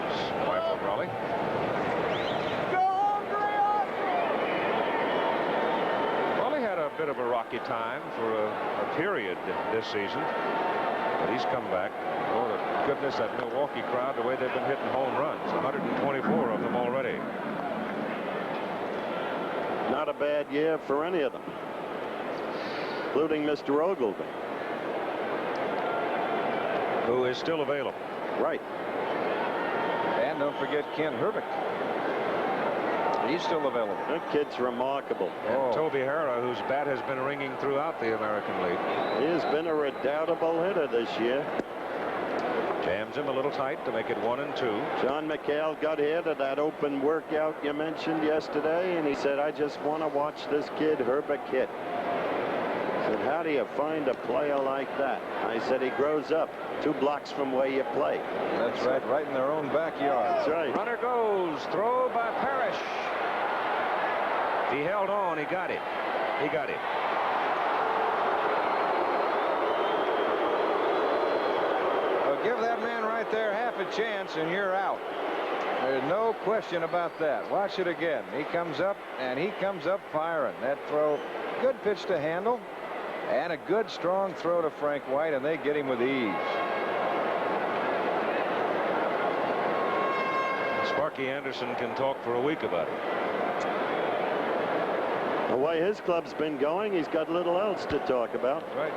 wife of Raleigh. Raleigh had a bit of a rocky time for a period this season, but he's come back. Oh, the goodness, that Milwaukee crowd, the way they've been hitting home runs, 124 of them already. Not a bad year for any of them, including Mr. Ogilvy, who is still available. Right. And don't forget Ken Herbeck. He's still available. That kid's remarkable. And Toby Harrah, whose bat has been ringing throughout the American League. He has been a redoubtable hitter this year. Jams him a little tight to make it 1-2. John McHale got here to that open workout you mentioned yesterday, and he said, I just want to watch this kid Herbeck hit. I said, how do you find a player like that? I said, he grows up 2 blocks from where you play. That's right, right in their own backyard. That's right. Runner goes, throw by Parrish. He held on, he got it. He got it. Well, give that man right there half a chance and you're out. There's no question about that. Watch it again. He comes up, and he comes up firing. That throw, good pitch to handle, and a good strong throw to Frank White, and they get him with ease. Sparky Anderson can talk for a week about it. The way his club's been going, he's got little else to talk about. Right.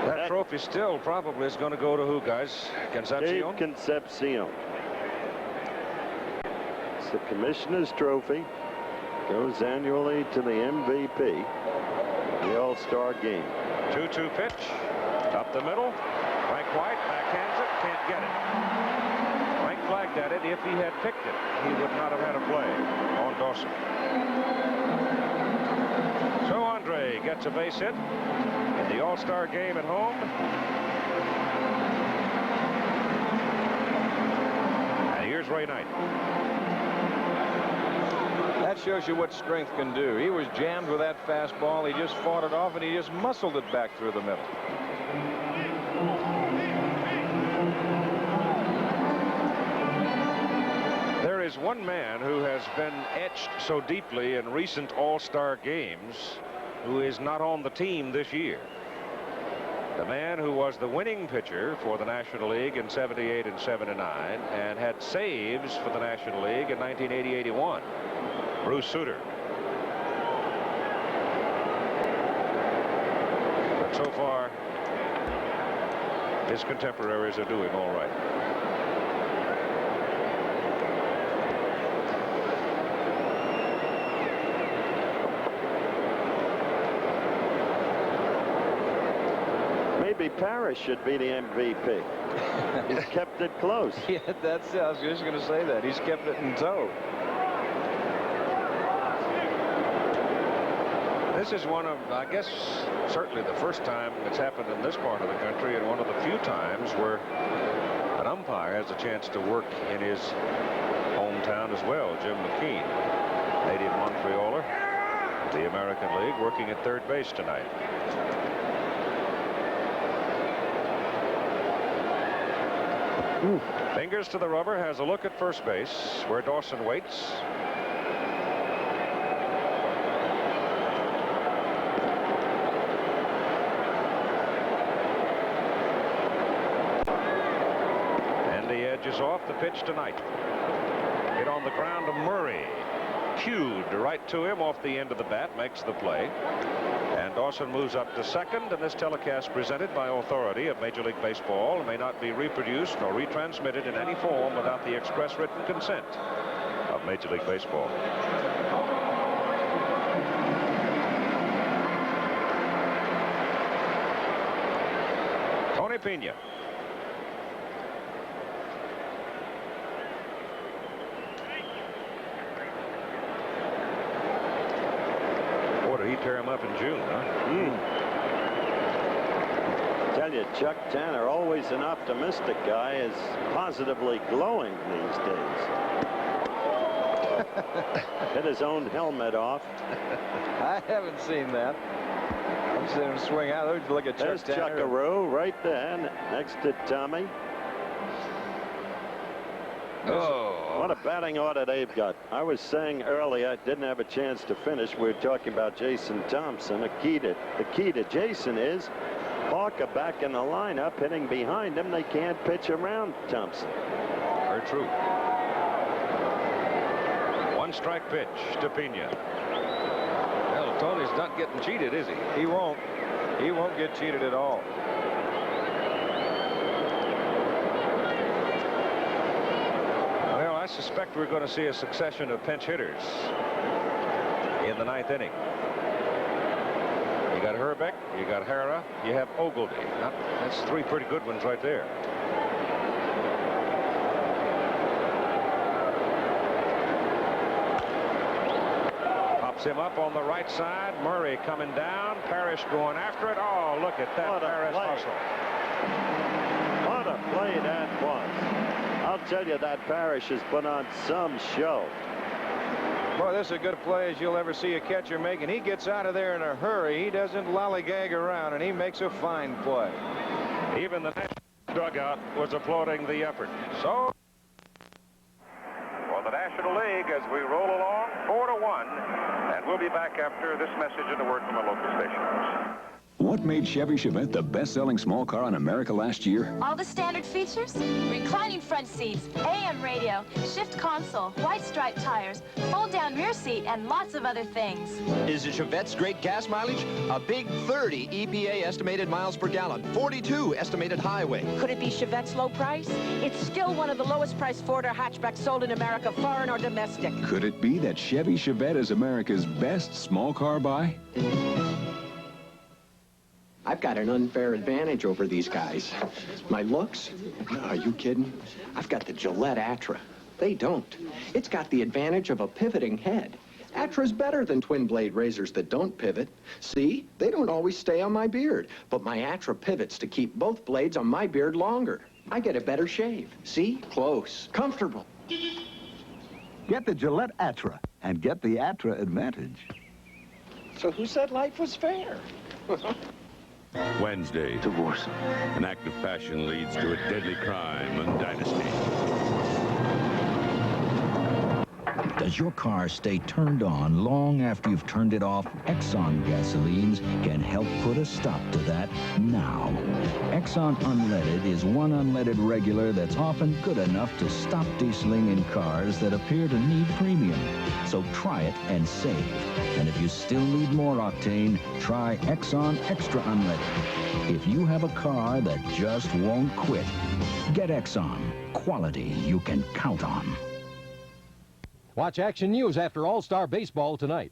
That trophy still probably is going to go to who, guys? Concepcion? Dave Concepcion. It's the Commissioner's Trophy. Goes annually to the MVP. The All Star Game. 2-2 pitch. Up the middle. Frank White backhands it. Can't get it. Frank flagged at it. If he had picked it, he would not have had a play on Dawson. So Andre gets a base hit in the All Star Game at home. And here's Ray Knight. That shows you what strength can do. He was jammed with that fastball. He just fought it off, and he just muscled it back through the middle. There is one man who has been etched so deeply in recent All-Star games who is not on the team this year. The man who was the winning pitcher for the National League in '78 and '79 and had saves for the National League in 1980-81. Bruce Sutter. But so far, his contemporaries are doing all right. Maybe Parrish should be the MVP. He's kept it close. Yeah, that's. I was just going to say that. He's kept it in tow. This is one of, I guess, certainly the first time it's happened in this part of the country, and one of the few times where an umpire has a chance to work in his hometown as well. Jim McKean, native Montrealer, the American League, working at third base tonight. Fingers to the rubber, has a look at first base where Dawson waits. And the edge is off. The pitch tonight. Hit on the ground to Murray. Cued right to him off the end of the bat, makes the play. And Dawson moves up to second, and this telecast presented by authority of Major League Baseball may not be reproduced or retransmitted in any form without the express written consent of Major League Baseball. Tony Pena. He tear him up in June, huh? Tell you, Chuck Tanner, always an optimistic guy, is positively glowing these days. Hit his own helmet off. I haven't seen that. I've seen him swing out. Look at Chuck Tanner. There's Chuckaroo right there next to Tommy. Oh. What a batting order they've got. I was saying earlier, I didn't have a chance to finish. We were talking about Jason Thompson. The key to Jason is Hawker back in the lineup, hitting behind him. They can't pitch around Thompson. Very true. One strike pitch to Pena. Well, Tony's not getting cheated, is he? He won't. He won't get cheated at all. I suspect we're going to see a succession of pinch hitters in the ninth inning. You got Herbeck, you got Hara, you have Ogilvy. That's three pretty good ones right there. Pops him up on the right side. Murray coming down. Parrish going after it. Oh, look at that Parrish hustle. What a play that was. I'll tell you, that Parrish has put on some show. Boy, this is as good a play as you'll ever see a catcher make, and he gets out of there in a hurry. He doesn't lollygag around, and he makes a fine play. Even the national dugout was applauding the effort. So, for the National League, as we roll along, 4-1, and we'll be back after this message and a word from our local stations. What made Chevy Chevette the best-selling small car in America last year? All the standard features: reclining front seats, AM radio, shift console, white striped tires, fold-down rear seat, and lots of other things. Is it Chevette's great gas mileage? A big 30 EPA estimated miles per gallon, 42 estimated highway. Could it be Chevette's low price? It's still one of the lowest priced Ford or hatchbacks sold in America, foreign or domestic. Could it be that Chevy Chevette is America's best small car buy? I've got an unfair advantage over these guys. My looks? No, are you kidding? I've got the Gillette Atra. They don't. It's got the advantage of a pivoting head. Atra's better than twin blade razors that don't pivot. See, they don't always stay on my beard, but my Atra pivots to keep both blades on my beard longer. I get a better shave. See? Close. Comfortable. Get the Gillette Atra and get the Atra advantage. So who said life was fair? Wednesday. Divorce. An act of passion leads to a deadly crime and dynasty. Does your car stay turned on long after you've turned it off? Exxon gasolines can help put a stop to that now. Exxon Unleaded is one unleaded regular that's often good enough to stop dieseling in cars that appear to need premium. So try it and save. And if you still need more octane, try Exxon Extra Unleaded. If you have a car that just won't quit, get Exxon. Quality you can count on. Watch Action News after All-Star Baseball tonight.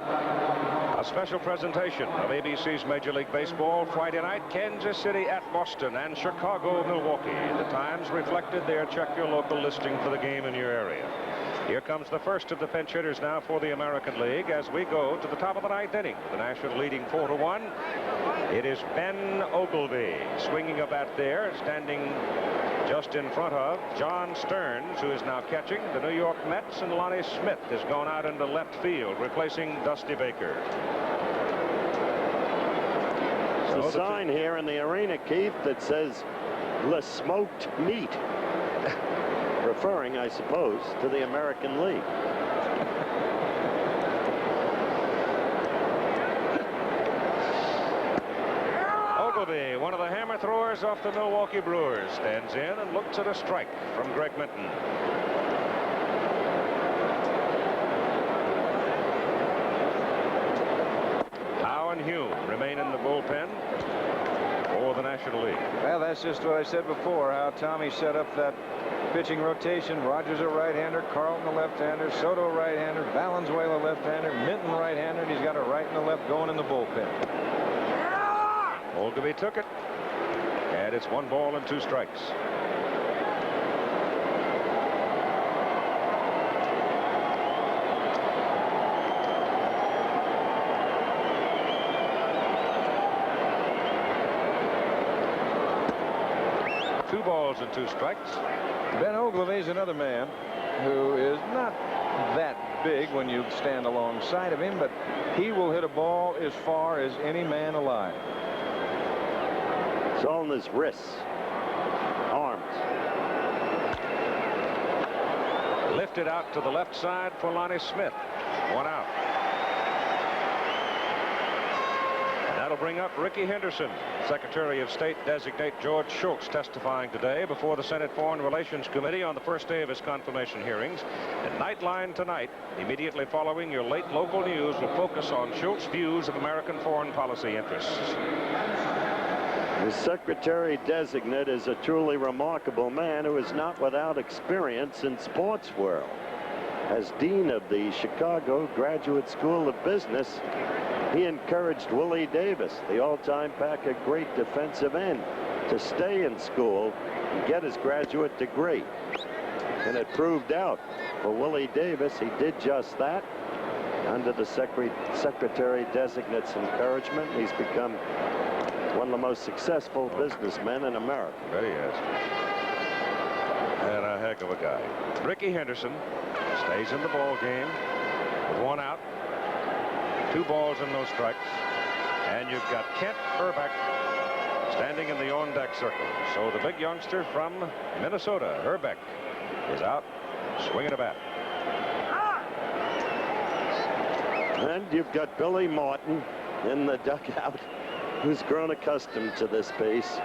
A special presentation of ABC's Major League Baseball Friday night, Kansas City at Boston and Chicago, Milwaukee. The Times reflected their check your local listing for the game in your area. Here comes the first of the pinch hitters now for the American League as we go to the top of the ninth inning. The National leading 4-1. It is Ben Ogilvie swinging a bat there, standing just in front of John Stearns, who is now catching the New York Mets, and Lonnie Smith has gone out into left field, replacing Dusty Baker. There's a sign here in the arena, Keith, that says "Le Smoked Meat," referring, I suppose, to the American League. Ogilvie, one of the hammer throwers off the Milwaukee Brewers, stands in and looks at a strike from Greg Minton. Howe and Hume remain in the bullpen for the National League. Well, that's just what I said before, how Tommy set up that pitching rotation. Rogers a right-hander, Carlton a left-hander, Soto right-hander, Valenzuela left-hander, Minton right-hander. He's got a right and a left going in the bullpen. Ogilvie took it, and it's 1 ball and 2 strikes. Two balls and 2 strikes. Ben Ogilvie is another man who is not that big when you stand alongside of him, but he will hit a ball as far as any man alive. It's all in his wrists, arms. Lifted out to the left side for Lonnie Smith. 1 out. And that'll bring up Ricky Henderson. Secretary of State designate George Shultz testifying today before the Senate Foreign Relations Committee on the first day of his confirmation hearings. And Nightline tonight, immediately following your late local news, will focus on Shultz's views of American foreign policy interests. The Secretary designate is a truly remarkable man who is not without experience in sports world. As dean of the Chicago Graduate School of Business, he encouraged Willie Davis, the all-time Packer great defensive end, to stay in school and get his graduate degree. And it proved out for Willie Davis. He did just that. Under the Secretary designate's encouragement, he's become one of the most successful businessmen in America. There he is. And a heck of a guy. Ricky Henderson stays in the ball game with 1 out, 2 balls and no strikes. And you've got Kent Hrbek standing in the on-deck circle. So the big youngster from Minnesota, Hrbek, is out swinging a bat. And you've got Billy Martin in the dugout who's grown accustomed to this pace.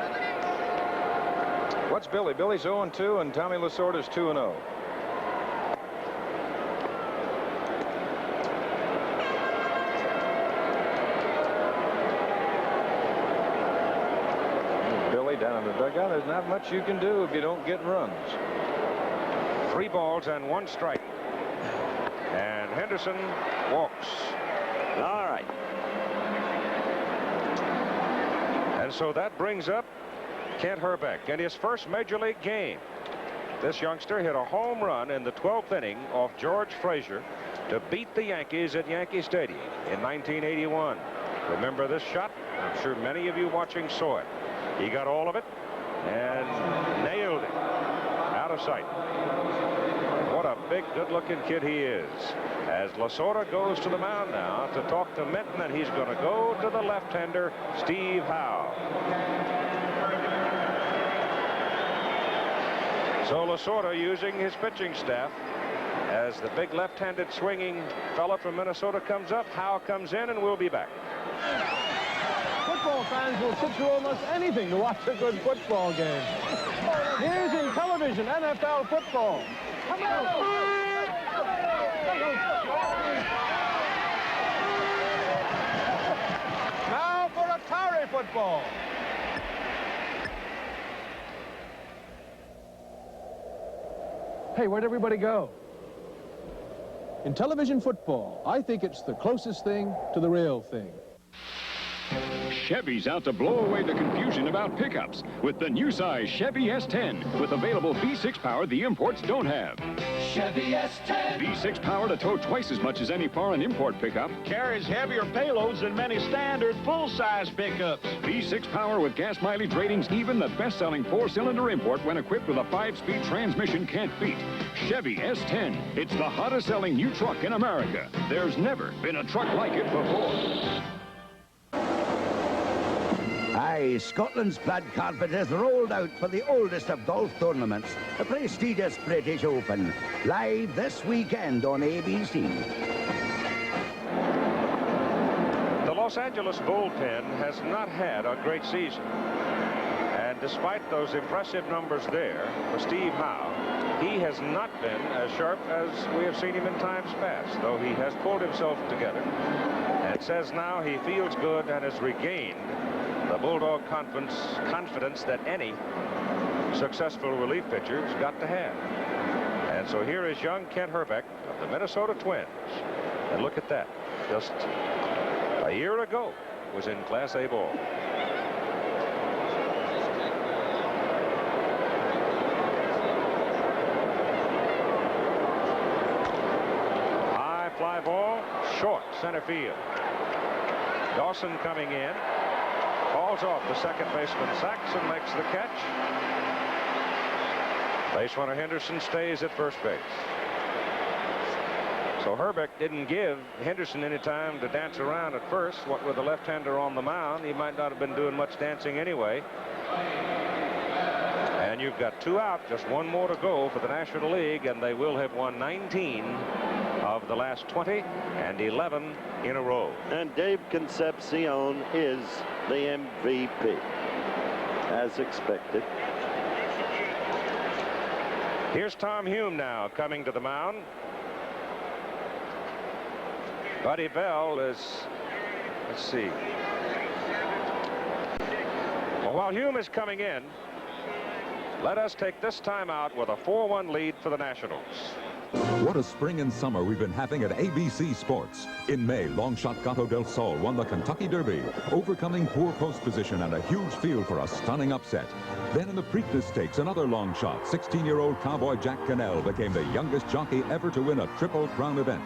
What's Billy? Billy's 0-2, and Tommy Lasorda's 2-0. Billy down in the dugout. There's not much you can do if you don't get runs. 3 balls and 1 strike. And Henderson walks. All right. And so that brings up Kent Herbeck in his first Major League game. This youngster hit a home run in the 12th inning off George Frazier to beat the Yankees at Yankee Stadium in 1981. Remember this shot? I'm sure many of you watching saw it. He got all of it and nailed it out of sight. What a big, good-looking kid he is. As Lasorda goes to the mound now to talk to Minton, and he's going to go to the left-hander, Steve Howe. So Lasorda using his pitching staff. As the big left-handed swinging fella from Minnesota comes up, Howe comes in, and we'll be back. Football fans will sit through almost anything to watch a good football game. Here's in television, NFL football. Come on. Now for Atari football. Hey, where'd everybody go? In television football, I think it's the closest thing to the real thing. Chevy's out to blow away the confusion about pickups with the new size Chevy S10 with available V6 power the imports don't have. Chevy S10. V6 power to tow twice as much as any foreign import pickup. Carries heavier payloads than many standard full-size pickups. V6 power with gas mileage ratings even the best-selling 4-cylinder import when equipped with a 5-speed transmission can't beat. Chevy S10. It's the hottest-selling new truck in America. There's never been a truck like it before. Aye, Scotland's plaid carpet has rolled out for the oldest of golf tournaments, the prestigious British Open, live this weekend on ABC. The Los Angeles bullpen has not had a great season. And despite those impressive numbers there for Steve Howe, he has not been as sharp as we have seen him in times past, though he has pulled himself together and says now he feels good and has regained the Bulldog confidence that any successful relief pitcher's got to have. And so here is young Kent Herbeck of the Minnesota Twins. And look at that. Just a year ago was in Class A ball. High fly ball, short center field. Dawson coming in. Falls off the second baseman Saxon makes the catch. Base runner Henderson stays at first base. So Herbeck didn't give Henderson any time to dance around at first. What with the left-hander on the mound, he might not have been doing much dancing anyway. And you've got 2 out, just 1 more to go for the National League, and they will have won 19 of the last 20 and 11 in a row. And Dave Concepcion is the MVP, as expected. Here's Tom Hume now coming to the mound. Buddy Bell is, let's see. Well, while Hume is coming in, let us take this time out with a 4-1 lead for the Nationals. What a spring and summer we've been having at ABC Sports. In May, long shot Gato del Sol won the Kentucky Derby, overcoming poor post position and a huge field for a stunning upset. Then in the Preakness Stakes, another long shot, 16-year-old cowboy Jack Cannell became the youngest jockey ever to win a Triple Crown event.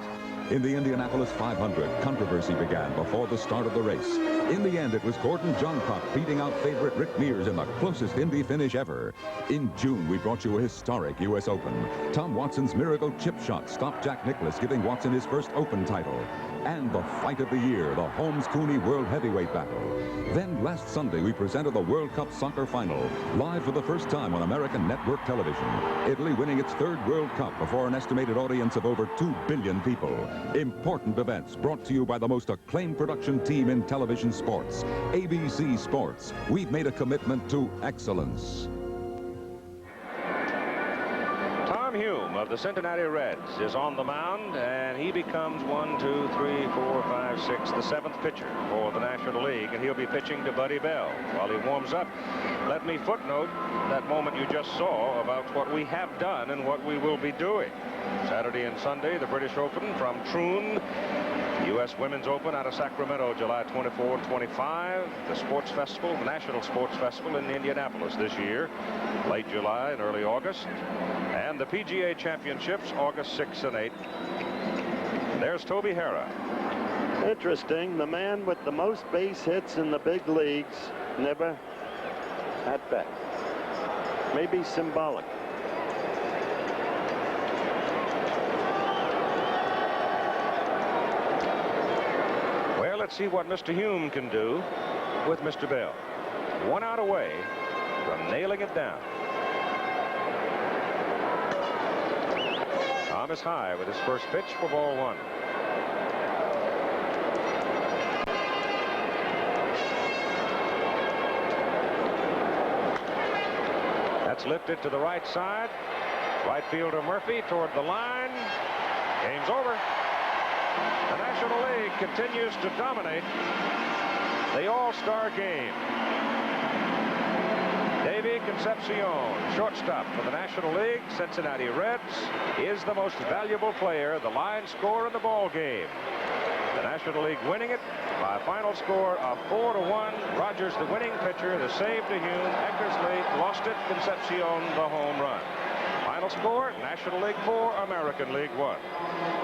In the Indianapolis 500, controversy began before the start of the race. In the end, it was Gordon Johncock beating out favorite Rick Mears in the closest Indy finish ever. In June, we brought you a historic U.S. Open. Tom Watson's miracle chip shot stopped Jack Nicklaus, giving Watson his first Open title. And the fight of the year, the Holmes-Cooney World Heavyweight Battle. Then last Sunday, we presented the World Cup Soccer Final, live for the first time on American network television. Italy winning its third World Cup before an estimated audience of over 2 billion people. Important events brought to you by the most acclaimed production team in television sports, ABC Sports. We've made a commitment to excellence. Tom Hume of the Cincinnati Reds is on the mound, and he becomes 1, 2, 3, 4, 5, 6, the 7th pitcher for the National League, and he'll be pitching to Buddy Bell while he warms up. Let me footnote that moment you just saw about what we have done and what we will be doing. Saturday and Sunday, the British Open from Troon. U.S. Women's Open out of Sacramento, July 24, 25. The Sports Festival, the National Sports Festival in Indianapolis this year, late July and early August. And the PGA Championships, August 6 and 8. There's Toby Harrah. Interesting, the man with the most base hits in the big leagues, never at bat. Maybe symbolic. Let's see what Mr. Hume can do with Mr. Bell. 1 out away from nailing it down. Tom is high with his first pitch for ball 1. That's lifted to the right side. Right fielder Murphy toward the line. Game's over. The National League continues to dominate the All-Star Game. Davy Concepcion, shortstop for the National League, Cincinnati Reds, is the most valuable player, the line scorer in the ball game. The National League winning it by a final score of 4-1. Rogers, the winning pitcher, the save to Hume. Eckersley lost it. Concepcion, the home run. Final score, National League 4, American League 1.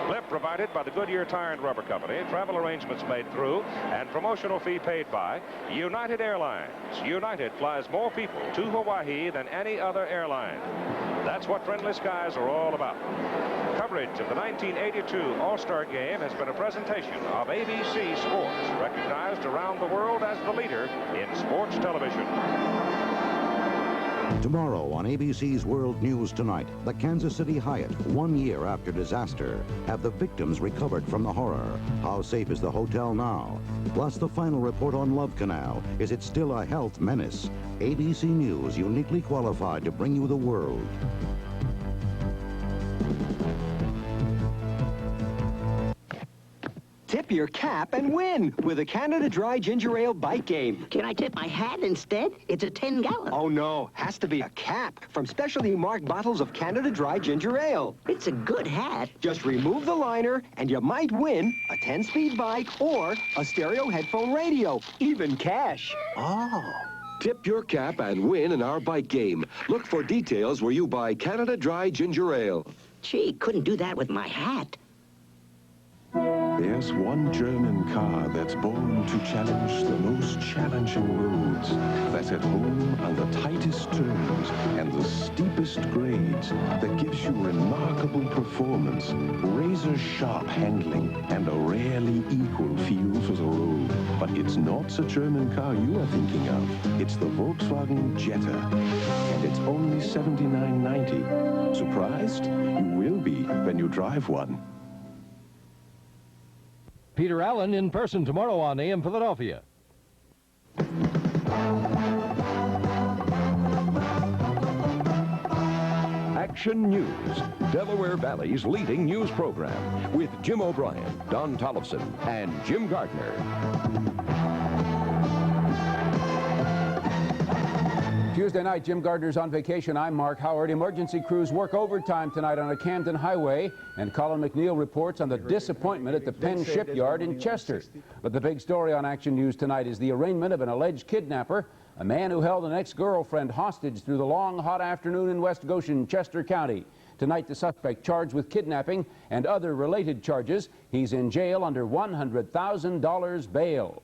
Blip provided by the Goodyear Tire and Rubber Company. Travel arrangements made through and promotional fee paid by United Airlines. United flies more people to Hawaii than any other airline. That's what Friendly Skies are all about. Coverage of the 1982 All-Star Game has been a presentation of ABC Sports, recognized around the world as the leader in sports television. Tomorrow on ABC's World News Tonight, the Kansas City Hyatt, 1 year after disaster. Have the victims recovered from the horror? How safe is the hotel now? Plus the final report on Love Canal. Is it still a health menace? ABC News, uniquely qualified to bring you the world. Tip your cap and win with a Canada Dry Ginger Ale bike game. Can I tip my hat instead? It's a 10-gallon. Oh, no. Has to be a cap from specialty marked bottles of Canada Dry Ginger Ale. It's a good hat. Just remove the liner and you might win a 10-speed bike or a stereo headphone radio, even cash. Oh. Tip your cap and win in our bike game. Look for details where you buy Canada Dry Ginger Ale. Gee, couldn't do that with my hat. There's one German car that's born to challenge the most challenging roads. That's at home on the tightest turns and the steepest grades. That gives you remarkable performance, razor-sharp handling, and a rarely equal feel for the road. But it's not the German car you are thinking of. It's the Volkswagen Jetta. And it's only $79.90. Surprised? You will be when you drive one. Peter Allen in person tomorrow on AM Philadelphia. Action News, Delaware Valley's leading news program with Jim O'Brien, Don Tollefson, and Jim Gardner. Tuesday night, Jim Gardner's on vacation. I'm Mark Howard. Emergency crews work overtime tonight on a Camden highway, and Colin McNeil reports on the disappointment at the Penn Shipyard in Chester. But the big story on Action News tonight is the arraignment of an alleged kidnapper, a man who held an ex-girlfriend hostage through the long, hot afternoon in West Goshen, Chester County. Tonight, the suspect charged with kidnapping and other related charges. He's in jail under $100,000 bail.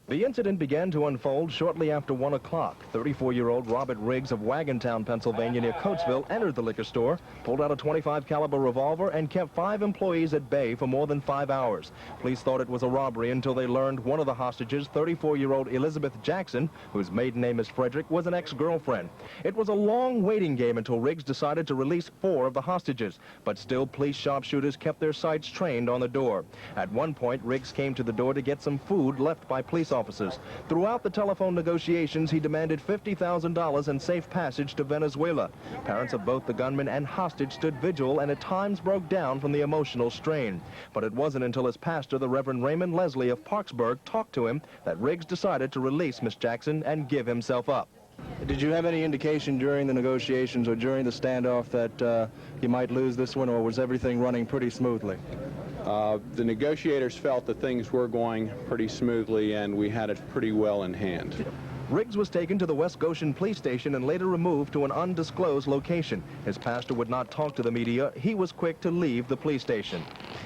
The incident began to unfold shortly after 1 o'clock. 34-year-old Robert Riggs of Wagontown, Pennsylvania, near Coatesville, entered the liquor store, pulled out a .25 caliber revolver, and kept 5 employees at bay for more than 5 hours. Police thought it was a robbery until they learned one of the hostages, 34-year-old Elizabeth Jackson, whose maiden name is Frederick, was an ex-girlfriend. It was a long waiting game until Riggs decided to release 4 of the hostages, but still police sharpshooters kept their sights trained on the door. At one point, Riggs came to the door to get some food left by police officers. Throughout the telephone negotiations, he demanded $50,000 and safe passage to Venezuela. Parents of both the gunman and hostage stood vigil and at times broke down from the emotional strain. But it wasn't until his pastor, the Reverend Raymond Leslie of Parksburg, talked to him that Riggs decided to release Miss Jackson and give himself up. Did you have any indication during the negotiations or during the standoff that you might lose this one, or was everything running pretty smoothly? The negotiators felt that things were going pretty smoothly, and we had it pretty well in hand. Riggs was taken to the West Goshen police station and later removed to an undisclosed location. His pastor would not talk to the media. He was quick to leave the police station.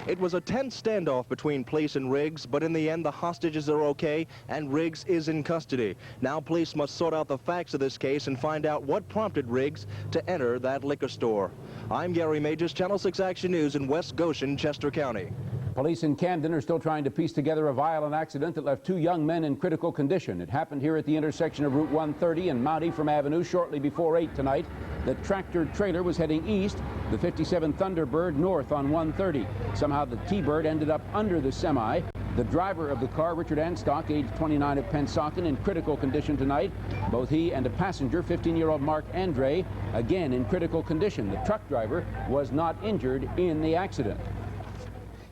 It was a tense standoff between police and Riggs, but in the end, the hostages are okay, and Riggs is in custody. Now police must sort out the facts of this case and find out what prompted Riggs to enter that liquor store. I'm Gary Majors, Channel 6 Action News in West Goshen, Chester County. Police in Camden are still trying to piece together a violent accident that left 2 young men in critical condition. It happened here at the intersection of Route 130 and Mount Ephraim Avenue shortly before 8 tonight. The tractor-trailer was heading east, the 57 Thunderbird north on 130. Somehow the T-Bird ended up under the semi. The driver of the car, Richard Anstock, age 29 of Pennsauken, in critical condition tonight. Both he and a passenger, 15-year-old Mark Andre, again in critical condition. The truck driver was not injured in the accident.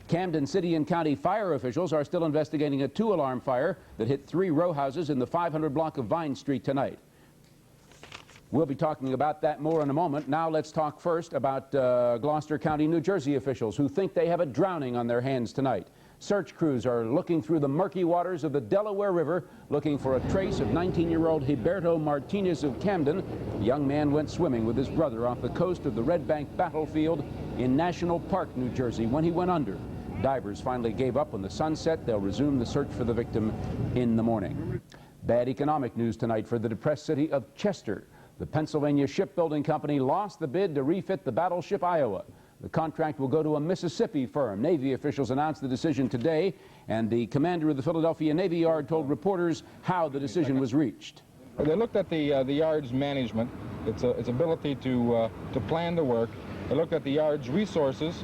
Camden City and County fire officials are still investigating a 2-alarm fire that hit 3 row houses in the 500 block of Vine Street tonight. We'll be talking about that more in a moment. Now let's talk first about Gloucester County, New Jersey officials who think they have a drowning on their hands tonight. Search crews are looking through the murky waters of the Delaware River looking for a trace of 19-year-old Gilberto Martinez of Camden. The young man went swimming with his brother off the coast of the Red Bank battlefield in National Park, New Jersey, when he went under. Divers finally gave up when the sun set. They'll resume the search for the victim in the morning. Bad economic news tonight for the depressed city of Chester. The Pennsylvania Shipbuilding Company lost the bid to refit the battleship Iowa. The contract will go to a Mississippi firm. Navy officials announced the decision today, and the commander of the Philadelphia Navy Yard told reporters how the decision was reached. They looked at the yard's management, its ability to plan the work. They looked at the yard's resources,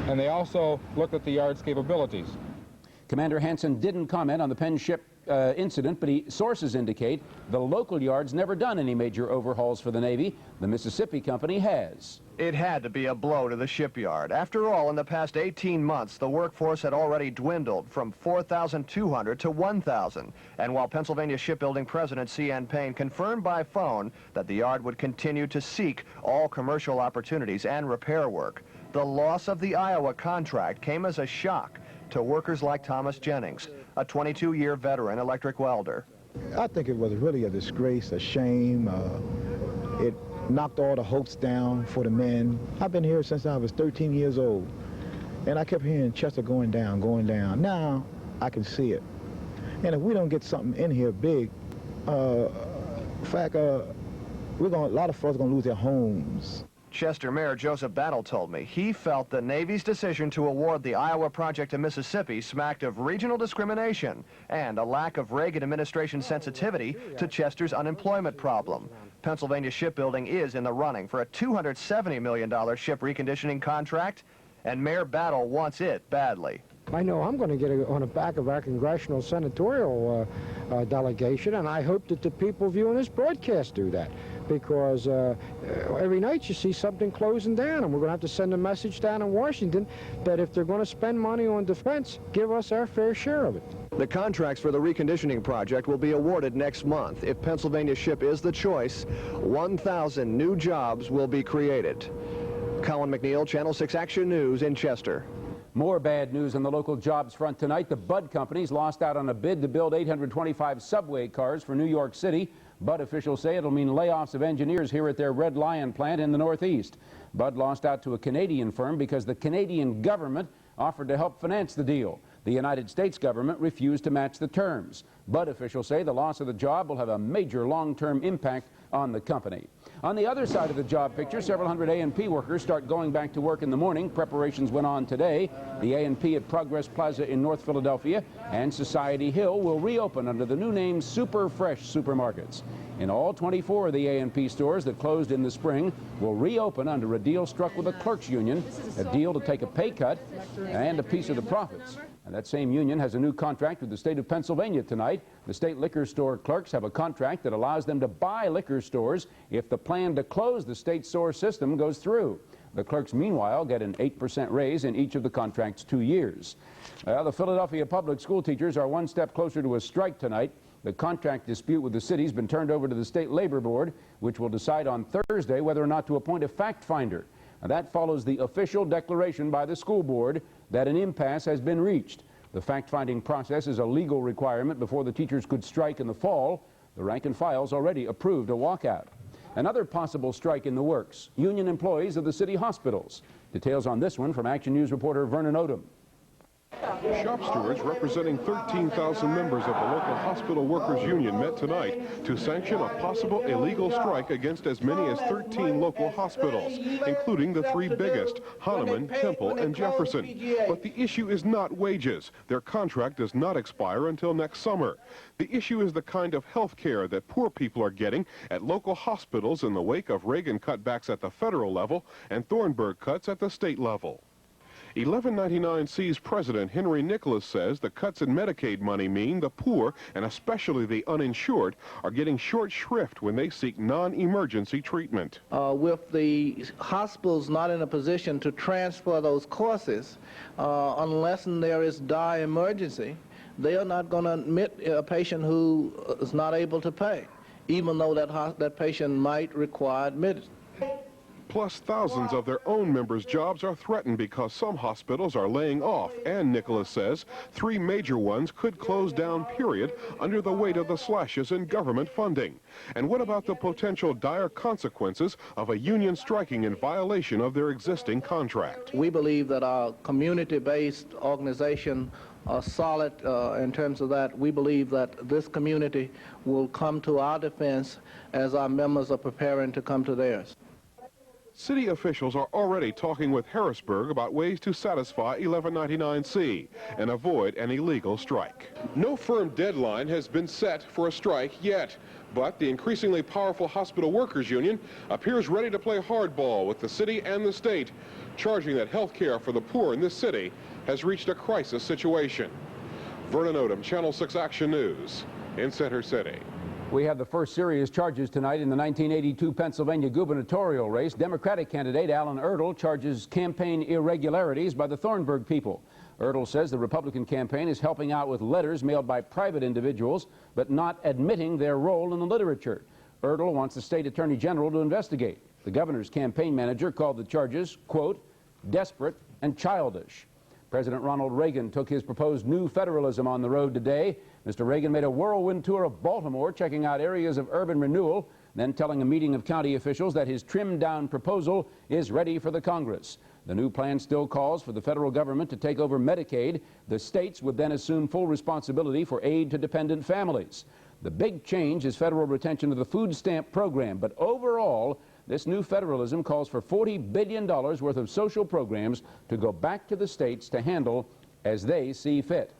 and they also looked at the yard's capabilities. Commander Hansen didn't comment on the Penn ship incident, but sources indicate the local yard's never done any major overhauls for the Navy. The Mississippi company has. It had to be a blow to the shipyard. After all, in the past 18 months, the workforce had already dwindled from 4,200 to 1,000. And while Pennsylvania Shipbuilding President C.N. Payne confirmed by phone that the yard would continue to seek all commercial opportunities and repair work, the loss of the Iowa contract came as a shock to workers like Thomas Jennings, a 22-year veteran electric welder. I think it was really a disgrace, a shame. It knocked all the hopes down for the men. I've been here since I was 13 years old, and I kept hearing Chester going down, going down. Now I can see it. And if we don't get something in here big, in fact, a lot of folks are going to lose their homes. Chester Mayor Joseph Battle told me he felt the Navy's decision to award the Iowa project to Mississippi smacked of regional discrimination and a lack of Reagan administration sensitivity to Chester's unemployment problem. Pennsylvania Shipbuilding is in the running for a $270 million ship reconditioning contract, and Mayor Battle wants it badly. I know I'm going to get on the back of our congressional senatorial delegation, and I hope that the people viewing this broadcast do that. Because every night you see something closing down, and we're going to have to send a message down in Washington that if they're going to spend money on defense, give us our fair share of it. The contracts for the reconditioning project will be awarded next month. If Pennsylvania Ship is the choice, 1,000 new jobs will be created. Colin McNeil, Channel 6 Action News in Chester. More bad news on the local jobs front tonight. The Bud companies lost out on a bid to build 825 subway cars for New York City. Bud officials say it'll mean layoffs of engineers here at their Red Lion plant in the Northeast. Bud lost out to a Canadian firm because the Canadian government offered to help finance the deal. The United States government refused to match the terms, but officials say the loss of the job will have a major long-term impact on the company. On the other side of the job picture, several hundred A&P workers start going back to work in the morning. Preparations went on today. The A&P at Progress Plaza in North Philadelphia and Society Hill will reopen under the new name Super Fresh Supermarkets. In all 24 of the A&P stores that closed in the spring will reopen under a deal struck with the clerks union, a deal to take a pay cut and a piece of the profits. And that same union has a new contract with the state of Pennsylvania tonight. The state liquor store clerks have a contract that allows them to buy liquor stores if the plan to close the state store system goes through. The clerks, meanwhile, get an 8% raise in each of the contract's 2 years. The Philadelphia public school teachers are one step closer to a strike tonight. The contract dispute with the city has been turned over to the State Labor Board, which will decide on Thursday whether or not to appoint a fact finder. Now, that follows the official declaration by the school board that an impasse has been reached. The fact-finding process is a legal requirement before the teachers could strike in the fall. The rank and file's already approved a walkout. Another possible strike in the works, union employees of the city hospitals. Details on this one from Action News reporter Vernon Odom. Shop stewards representing 13,000 members of the local hospital workers union met tonight to sanction a possible illegal strike against as many as 13 local hospitals, including the 3 biggest, Hahnemann, Temple, and Jefferson. But the issue is not wages. Their contract does not expire until next summer. The issue is the kind of health care that poor people are getting at local hospitals in the wake of Reagan cutbacks at the federal level and Thornburg cuts at the state level. 1199C's president Henry Nicholas says the cuts in Medicaid money mean the poor, and especially the uninsured, are getting short shrift when they seek non-emergency treatment. With the hospitals not in a position to transfer those courses, unless there is dire emergency, they are not going to admit a patient who is not able to pay, even though that patient might require admittance. Plus, thousands of their own members' jobs are threatened because some hospitals are laying off, and Nicholas says 3 major ones could close down, period, under the weight of the slashes in government funding. And what about the potential dire consequences of a union striking in violation of their existing contract? We believe that our community-based organization are solid in terms of that. We believe that this community will come to our defense as our members are preparing to come to theirs. City officials are already talking with Harrisburg about ways to satisfy 1199C and avoid an illegal strike. No firm deadline has been set for a strike yet, but the increasingly powerful hospital workers union appears ready to play hardball with the city and the state, charging that health care for the poor in this city has reached a crisis situation. Vernon Odom, Channel 6 Action News in Center City. We have the first serious charges tonight in the 1982 Pennsylvania gubernatorial race. Democratic candidate Alan Erdl charges campaign irregularities by the Thornburg people. Erdl says the Republican campaign is helping out with letters mailed by private individuals, but not admitting their role in the literature. Erdl wants the state attorney general to investigate. The governor's campaign manager called the charges, quote, desperate and childish. President Ronald Reagan took his proposed new federalism on the road today. Mr. Reagan made a whirlwind tour of Baltimore, checking out areas of urban renewal, then telling a meeting of county officials that his trimmed-down proposal is ready for the Congress. The new plan still calls for the federal government to take over Medicaid. The states would then assume full responsibility for aid to dependent families. The big change is federal retention of the food stamp program, but overall, this new federalism calls for $40 billion worth of social programs to go back to the states to handle as they see fit.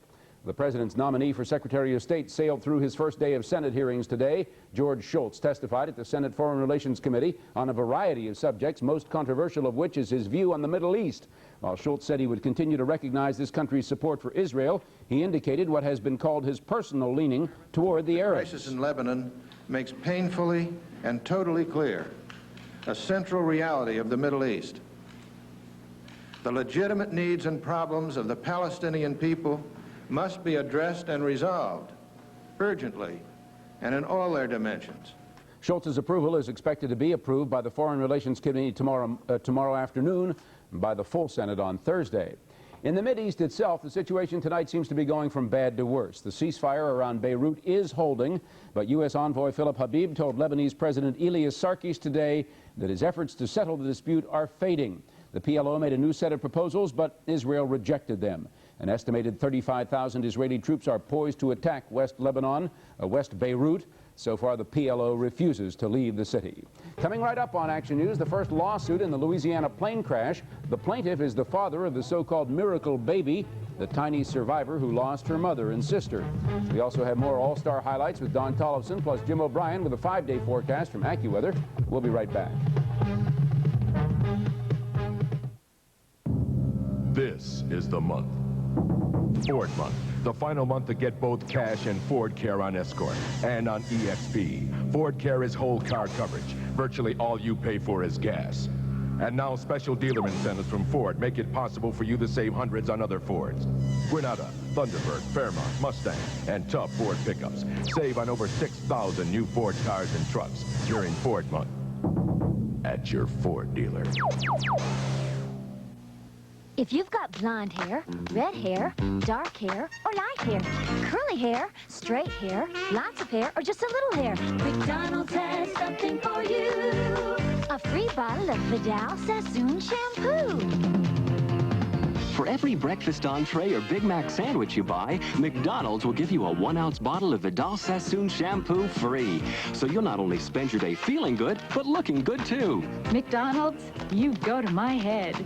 The president's nominee for Secretary of State sailed through his first day of Senate hearings today. George Shultz testified at the Senate Foreign Relations Committee on a variety of subjects, most controversial of which is his view on the Middle East. While Shultz said he would continue to recognize this country's support for Israel, he indicated what has been called his personal leaning toward the Arabs. The crisis in Lebanon makes painfully and totally clear a central reality of the Middle East. The legitimate needs and problems of the Palestinian people must be addressed and resolved urgently and in all their dimensions. Shultz's approval is expected to be approved by the Foreign Relations Committee tomorrow afternoon and by the full Senate on Thursday. In the Mideast itself, the situation tonight seems to be going from bad to worse. The ceasefire around Beirut is holding, but U.S. envoy Philip Habib told Lebanese President Elias Sarkis today that his efforts to settle the dispute are fading. The PLO made a new set of proposals, but Israel rejected them. An estimated 35,000 Israeli troops are poised to attack West Lebanon, West Beirut. So far, the PLO refuses to leave the city. Coming right up on Action News, the first lawsuit in the Louisiana plane crash. The plaintiff is the father of the so-called miracle baby, the tiny survivor who lost her mother and sister. We also have more All-Star highlights with Don Tollefson, plus Jim O'Brien with a 5-day forecast from AccuWeather. We'll be right back. This is the month. Ford month. The final month to get both cash and Ford Care on Escort and on EXP. Ford Care is whole car coverage. Virtually all you pay for is gas. And now special dealer incentives from Ford make it possible for you to save hundreds on other Fords. Granada, Thunderbird, Fairmont, Mustang, and tough Ford pickups. Save on over 6,000 new Ford cars and trucks during Ford month at your Ford dealer. If you've got blonde hair, red hair, dark hair, or light hair, curly hair, straight hair, lots of hair, or just a little hair, McDonald's has something for you. A free bottle of Vidal Sassoon shampoo. For every breakfast entree or Big Mac sandwich you buy, McDonald's will give you a 1-ounce bottle of Vidal Sassoon shampoo free. So you'll not only spend your day feeling good, but looking good too. McDonald's, you go to my head.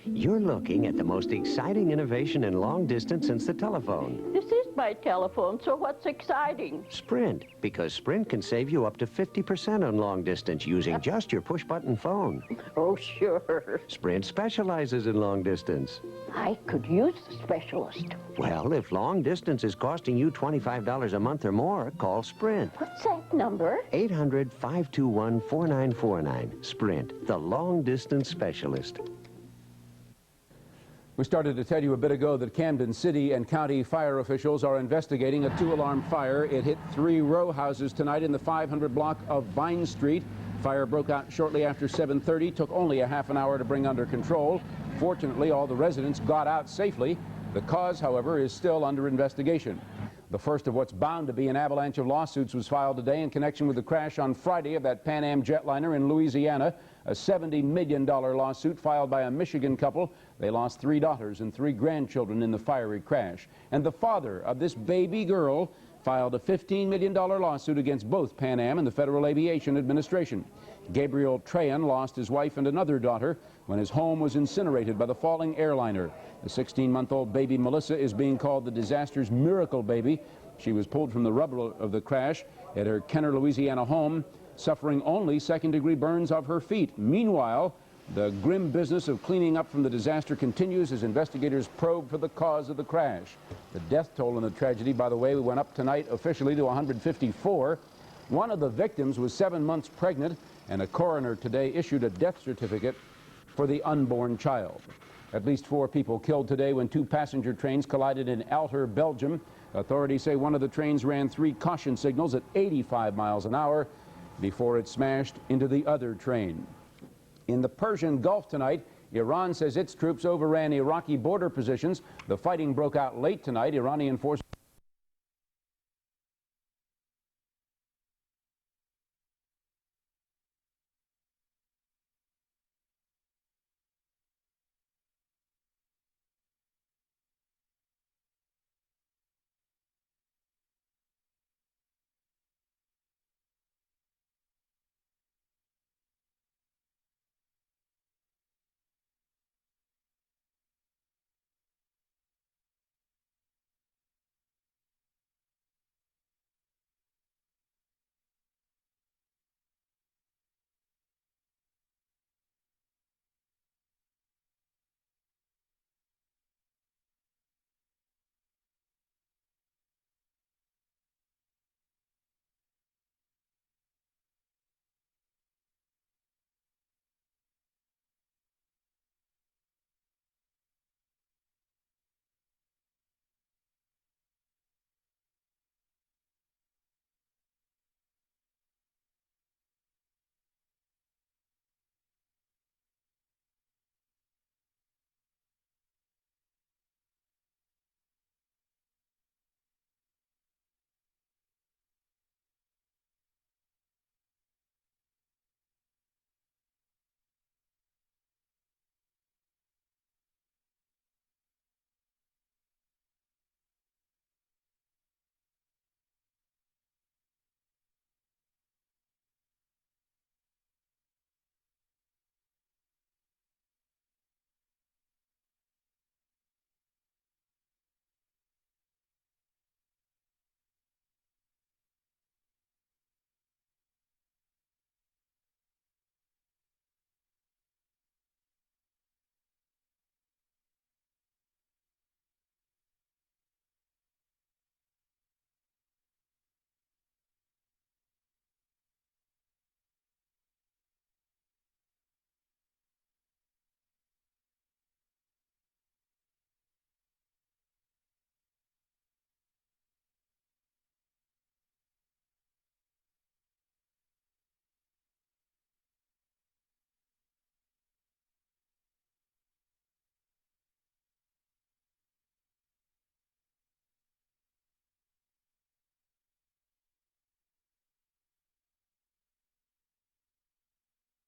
You're looking at the most exciting innovation in long distance since the telephone. This is my telephone, so what's exciting? Sprint, because Sprint can save you up to 50% on long distance using just your push-button phone. Oh, sure. Sprint specializes in long distance. I could use the specialist. Well, if long distance is costing you $25 a month or more, call Sprint. What's that number? 800-521-4949. Sprint, the long distance specialist. We started to tell you a bit ago that Camden City and County fire officials are investigating a 2-alarm fire. It hit 3 row houses tonight in the 500 block of Vine Street. Fire broke out shortly after 7:30, took only a half an hour to bring under control. Fortunately, all the residents got out safely. The cause, however, is still under investigation. The first of what's bound to be an avalanche of lawsuits was filed today in connection with the crash on Friday of that Pan Am jetliner in Louisiana. A $70 million lawsuit filed by a Michigan couple. They lost 3 daughters and 3 grandchildren in the fiery crash. And the father of this baby girl filed a $15 million lawsuit against both Pan Am and the Federal Aviation Administration. Gabriel Trahan lost his wife and another daughter when his home was incinerated by the falling airliner. The 16-month-old baby Melissa is being called the disaster's miracle baby. She was pulled from the rubble of the crash at her Kenner, Louisiana home, suffering only second-degree burns of her feet. Meanwhile, the grim business of cleaning up from the disaster continues as investigators probe for the cause of the crash. The death toll in the tragedy, by the way, went up tonight officially to 154. One of the victims was 7 months pregnant, and a coroner today issued a death certificate for the unborn child. At least 4 people killed today when 2 passenger trains collided in Alter, Belgium. Authorities say one of the trains ran 3 caution signals at 85 miles an hour before it smashed into the other train. In the Persian Gulf tonight, Iran says its troops overran Iraqi border positions. The fighting broke out late tonight. Iranian forces